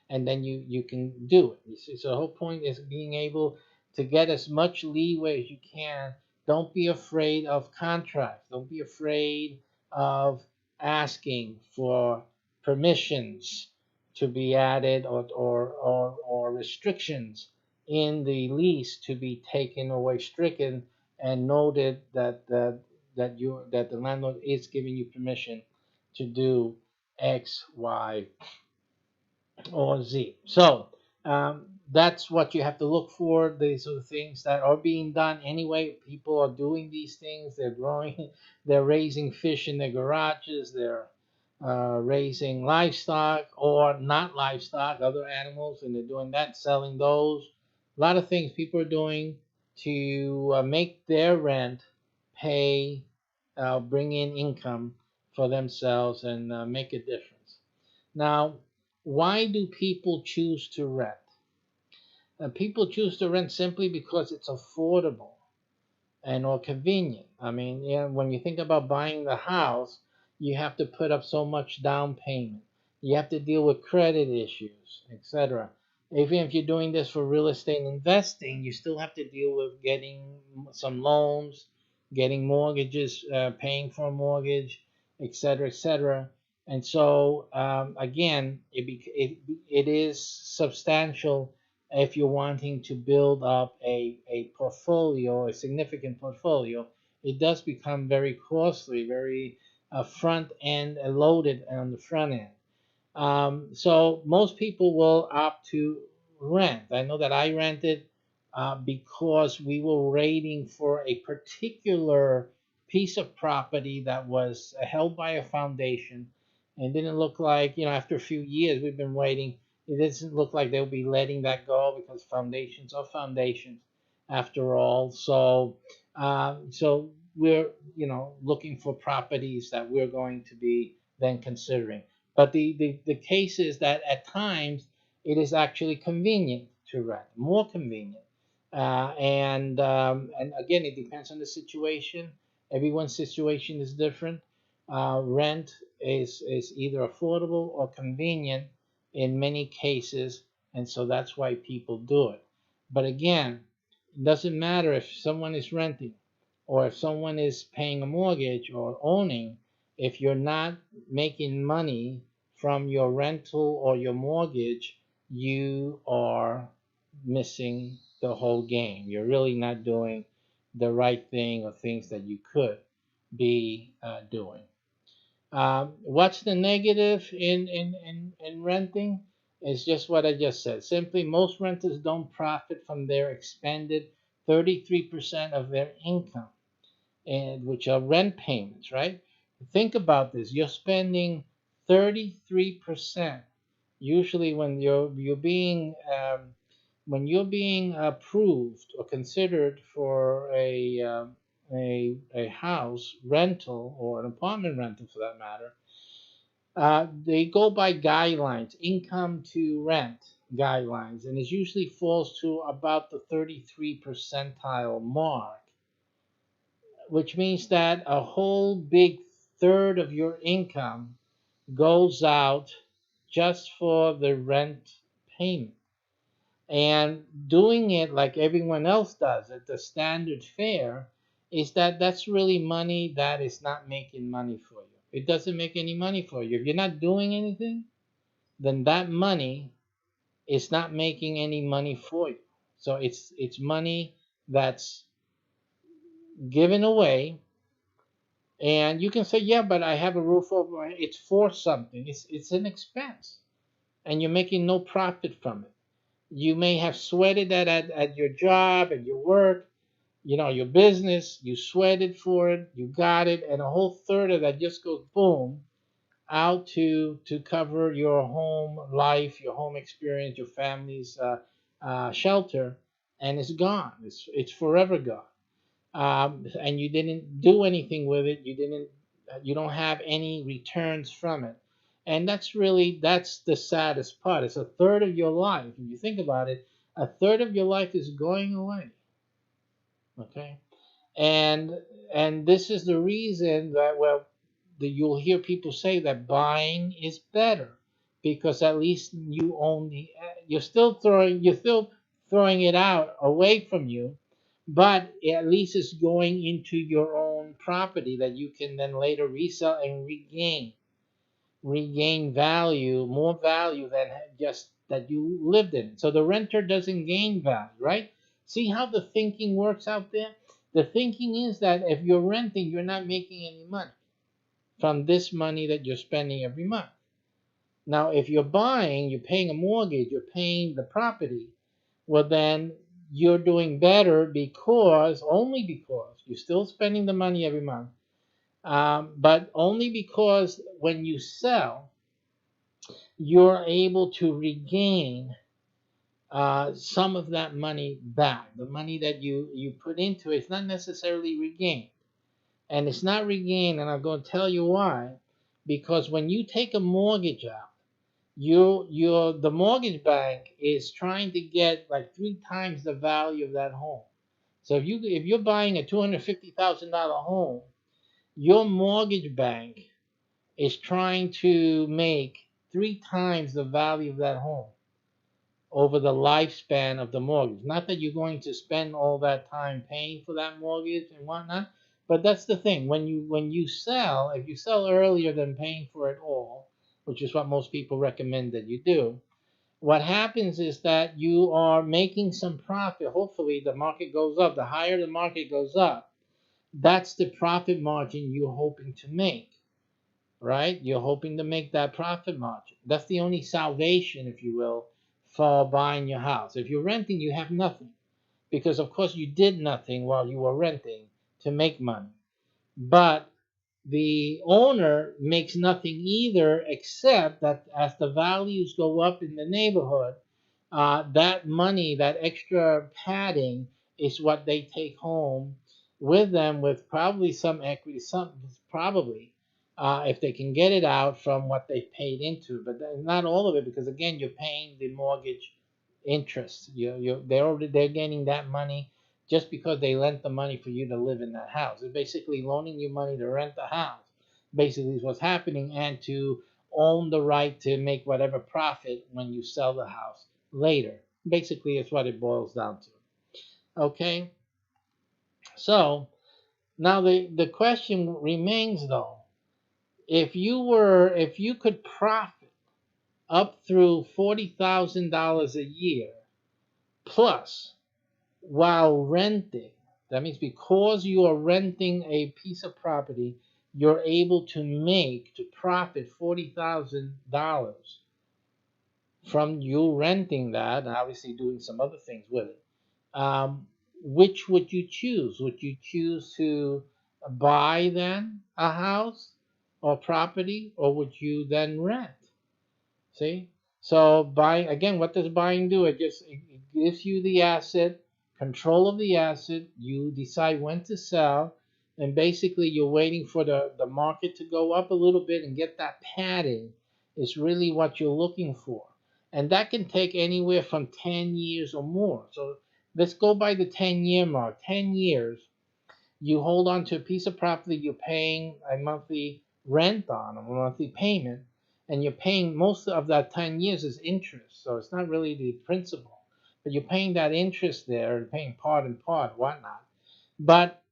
And then you can do it. You see, so the whole point is being able to get as much leeway as you can. Don't be afraid of contracts. Don't be afraid of asking for permissions to be added, or restrictions in the lease to be taken away, stricken, and noted that the landlord is giving you permission to do X, Y, or Z. So that's what you have to look for. These are the things that are being done anyway. People are doing these things. They're growing, they're raising fish in their garages. They're raising livestock or not livestock, other animals, and they're doing that, selling those. A lot of things people are doing to make their rent pay, bring in income for themselves, and make a difference. Now, why do people choose to rent? People choose to rent simply because it's affordable and or convenient. I mean, when you think about buying the house, you have to put up so much down payment. You have to deal with credit issues, etc. Even if you're doing this for real estate investing, you still have to deal with getting some loans, getting mortgages, paying for a mortgage, etc., etc. And so, again, it is substantial if you're wanting to build up a portfolio, a significant portfolio. It does become very costly, very front end loaded on the front end. So most people will opt to rent. I know that I rented because we were waiting for a particular piece of property that was held by a foundation, and didn't look like, after a few years we've been waiting, it doesn't look like they'll be letting that go, because foundations are foundations after all. So we're looking for properties that we're going to be then considering. But the case is that at times it is actually convenient to rent, more convenient. And again, it depends on the situation. Everyone's situation is different. Rent is either affordable or convenient in many cases, and so that's why people do it. But again, it doesn't matter if someone is renting or if someone is paying a mortgage or owning. If you're not making money from your rental or your mortgage, you are missing the whole game. You're really not doing the right thing or things that you could be doing. What's the negative in renting? It's just what I just said. Simply, most renters don't profit from their expended 33% of their income, and which are rent payments, right? Think about this. You're spending 33%. Usually, when you're being approved or considered for a house rental or an apartment rental for that matter, they go by guidelines, income to rent guidelines, and it usually falls to about the 33 percentile mark, which means that a whole big third of your income goes out just for the rent payment. And doing it like everyone else does at the standard fare is that's really money that is not making money for you. It doesn't make any money for you. If you're not doing anything, then that money is not making any money for you. So it's money that's given away. And you can say, yeah, but I have a roof over my head. It's for something. It's an expense, and you're making no profit from it. You may have sweated that at your job, at your work, your business. You sweated for it, you got it, and a whole third of that just goes boom out to cover your home life, your home experience, your family's shelter, and it's gone. It's forever gone. And you didn't do anything with it. You don't have any returns from it, and that's the saddest part. It's a third of your life. If you think about it, a third of your life is going away. Okay, and and this is the reason that, well, you'll hear people say that buying is better because at least you own you're still throwing it out away from you, but at least it's going into your own property that you can then later resell and regain value, more value than just that you lived in. So the renter doesn't gain value, right? See how the thinking works out there? The thinking is that if you're renting, you're not making any money from this money that you're spending every month. Now, if you're buying, you're paying a mortgage, you're paying the property, well, then you're doing better only because you're still spending the money every month, but only because when you sell, you're able to regain some of that money back. The money that you put into it's not necessarily regained. And it's not regained, and I'm going to tell you why. Because when you take a mortgage out, the mortgage bank is trying to get like 3 times the value of that home. So if you're buying a $250,000 home, your mortgage bank is trying to make 3 times the value of that home over the lifespan of the mortgage. Not that you're going to spend all that time paying for that mortgage and whatnot, but that's the thing. When you sell, if you sell earlier than paying for it all, which is what most people recommend that you do, what happens is that you are making some profit. Hopefully the market goes up. The higher the market goes up, that's the profit margin you're hoping to make, right? You're hoping to make that profit margin. That's the only salvation, if you will, for buying your house. If you're renting, you have nothing because, of course, you did nothing while you were renting to make money. But the owner makes nothing either, except that as the values go up in the neighborhood, that money, that extra padding, is what they take home with them, with probably some equity, some probably if they can get it out from what they paid into, but not all of it, because again, you're paying the mortgage interest. They're gaining that money just because they lent the money for you to live in that house. It's basically loaning you money to rent the house. Basically, is what's happening, and to own the right to make whatever profit when you sell the house later. Basically, it's what it boils down to. Okay? So, now the question remains though, if you could profit up through $40,000 a year plus while renting, That means because you are renting a piece of property, you're able to profit $40,000 from you renting that, and obviously doing some other things with it. Which would you choose? Would you choose to buy then a house or property, or would you then rent? See? So buying, again, what does buying do? It gives you the asset, control of the asset. You decide when to sell, and basically you're waiting for the market to go up a little bit and get that padding is really what you're looking for. And that can take anywhere from 10 years or more. So let's go by the 10-year mark. 10 years, you hold on to a piece of property you're paying a monthly rent on, a monthly payment, and you're paying most of that 10 years is interest. So it's not really the principal, but you're paying that interest there and paying part and part, whatnot. But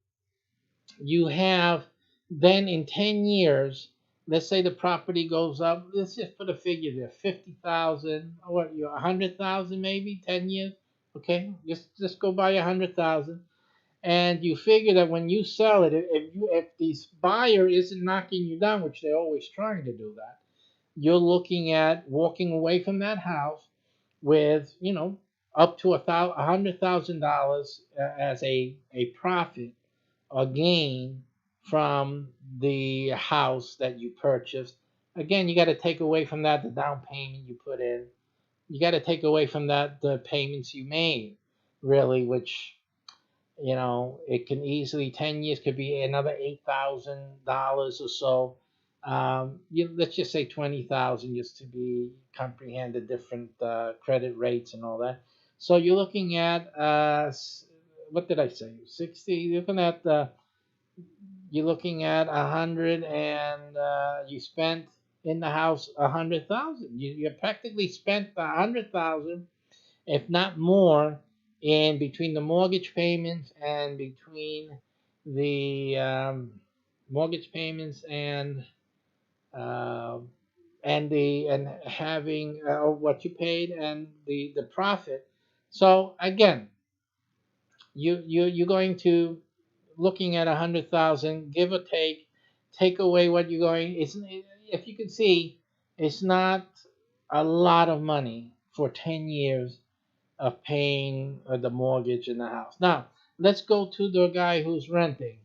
you have then in 10 years, let's say the property goes up, let's just put a figure there, 50,000, or 100,000 maybe, 10 years. Okay, just go by 100,000. And you figure that when you sell it, if this buyer isn't knocking you down, which they're always trying to do that, you're looking at walking away from that house with, up to $100,000 as a profit or gain from the house that you purchased. Again, you got to take away from that the down payment you put in. You got to take away from that the payments you made, really, which it can easily 10 years could be another $8,000 or so. Let's just say 20,000 just to be comprehend the different credit rates and all that. So you're looking at what did I say? 60. You're looking at 100, and you spent in the house 100,000. You practically spent 100,000, if not more, in between the mortgage payments and between the mortgage payments uh, and having what you paid and the profit. So again, you're going to looking at 100,000, give or take away what you're going. It's, if you can see, it's not a lot of money for 10 years of paying the mortgage in the house. Now, let's go to the guy who's renting,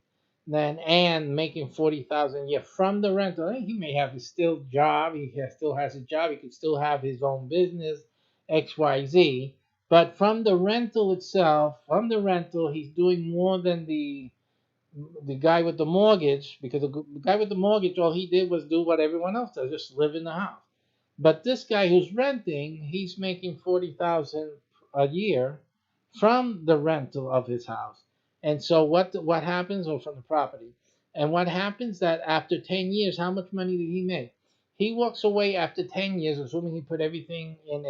then and making 40,000 a year from the rental. He may have his still job. Still has a job. He could still have his own business, XYZ. But from the rental itself, he's doing more than the guy with the mortgage, because the guy with the mortgage, all he did was do what everyone else does, just live in the house. But this guy who's renting, he's making 40,000 a year from the rental of his house. And so what happens, or from the property, and what happens that after 10 years, how much money did he make? He walks away after 10 years, assuming he put everything in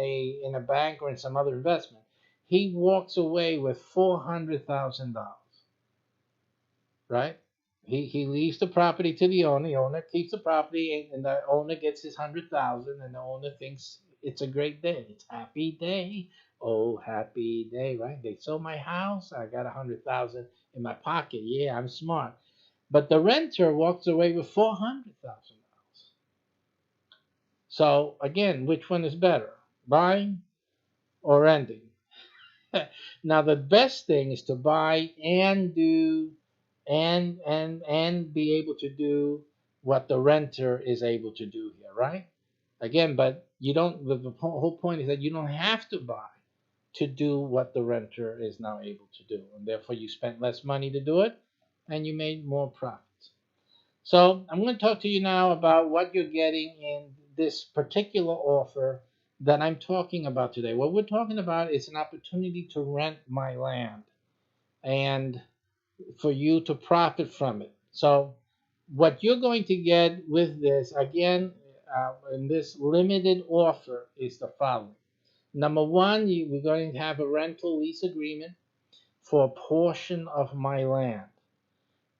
a bank or in some other investment. He walks away with $400,000. Right? He leaves the property to the owner. The owner keeps the property, and the owner gets his 100,000, and the owner thinks it's a great day. It's happy day. Oh, happy day, right? They sold my house. I got 100,000 in my pocket. Yeah, I'm smart. But the renter walks away with $400,000. So again, which one is better, buying or renting? Now the best thing is to buy and do and be able to do what the renter is able to do here, right? Again, but you don't. The whole point is that you don't have to buy to do what the renter is now able to do, and therefore you spent less money to do it, and you made more profits. So I'm going to talk to you now about what you're getting in this particular offer that I'm talking about today. What we're talking about is an opportunity to rent my land and for you to profit from it. So what you're going to get with this, again, in this limited offer is the following. Number one, we're going to have a rental lease agreement for a portion of my land.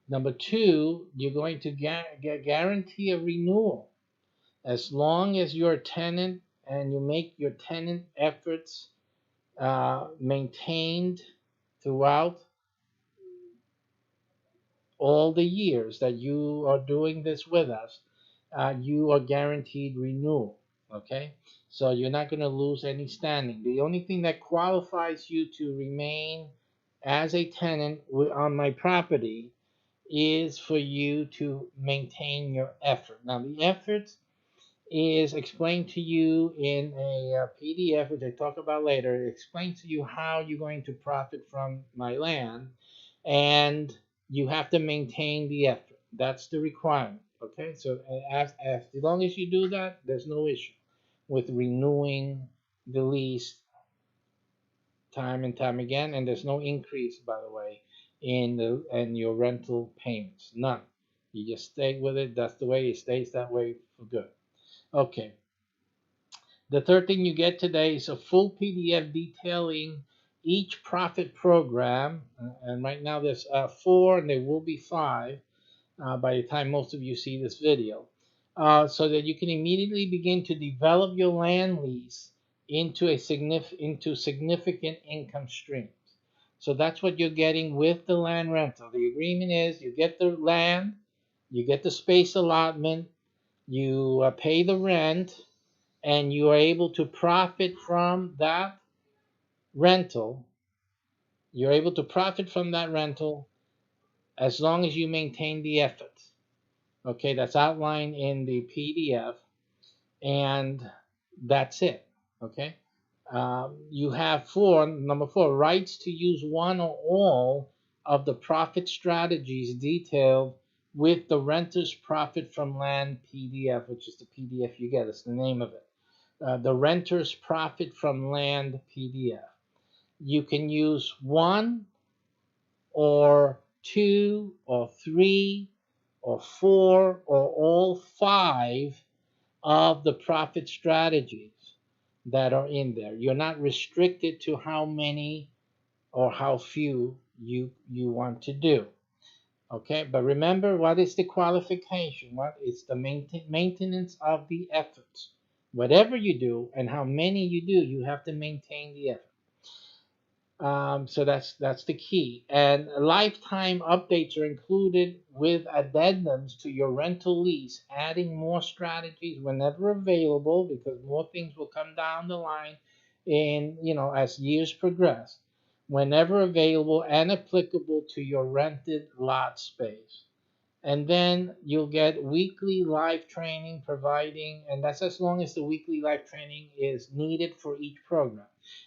Number two, you're going to guarantee a renewal as long as you're a tenant and you make your tenant efforts maintained throughout all the years that you are doing this with us, you are guaranteed renewal. Okay, so you're not going to lose any standing. The only thing that qualifies you to remain as a tenant on my property is for you to maintain your effort. Now, the effort is explained to you in a PDF, which I talk about later. It explains to you how you're going to profit from my land, and you have to maintain the effort. That's the requirement. Okay, so as long as you do that, there's no issue with renewing the lease time and time again, and there's no increase, by the way, in your rental payments. None. You just stay with it. That's the way it stays that way for good. Okay. The third thing you get today is a full PDF detailing each profit program, and right now there's 4, and there will be 5 by the time most of you see this video, so that you can immediately begin to develop your land lease into significant income streams. So that's what you're getting with the land rental. The agreement is you get the land, you get the space allotment, you pay the rent, and you are able to profit from that rental. You're able to profit from that rental as long as you maintain the effort. Okay, that's outlined in the PDF, and that's it. Okay, you have number 4, rights to use one or all of the profit strategies detailed with the renter's profit from land PDF, which is the PDF you get. It's the name of it. The renter's profit from land PDF. You can use 1 or 2 or 3 or 4 or all 5 of the profit strategies that are in there. You're not restricted to how many or how few you want to do. Okay, but remember, what is the qualification? What is the maintenance of the efforts? Whatever you do and how many you do, you have to maintain the effort. So that's the key. And lifetime updates are included with addendums to your rental lease, adding more strategies whenever available, because more things will come down the line as years progress, whenever available and applicable to your rented lot space. And then you'll get weekly live training and that's as long as the weekly live training is needed for each program.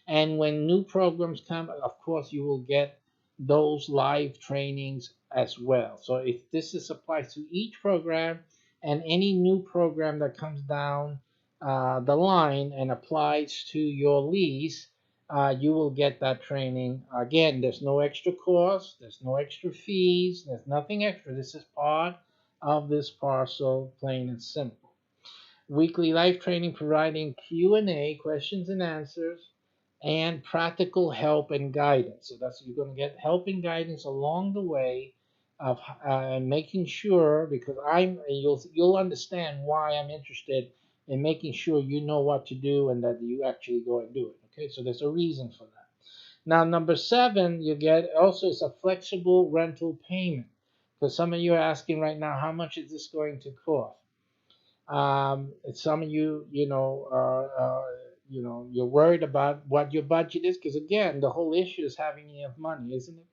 And when new programs come, of course, you will get those live trainings as well. So if this applies to each program, and any new program that comes down the line and applies to your lease, you will get that training. Again, there's no extra cost, there's no extra fees, there's nothing extra. This is part of this parcel, plain and simple. Weekly live training providing Q&A, questions and answers, and practical help and guidance. So you're going to get help and guidance along the way of making sure, because you'll understand why I'm interested in making sure you know what to do and that you actually go and do it. Okay, so there's a reason for that. Now, number 7, you get also is a flexible rental payment. Because some of you are asking right now, how much is this going to cost? Some of you, you're worried about what your budget is, because again, the whole issue is having enough money, isn't it?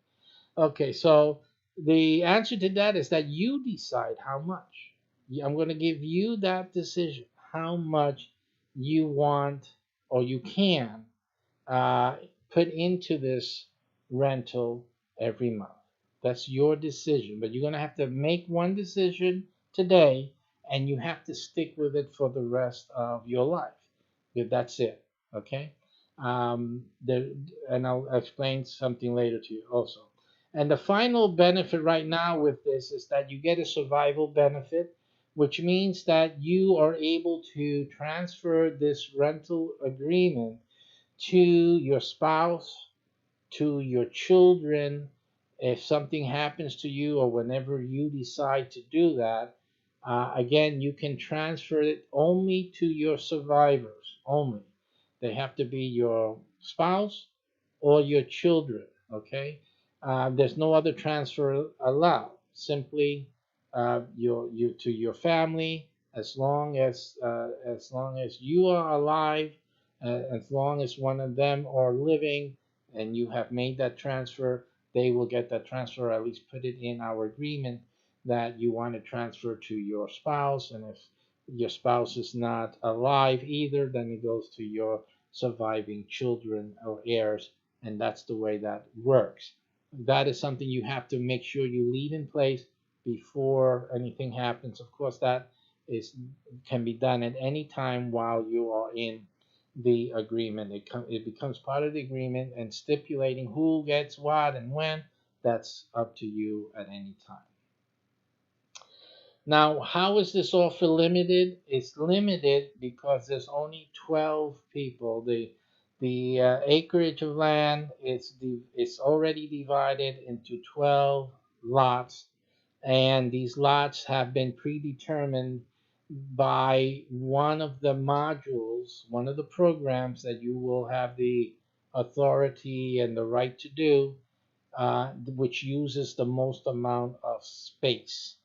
Okay, so the answer to that is that you decide how much. I'm going to give you that decision, how much you want or you can put into this rental every month. That's your decision, but you're going to have to make one decision today, and you have to stick with it for the rest of your life. That's it. Okay. And I'll explain something later to you also. And the final benefit right now with this is that you get a survival benefit, which means that you are able to transfer this rental agreement to your spouse, to your children, if something happens to you or whenever you decide to do that. Again, you can transfer it only to your survivors, only. They have to be your spouse or your children, okay? There's no other transfer allowed. simply you to your family as long as you are alive, as long as one of them are living, and you have made that transfer, they will get that transfer. At least put it in our agreement that you want to transfer to your spouse, and if your spouse is not alive either, then it goes to your surviving children or heirs, and that's the way that works. That is something you have to make sure you leave in place before anything happens. Of course, that is can be done at any time while you are in the agreement. It becomes part of the agreement, and stipulating who gets what and when, that's up to you at any time. Now, how is this offer limited? It's limited because there's only 12 people. The acreage of land it's already divided into 12 lots, and these lots have been predetermined by one of the modules, one of the programs that you will have the authority and the right to do, which uses the most amount of space.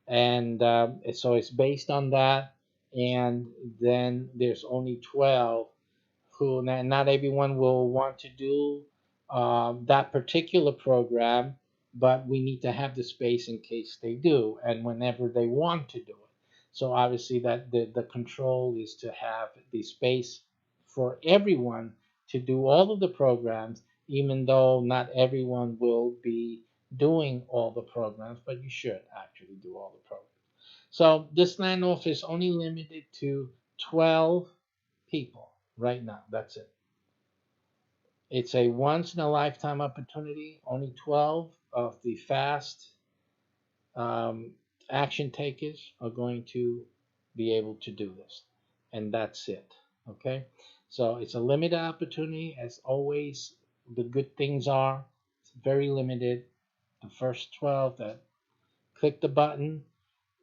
And so it's based on that. And then there's only 12 who, not everyone will want to do that particular program, but we need to have the space in case they do and whenever they want to do it. So obviously that the control is to have the space for everyone to do all of the programs, even though not everyone will be doing all the programs, but you should actually do all the programs. So this land offer is only limited to 12 people right now. That's it. It's a once in a lifetime opportunity. Only 12 of the fast um, action takers are going to be able to do this. And that's it. Okay? So it's a limited opportunity. As always, the good things are it's very limited. The first 12 that click the button,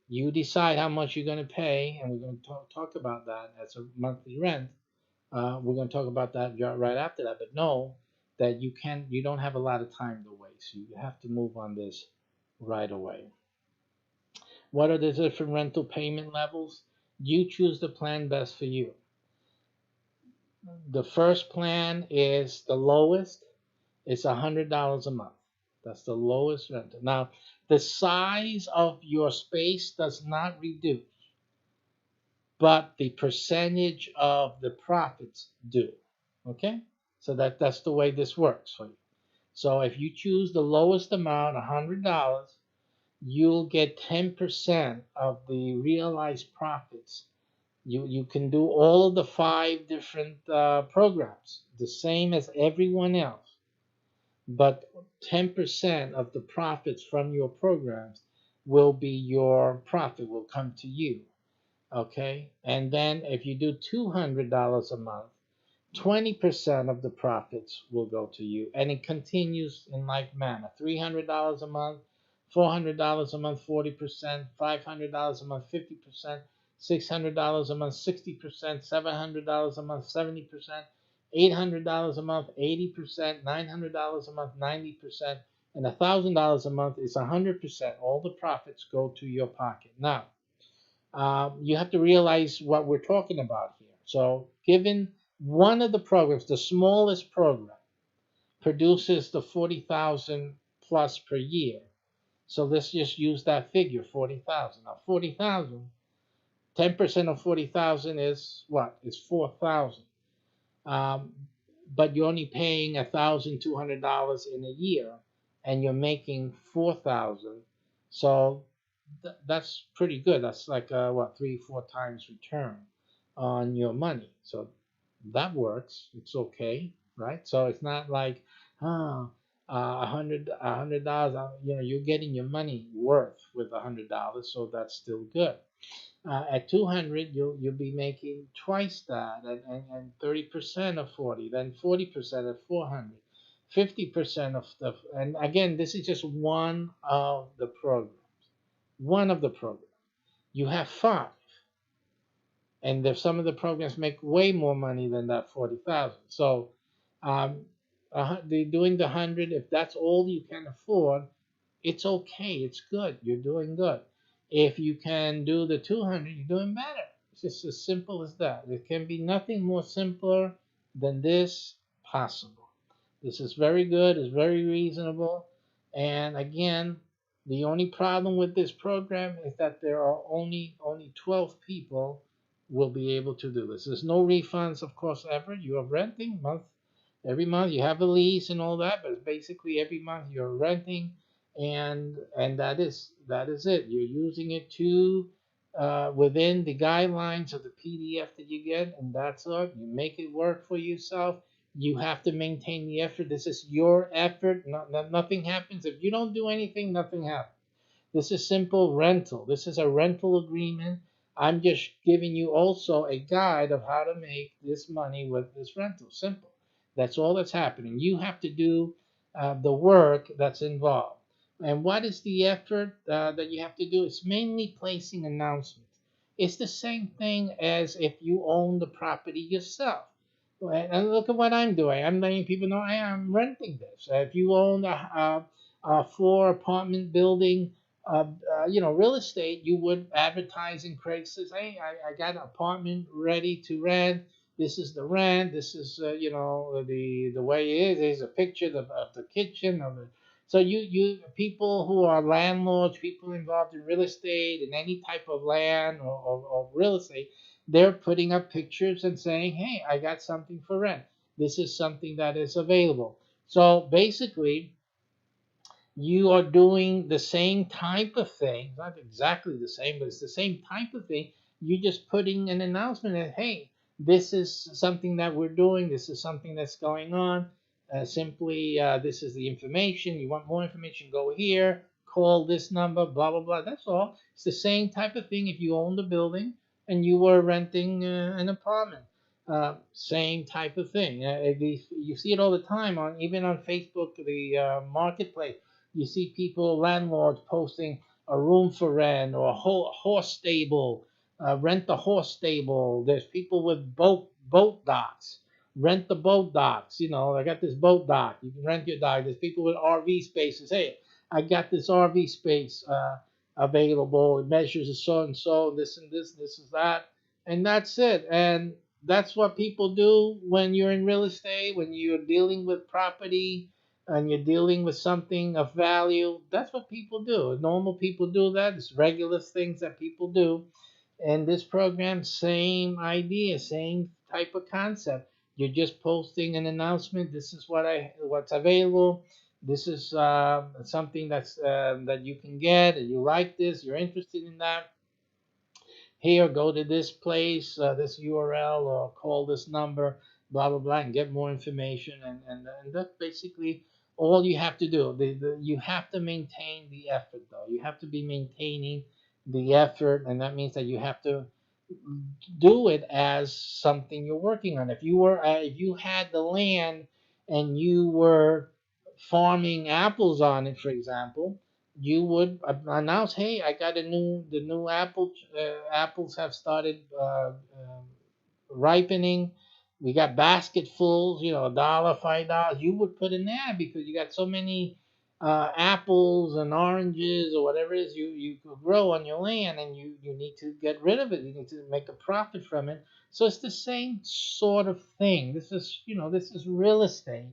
you decide how much you're going to pay, and we're going to talk about that as a monthly rent. We're going to talk about that right after that. But know that you don't have a lot of time to waste. You have to move on this right away. What are the different rental payment levels? You choose the plan best for you. The first plan is the lowest. It's $100 a month. That's the lowest rental. Now, the size of your space does not reduce, but the percentage of the profits do. Okay? So that's the way this works for you. So if you choose the lowest amount, $100, you'll get 10% of the realized profits. You can do all of the 5 different programs, the same as everyone else, but 10% of the profits from your programs will be your profit, will come to you. Okay? And then if you do $200 a month, 20% of the profits will go to you, and it continues in like manner. $300 a month, $400 a month, 40%, $500 a month, 50%, $600 a month, 60%, $700 a month, 70%, $800 a month, 80%, $900 a month, 90%, and $1,000 a month is 100%. All the profits go to your pocket. Now, you have to realize what we're talking about here. So, given one of the programs, the smallest program, produces the 40,000 plus per year. So let's just use that figure, 40,000. Now, 40,000, 10% of 40,000 is what? Is 4,000. But you're only paying $1,200 in a year, and you're making 4,000. So that's pretty good. That's like 3-4 times return on your money. So that works. It's okay, right? So it's not like $100. You're getting your money worth with $100, so that's still good. At 200, you'll be making twice that, and 30% of 40, then 40% of 400, 50% of stuff. And again, this is just one of the programs. One of the programs. You have 5. And if some of the programs make way more money than that 40,000. So doing the 100, if that's all you can afford, it's okay. It's good. You're doing good. If you can do the 200, you're doing better. It's just as simple as that. There can be nothing more simpler than this possible. This is very good. It's very reasonable. And again, the only problem with this program is that there are only 12 people will be able to do this. There's no refunds, of course, ever. You are renting every month. You have a lease and all that, but basically every month you're renting, and that is it. You're using it to within the guidelines of the PDF that you get, and that's it. You make it work for yourself. You have to maintain the effort. This is your effort. Nothing happens if you don't do anything. Nothing happens. This is simple rental. This is a rental agreement. I'm just giving you also a guide of how to make this money with this rental. Simple. That's all that's happening. You have to do the work that's involved. And what is the effort that you have to do? It's mainly placing announcements. It's the same thing as if you own the property yourself. And look at what I'm doing. I'm letting people know I am renting this. If you own a four apartment building, real estate, you would advertise in Craigslist. Hey, I got an apartment ready to rent. This is the rent. This is the way it is. There's a picture of the kitchen of the. So you people who are landlords, people involved in real estate and any type of land or real estate, they're putting up pictures and saying, hey, I got something for rent. This is something that is available. So basically, you are doing the same type of thing, not exactly the same, but it's the same type of thing. You're just putting an announcement that, hey, this is something that we're doing, this is something that's going on. This is the information. You want more information, go here, call this number, blah, blah, blah. That's all. It's the same type of thing if you own the building and you were renting an apartment. Same type of thing. You see it all the time even on Facebook, the marketplace. You see people, landlords, posting a room for rent or a horse stable. Rent the horse stable. There's people with boat docks. Rent the boat docks. I got this boat dock. You can rent your dock. There's people with RV spaces. Hey, I got this RV space available. It measures so and so. This and this. This is that. And that's it. And that's what people do when you're in real estate, when you're dealing with property and you're dealing with something of value. That's what people do. Normal people do that. It's regular things that people do. And this program, same idea, same type of concept. You're just posting an announcement. This is what's available. This is something that you can get. And you like this. You're interested in that. Here, go to this place, this URL, or call this number, blah, blah, blah, and get more information. And that's basically all you have to do. You have to maintain the effort, though. You have to be maintaining the effort, and that means that you have to do it as something you're working on. If you had the land and you were farming apples on it, for example, you would announce, "Hey, I got the new apples have started ripening. We got basketfuls, $1, $5." You would put in there because you got so many apples and oranges or whatever it is you could grow on your land, and you need to get rid of it. You need to make a profit from it. So it's the same sort of thing. This is real estate.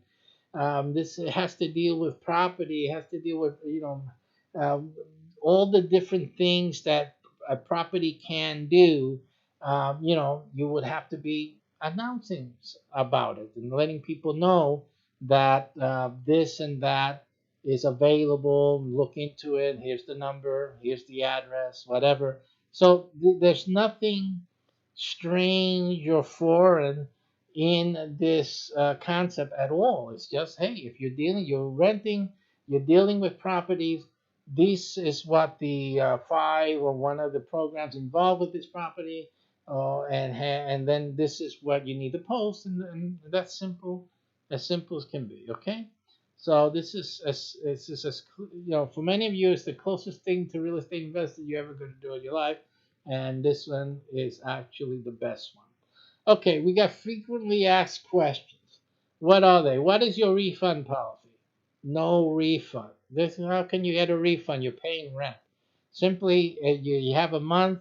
This has to deal with property. It has to deal with um, all the different things that a property can do. You would have to be announcing about it and letting people know that this and that is available. Look into it. Here's the number. Here's the address. Whatever. So there's nothing strange or foreign in this concept at all. It's just, hey, if you're renting, you're dealing with properties. This is what the five or one of the programs involved with this property, and then this is what you need to post, and that's as simple as can be. Okay, so for many of you, it's the closest thing to real estate investor you're ever going to do in your life, and this one is actually the best one. Okay, we got frequently asked questions. What are they? What is your refund policy? No refund. This how can you get a refund? You're paying rent. Simply, you have a month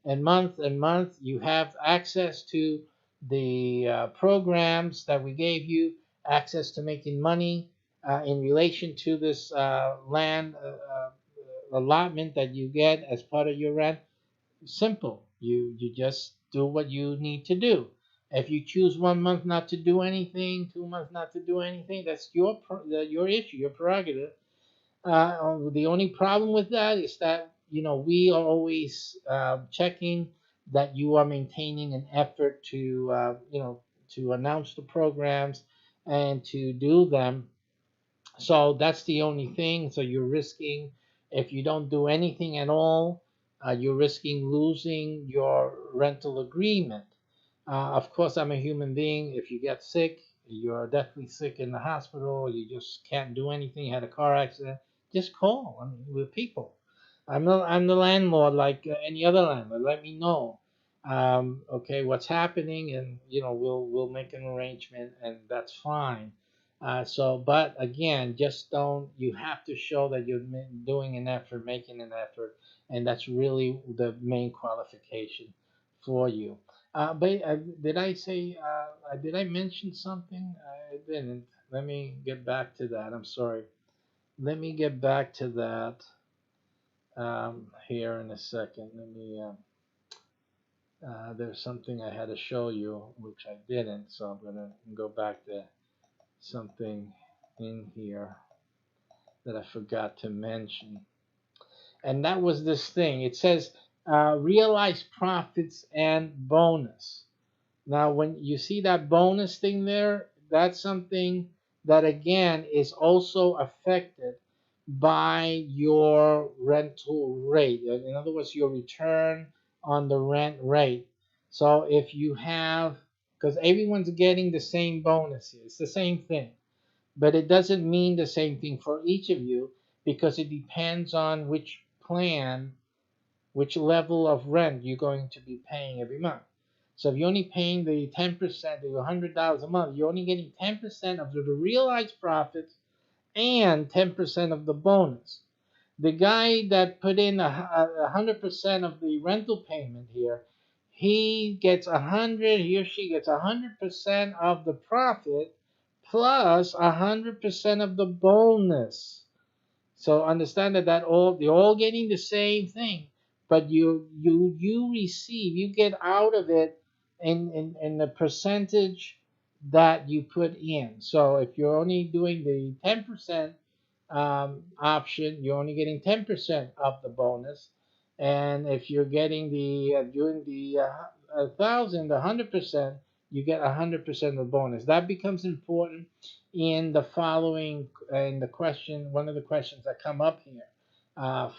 and month and month. You have access to the programs that we gave you, access to making money in relation to this land allotment that you get as part of your rent. Simple. You just do what you need to do. If you choose 1 month not to do anything, 2 months not to do anything, that's your issue, your prerogative. The only problem with that is that we are always checking that you are maintaining an effort to to announce the programs and to do them. So that's the only thing. So you're risking, if you don't do anything at all, you're risking losing your rental agreement. Of course, I'm a human being. If you get sick, you're definitely sick in the hospital, you just can't do anything, had a car accident, just call. I mean, we're people. I'm the landlord like any other landlord. Let me know. Okay, what's happening, and we'll make an arrangement, and that's fine. But again, just don't. You have to show that you're doing an effort, making an effort, and that's really the main qualification for you. But did I say? Did I mention something? I didn't. Let me get back to that. I'm sorry. Let me get back to that here in a second. Let me. There's something I had to show you, which I didn't. So I'm gonna go back to something in here that I forgot to mention. And that was this thing. It says realized profits and bonus. Now, when you see that bonus thing there, that's something that again is also affected by your rental rate. In other words, your return on the rent rate. So if you have, because everyone's getting the same bonus here, it's the same thing, but it doesn't mean the same thing for each of you because it depends on which plan, which level of rent you're going to be paying every month. So if you're only paying the 10%, the $100 a month, you're only getting 10% of the realized profits and 10% of the bonus. The guy that put in 100% of the rental payment here, he or she gets 100% of the profit plus 100% of the bonus. So understand that they're all getting the same thing, but you receive, you get out of it in the percentage that you put in. So if you're only doing the 10% option, you're only getting 10% of the bonus, and if you're getting doing the 100%, you get 100% of the bonus. That becomes important in the following, in the question, one of the questions that come up here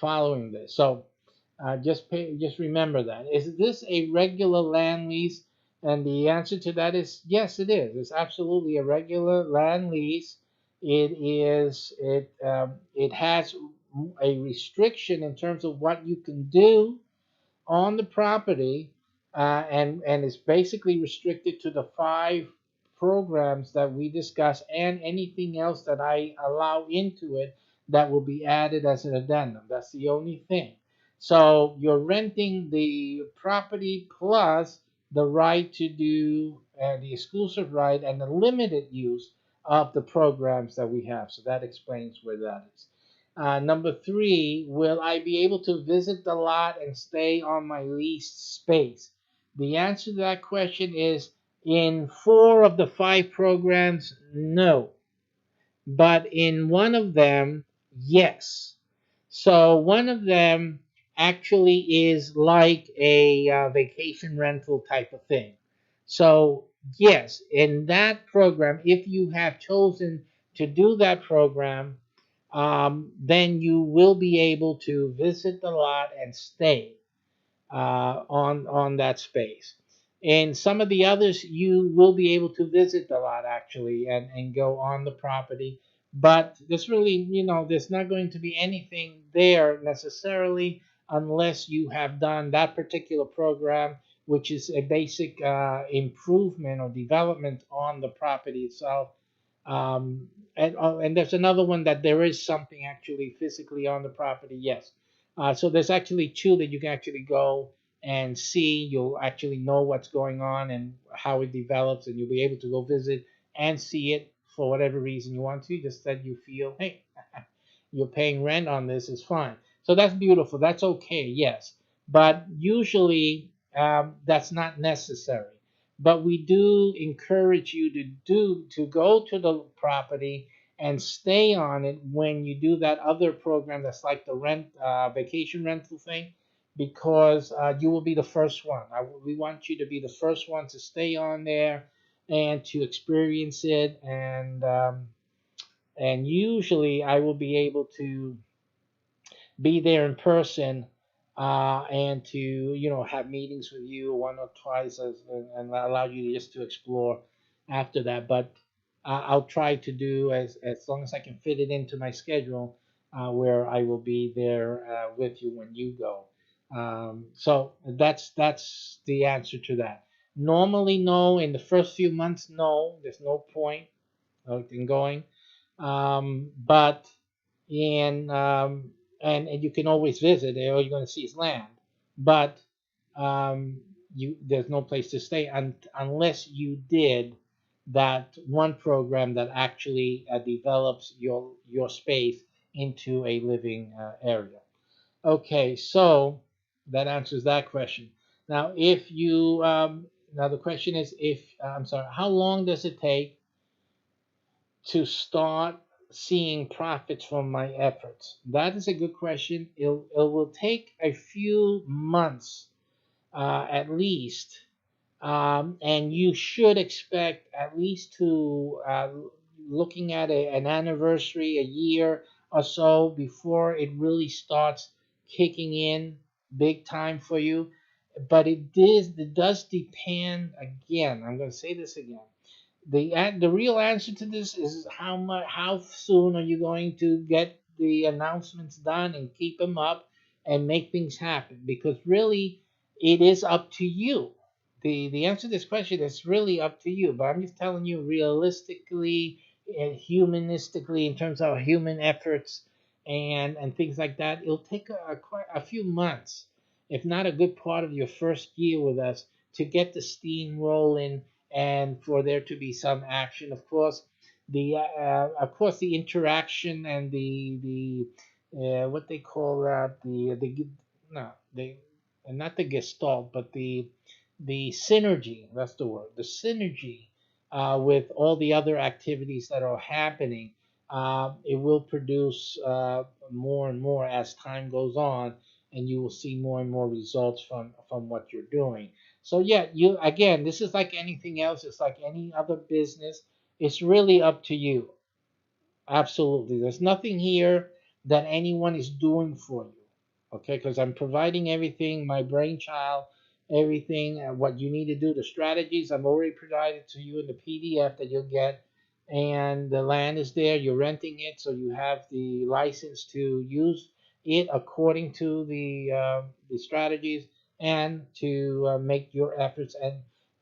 following this. So just remember that. Is this a regular land lease? And the answer to that is yes, it is. It's absolutely a regular land lease. It has a restriction in terms of what you can do on the property, and it's basically restricted to the 5 programs that we discussed and anything else that I allow into it that will be added as an addendum. That's the only thing. So you're renting the property plus the right to do the exclusive right and the limited use of the programs that we have. So that explains where that is. Number 3, will I be able to visit the lot and stay on my leased space? The answer to that question is in 4 of the 5 programs, no. But in one of them, yes. So one of them actually is like a vacation rental type of thing. So yes, in that program, if you have chosen to do that program, then you will be able to visit the lot and stay on that space. In some of the others, you will be able to visit the lot actually and go on the property. But there's really, there's not going to be anything there necessarily unless you have done that particular program, which is a basic improvement or development on the property itself. Um, and there's another one that there is something actually physically on the property. Yes. So there's actually two that you can actually go and see. You'll actually know what's going on and how it develops, and you'll be able to go visit and see it for whatever reason you want to. Just that you feel, hey, you're paying rent on this is fine. So that's beautiful. That's okay. Yes. But usually that's not necessary. But we do encourage you to go to the property and stay on it when you do that other program that's like the vacation rental thing, because you will be the first one. We want you to be the first one to stay on there and to experience it, and usually I will be able to be there in person, and to have meetings with you one or twice, and allow you just to explore after that. But I'll try to do as long as I can fit it into my schedule, where I will be there with you when you go. So that's the answer to that. Normally, no. In the first few months, no. There's no point in going. But and and you can always visit. All you're going to see is land, but you there's no place to stay unless you did that one program that actually develops your space into a living area. Okay, so that answers that question. Now, if you now the question is, if I'm sorry, how long does it take to start seeing profits from my efforts? That is a good question. It will take a few months, at least, and you should expect at least to looking at an anniversary, a year or so before it really starts kicking in big time for you. But it does depend. Again, I'm going to say this again. The real answer to this is how soon are you going to get the announcements done and keep them up and make things happen, because really it is up to you. The answer to this question is really up to you, but I'm just telling you realistically and humanistically, in terms of human efforts and things like that, it'll take quite a few months, if not a good part of your first year with us, to get the steam rolling and for there to be some action. Of course the interaction and the what they call that, the no they not the gestalt, but the synergy. That's the word. The synergy with all the other activities that are happening. It will produce more and more as time goes on, and you will see more and more results from what you're doing. So yeah, you again, this is like anything else. It's like any other business. It's really up to you. Absolutely. There's nothing here that anyone is doing for you. Okay, because I'm providing everything, my brainchild, everything, what you need to do, the strategies I've already provided to you in the PDF that you'll get. And the land is there, you're renting it, so you have the license to use it according to the strategies, and to make your efforts,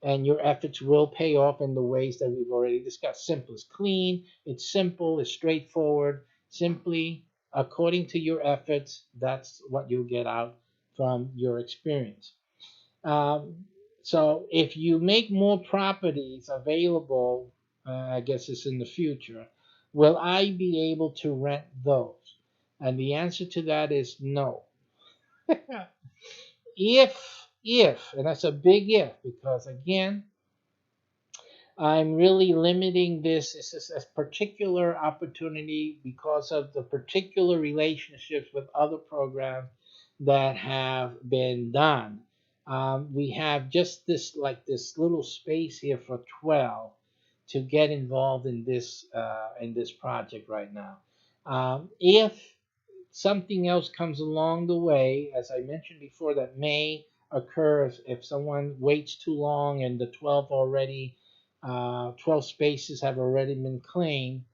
and your efforts will pay off in the ways that we've already discussed. Simple is clean, it's simple, it's straightforward. Simply, according to your efforts, that's what you'll get out from your experience. Um, so if you make more properties available, I guess it's in the future, will I be able to rent those? And the answer to that is no. And that's a big if, because again, I'm really limiting this is a particular opportunity because of the particular relationships with other programs that have been done. We have just this little space here for 12 to get involved in this project right now. If something else comes along the way, as I mentioned before, that may occur if someone waits too long and the 12 spaces have already been claimed.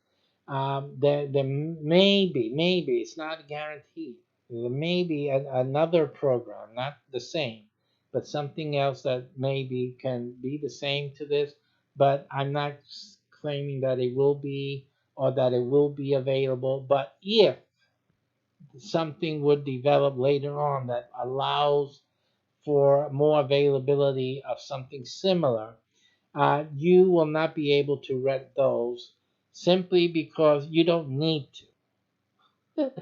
There maybe, it's not guaranteed. There may be another program, not the same, but something else that maybe can be the same to this, but I'm not claiming that it will be or that it will be available. But if something would develop later on that allows for more availability of something similar, you will not be able to rent those simply because you don't need to.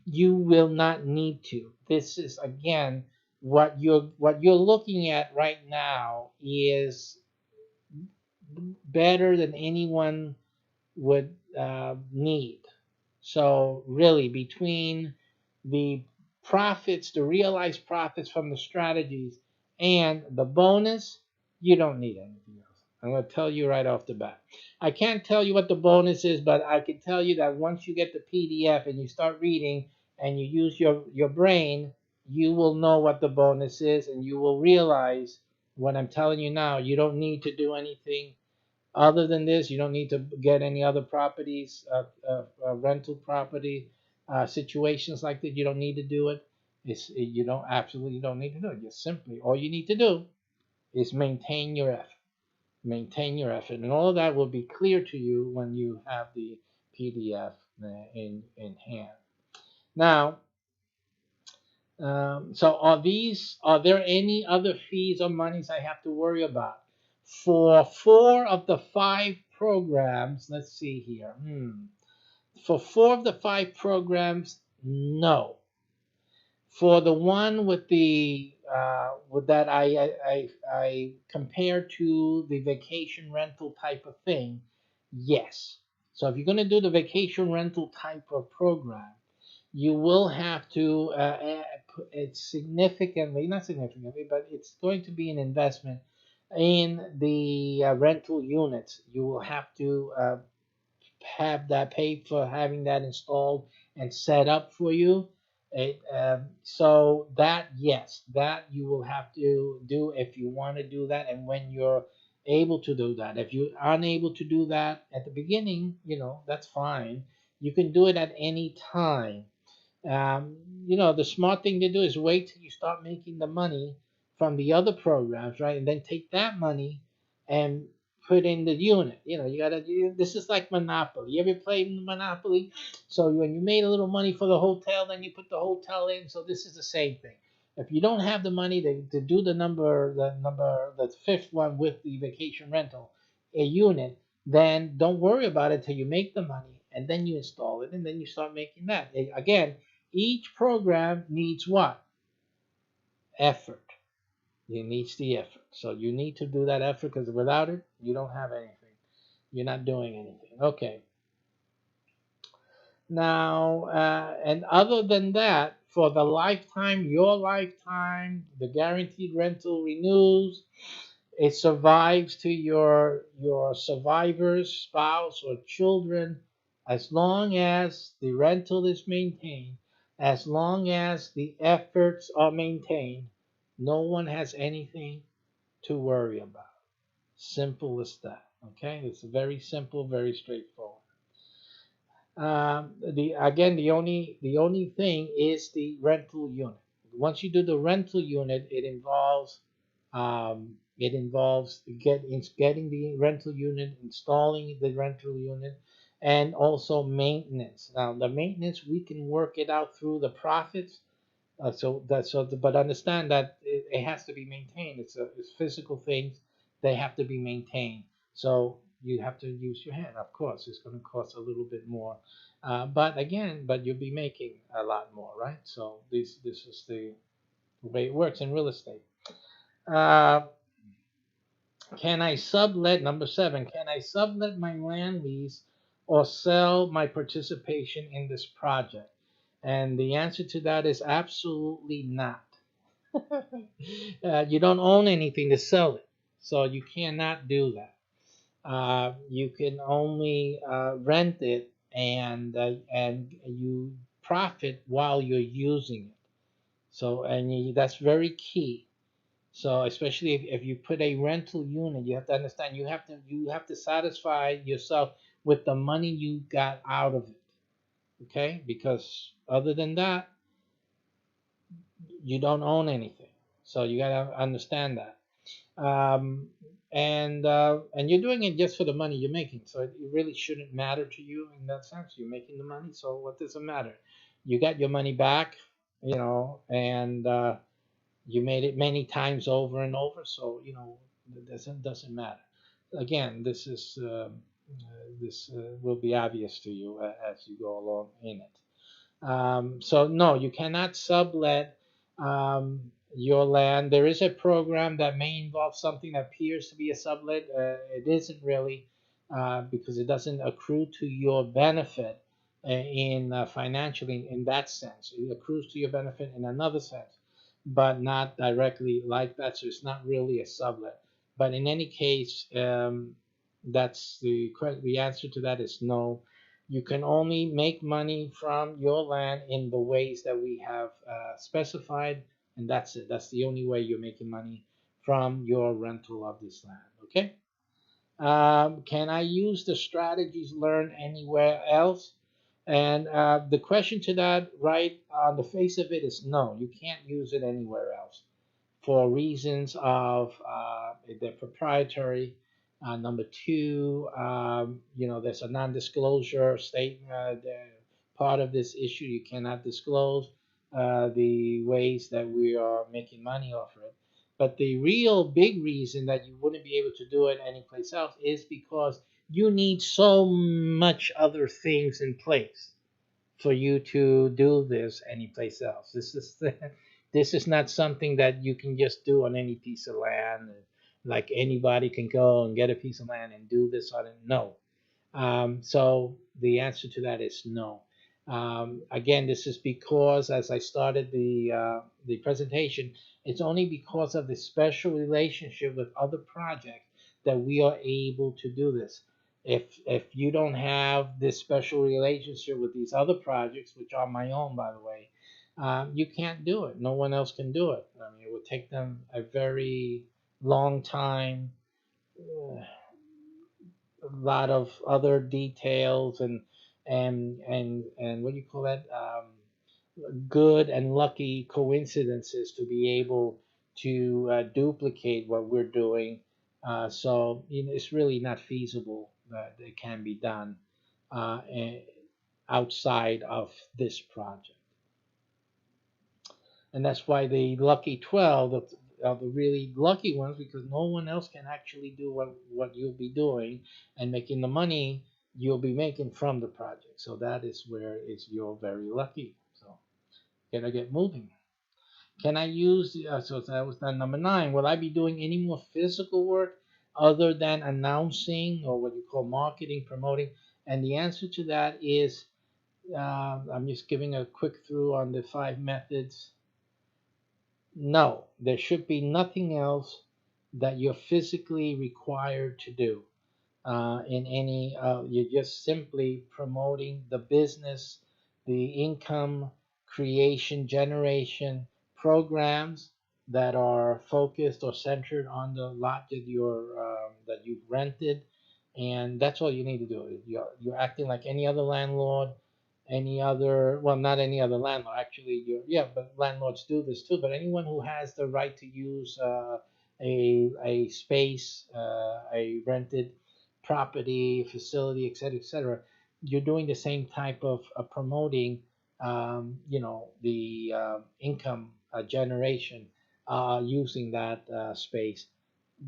You will not need to. This is again what you're looking at right now is better than anyone would need. So really, between the profits, the realized profits from the strategies, and the bonus, you don't need anything else. I'm going to tell you right off the bat. I can't tell you what the bonus is, but I can tell you that once you get the PDF and you start reading and you use your brain, you will know what the bonus is, and you will realize what I'm telling you now. You don't need to do anything other than this. You don't need to get any other properties, rental property situations like that. You don't need to do it. You don't absolutely don't need to do it. Just simply all you need to do is maintain your effort. Maintain your effort, and all of that will be clear to you when you have the PDF in hand. Now, so are there any other fees or monies I have to worry about? For 4 of the 5 programs, let's see here. For 4 of the 5 programs, no. For the one with the with that I compare to the vacation rental type of thing, yes. So if you're going to do the vacation rental type of program, you will have to it's significantly, not significantly, but it's going to be an investment in the rental units. You will have to have that paid for having that installed and set up for you. So that, yes, that you will have to do if you want to do that, and when you're able to do that. If you're unable to do that at the beginning, that's fine. You can do it at any time. The smart thing to do is wait till you start making the money from the other programs, right? And then take that money and put in the unit. This is like Monopoly. You ever played Monopoly? So when you made a little money for the hotel, then you put the hotel in. So this is the same thing. If you don't have the money to do the fifth one with the vacation rental, a unit, then don't worry about it till you make the money, and then you install it, and then you start making that. Again, each program needs what? Effort. It needs the effort. So you need to do that effort, because without it, you don't have anything. You're not doing anything. Okay. Now, and other than that, for the lifetime, your lifetime, the guaranteed rental renews. It survives to your survivor's spouse or children as long as the rental is maintained, as long as the efforts are maintained. No one has anything to worry about. Simple as that. Okay, it's very simple, very straightforward. The only thing is the rental unit. Once you do the rental unit, it involves getting the rental unit, installing the rental unit, and also maintenance. Now, the maintenance, we can work it out through the profits. But understand that it has to be maintained. It's physical things. They have to be maintained. So you have to use your hand. Of course, it's going to cost a little bit more. But you'll be making a lot more, right? So this is the way it works in real estate. Uh, can I sublet, number 7, can I sublet my land lease or sell my participation in this project? And the answer to that is absolutely not. You don't own anything to sell it, so you cannot do that. You can only rent it, and you profit while you're using it. So, that's very key. So especially if you put a rental unit, you have to understand you have to satisfy yourself with the money you got out of it. Okay? Because other than that, you don't own anything. So you gotta understand that. Um, and you're doing it just for the money you're making. So it really shouldn't matter to you in that sense. You're making the money, so what does it matter? You got your money back, and you made it many times over and over. So it doesn't matter. Again, this will be obvious to you as you go along in it. So no, you cannot sublet your land. There is a program that may involve something that appears to be a sublet. It isn't really, because it doesn't accrue to your benefit in financially in that sense. It accrues to your benefit in another sense, but not directly like that. So it's not really a sublet. But in any case, that's the answer to that is no. You can only make money from your land in the ways that we have specified, and that's it. That's the only way you're making money from your rental of this land. Okay. Can I use the strategies learned anywhere else? And the question to that, right on the face of it, is no. You can't use it anywhere else for reasons of they're proprietary. Number two, there's a non-disclosure statement. Part of this issue, you cannot disclose the ways that we are making money off of it. But the real big reason that you wouldn't be able to do it anyplace else is because you need so much other things in place for you to do this anyplace else. This is not something that you can just do on any piece of land. Like anybody can go and get a piece of land and do this on it. No. So the answer to that is no. Again, this is because, as I started the presentation, it's only because of the special relationship with other projects that we are able to do this. If you don't have this special relationship with these other projects, which are my own, by the way, you can't do it. No one else can do it. I mean, it would take them a very long time, a lot of other details, and what do you call that? Good and lucky coincidences to be able to duplicate what we're doing. So it's really not feasible that it can be done uh, outside of this project. And that's why the lucky 12 are the really lucky ones, because no one else can actually do what you'll be doing and making the money you'll be making from the project. So that is where you're very lucky. So gotta get moving. Can I use so that was done. Number 9, will I be doing any more physical work other than announcing, or what you call marketing, promoting? And the answer to that is, I'm just giving a quick through on the 5 methods. No, there should be nothing else that you're physically required to do in any. You're just simply promoting the business, the income creation generation programs that are focused or centered on the lot that you've rented, and that's all you need to do. You're acting like any other landlord, any other, well, not any other landlord, actually. Yeah, but landlords do this too. But anyone who has the right to use a space, a rented property, facility, etc., you're doing the same type of promoting, the income generation using that space.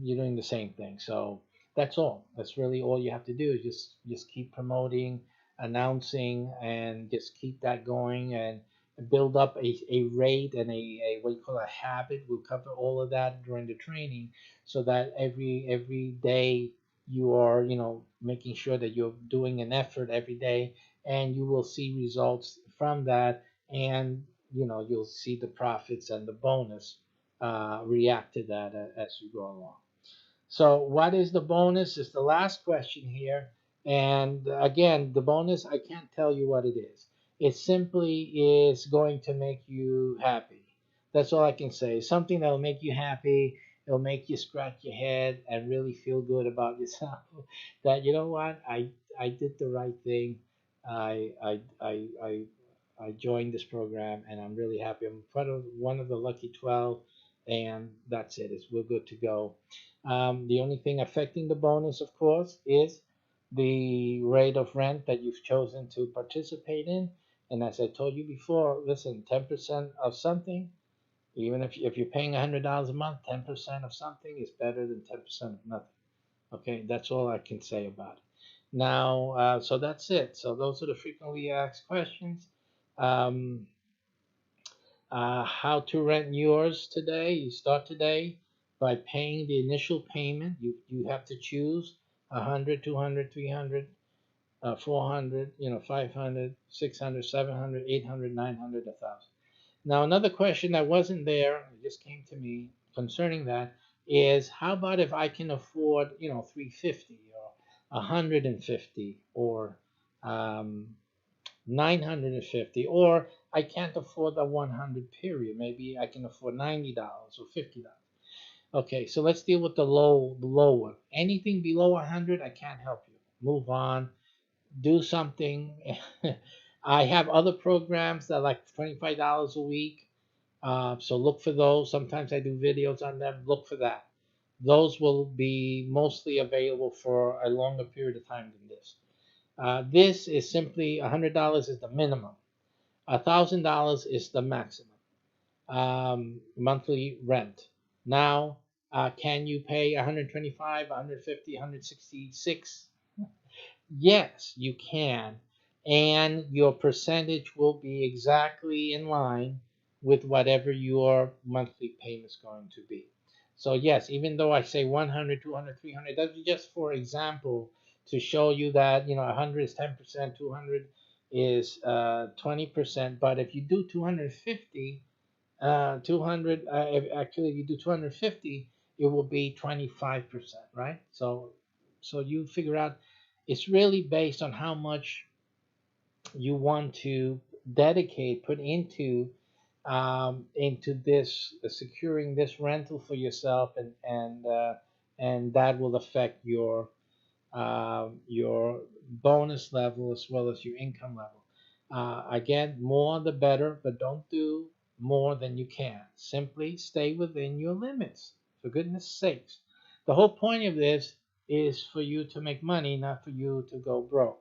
You're doing the same thing. So that's all. That's really all you have to do, is just keep promoting, announcing, and just keep that going, and build up a rate and a what you call a habit. We'll cover all of that during the training, so that every day you are making sure that you're doing an effort every day, and you will see results from that, and you'll see the profits and the bonus react to that as you go along. So what is the bonus is the last question here. And again, the bonus, I can't tell you what it is. It simply is going to make you happy. That's all I can say. Something that'll make you happy. It'll make you scratch your head and really feel good about yourself. That you know what, I did the right thing. I I I I I joined this program, and I'm really happy. I'm part of one of the lucky 12, and that's it. We're good to go. The only thing affecting the bonus, of course, is the rate of rent that you've chosen to participate in. And as I told you before, listen, 10% of something, even if you're paying $100 a month, 10% of something is better than 10% of nothing. Okay, that's all I can say about it. Now, so that's it. So those are the frequently asked questions. Um, how to rent yours today? You start today by paying the initial payment. You have to choose 100, 200, 300, 400, 500, 600, 700, 800, 900, 1,000. Now, another question that wasn't there, it just came to me concerning that, is how about if I can afford, 350 or 150 or um, 950, or I can't afford the 100 period. Maybe I can afford $90 or $50. Okay, so let's deal with the low one. Anything below 100, I can't help you. Move on, do something. I have other programs that are like $25 a week. So look for those. Sometimes I do videos on them. Look for that. Those will be mostly available for a longer period of time than this. This is simply $100 is the minimum. $1,000 is the maximum monthly rent. Now, can you pay 125, 150, 166? Yes, you can. And your percentage will be exactly in line with whatever your monthly payment is going to be. So yes, even though I say 100, 200, 300, that's just for example to show you that 100 is 10%, 200 is 20%. But if you do 250, 200 if you do 250, it will be 25%, right? So you figure out it's really based on how much you want to put into this securing this rental for yourself, and that will affect your bonus level as well as your income level. Again, more the better, but don't do more than you can. Simply stay within your limits, for goodness sakes. The whole point of this is for you to make money, not for you to go broke.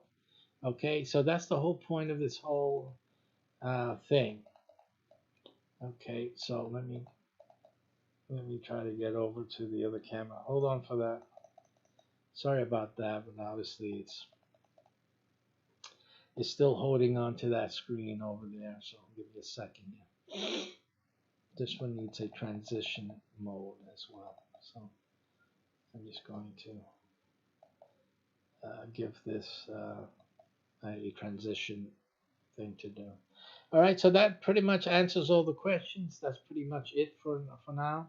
Okay, so that's the whole point of this whole thing. Okay, so let me try to get over to the other camera. Hold on for that. Sorry about that, but obviously it's still holding on to that screen over there, so give me a second here. This one needs a transition mode as well, so I'm just going to give this a transition thing to do. All right, so that pretty much answers all the questions. That's pretty much it for now.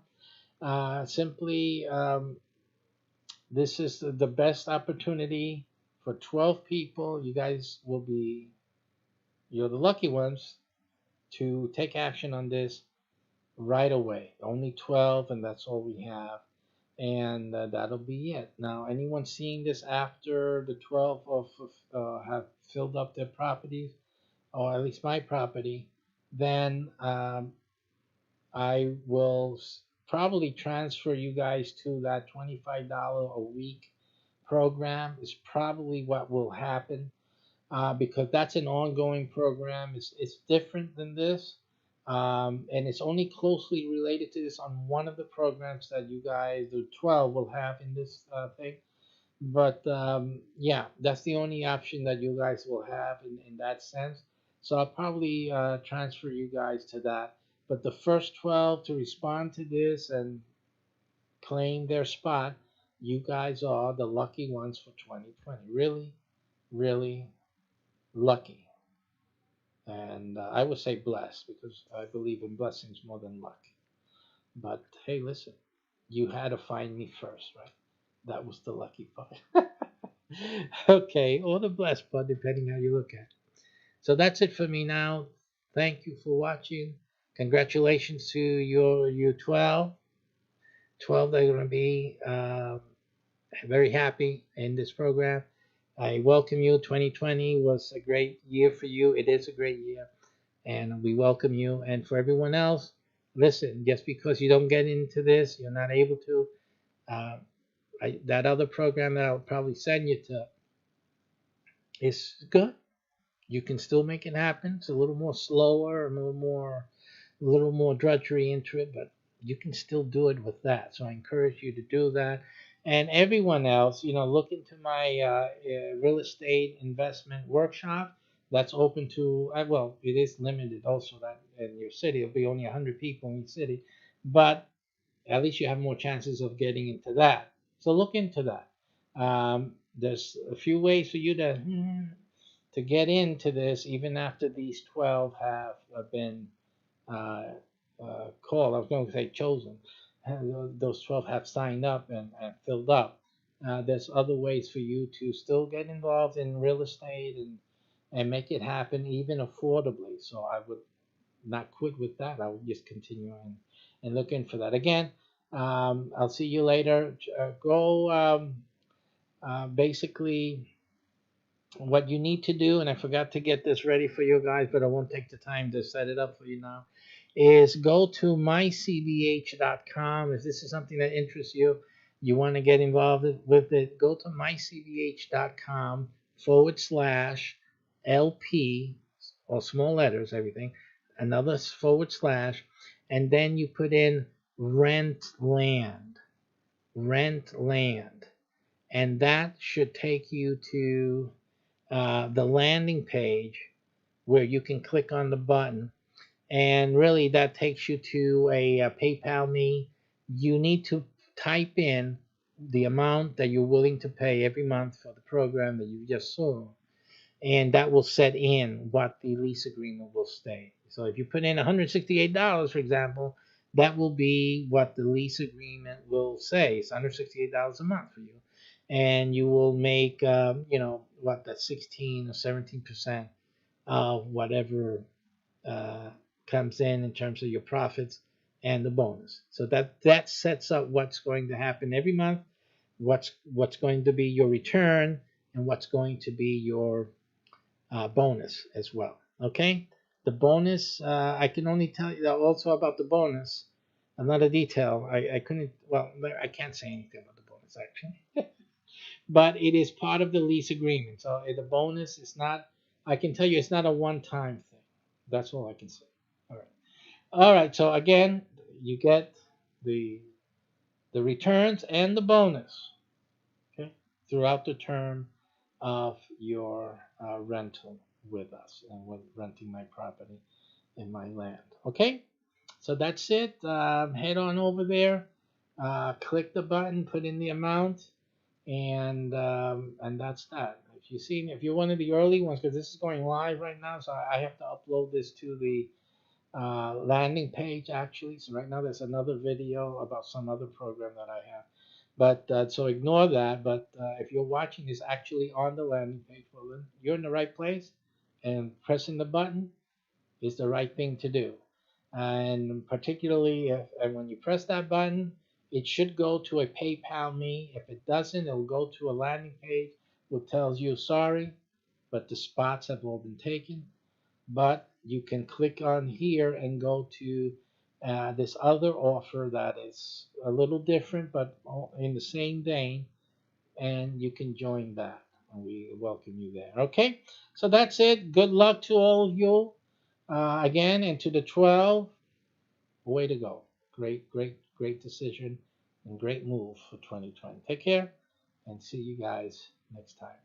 Simply, this is the best opportunity for 12 people. You guys you're the lucky ones to take action on this right away. Only 12, and that's all we have. And that'll be it. Now, anyone seeing this after the 12 have filled up their properties, or at least my property, then I will probably transfer you guys to that $25 a week program. Is probably what will happen, because that's an ongoing program. It's different than this, and it's only closely related to this on one of the programs that you guys, the 12, will have in this thing. But yeah, that's the only option that you guys will have in that sense. So I'll probably transfer you guys to that. But the first 12 to respond to this and claim their spot, you guys are the lucky ones for 2020. Really, really lucky. And I would say blessed, because I believe in blessings more than luck. But hey, listen, you had to find me first, right? That was the lucky part. Okay, or the blessed part, depending how you look at it. So that's it for me now. Thank you for watching. Congratulations to your 12. 12 that are going to be very happy in this program. I welcome you. 2020 was a great year for you. It is a great year, and we welcome you. And for everyone else, listen, just because you don't get into this, you're not able to. Uh, that other program that I'll probably send you to is good. You can still make it happen. It's a little more slower, a little more drudgery into it, but you can still do it with that. So I encourage you to do that. And everyone else, look into my real estate investment workshop. That's open to, well, it is limited also that in your city. It'll be only 100 people in your city, but at least you have more chances of getting into that. So look into that. There's a few ways for you to get into this, even after these 12 have been uh, called. I was going to say chosen. Those 12 have signed up and filled up. There's other ways for you to still get involved in real estate and make it happen even affordably. So I would not quit with that. I would just continue and look in for that. Again, I'll see you later. Go basically what you need to do, and I forgot to get this ready for you guys, but I won't take the time to set it up for you now, is go to mycbh.com. If this is something that interests you, you want to get involved with it, go to mycbh.com/LP, or small letters, everything, another /, and then you put in rent land, and that should take you to the landing page where you can click on the button, and really that takes you to a PayPal me. You need to type in the amount that you're willing to pay every month for the program that you just saw, and that will set in what the lease agreement will stay. So if you put in $168, for example, that will be what the lease agreement will say. It's $168 a month for you, and you will make that's 16 or 17% of whatever uh, comes in terms of your profits and the bonus. So that sets up what's going to happen every month, what's going to be your return, and what's going to be your bonus as well. Okay, the bonus, I can only tell you also about the bonus. Another detail, I couldn't, well, I can't say anything about the bonus actually, but it is part of the lease agreement. So the bonus is not, I can tell you it's not a one-time thing. That's all I can say. All right. All right. So again, you get the returns and the bonus, okay, throughout the term of your rental with us and with renting my property in my land. Okay, so that's it. Head on over there, click the button, put in the amount, and that's that. If you're one of the early ones, because this is going live right now, so I have to upload this to the landing page actually. So right now there's another video about some other program that I have. But so ignore that. But if you're watching this actually on the landing page, well, then you're in the right place, and pressing the button is the right thing to do. And particularly and when you press that button, it should go to a PayPal me. If it doesn't, it'll go to a landing page which tells you sorry, but the spots have all been taken. But you can click on here and go to this other offer that is a little different but in the same vein, and you can join that, and we welcome you there. Okay, so that's it. Good luck to all of you again, and to the 12, way to go. Great decision and great move for 2020. Take care and see you guys next time.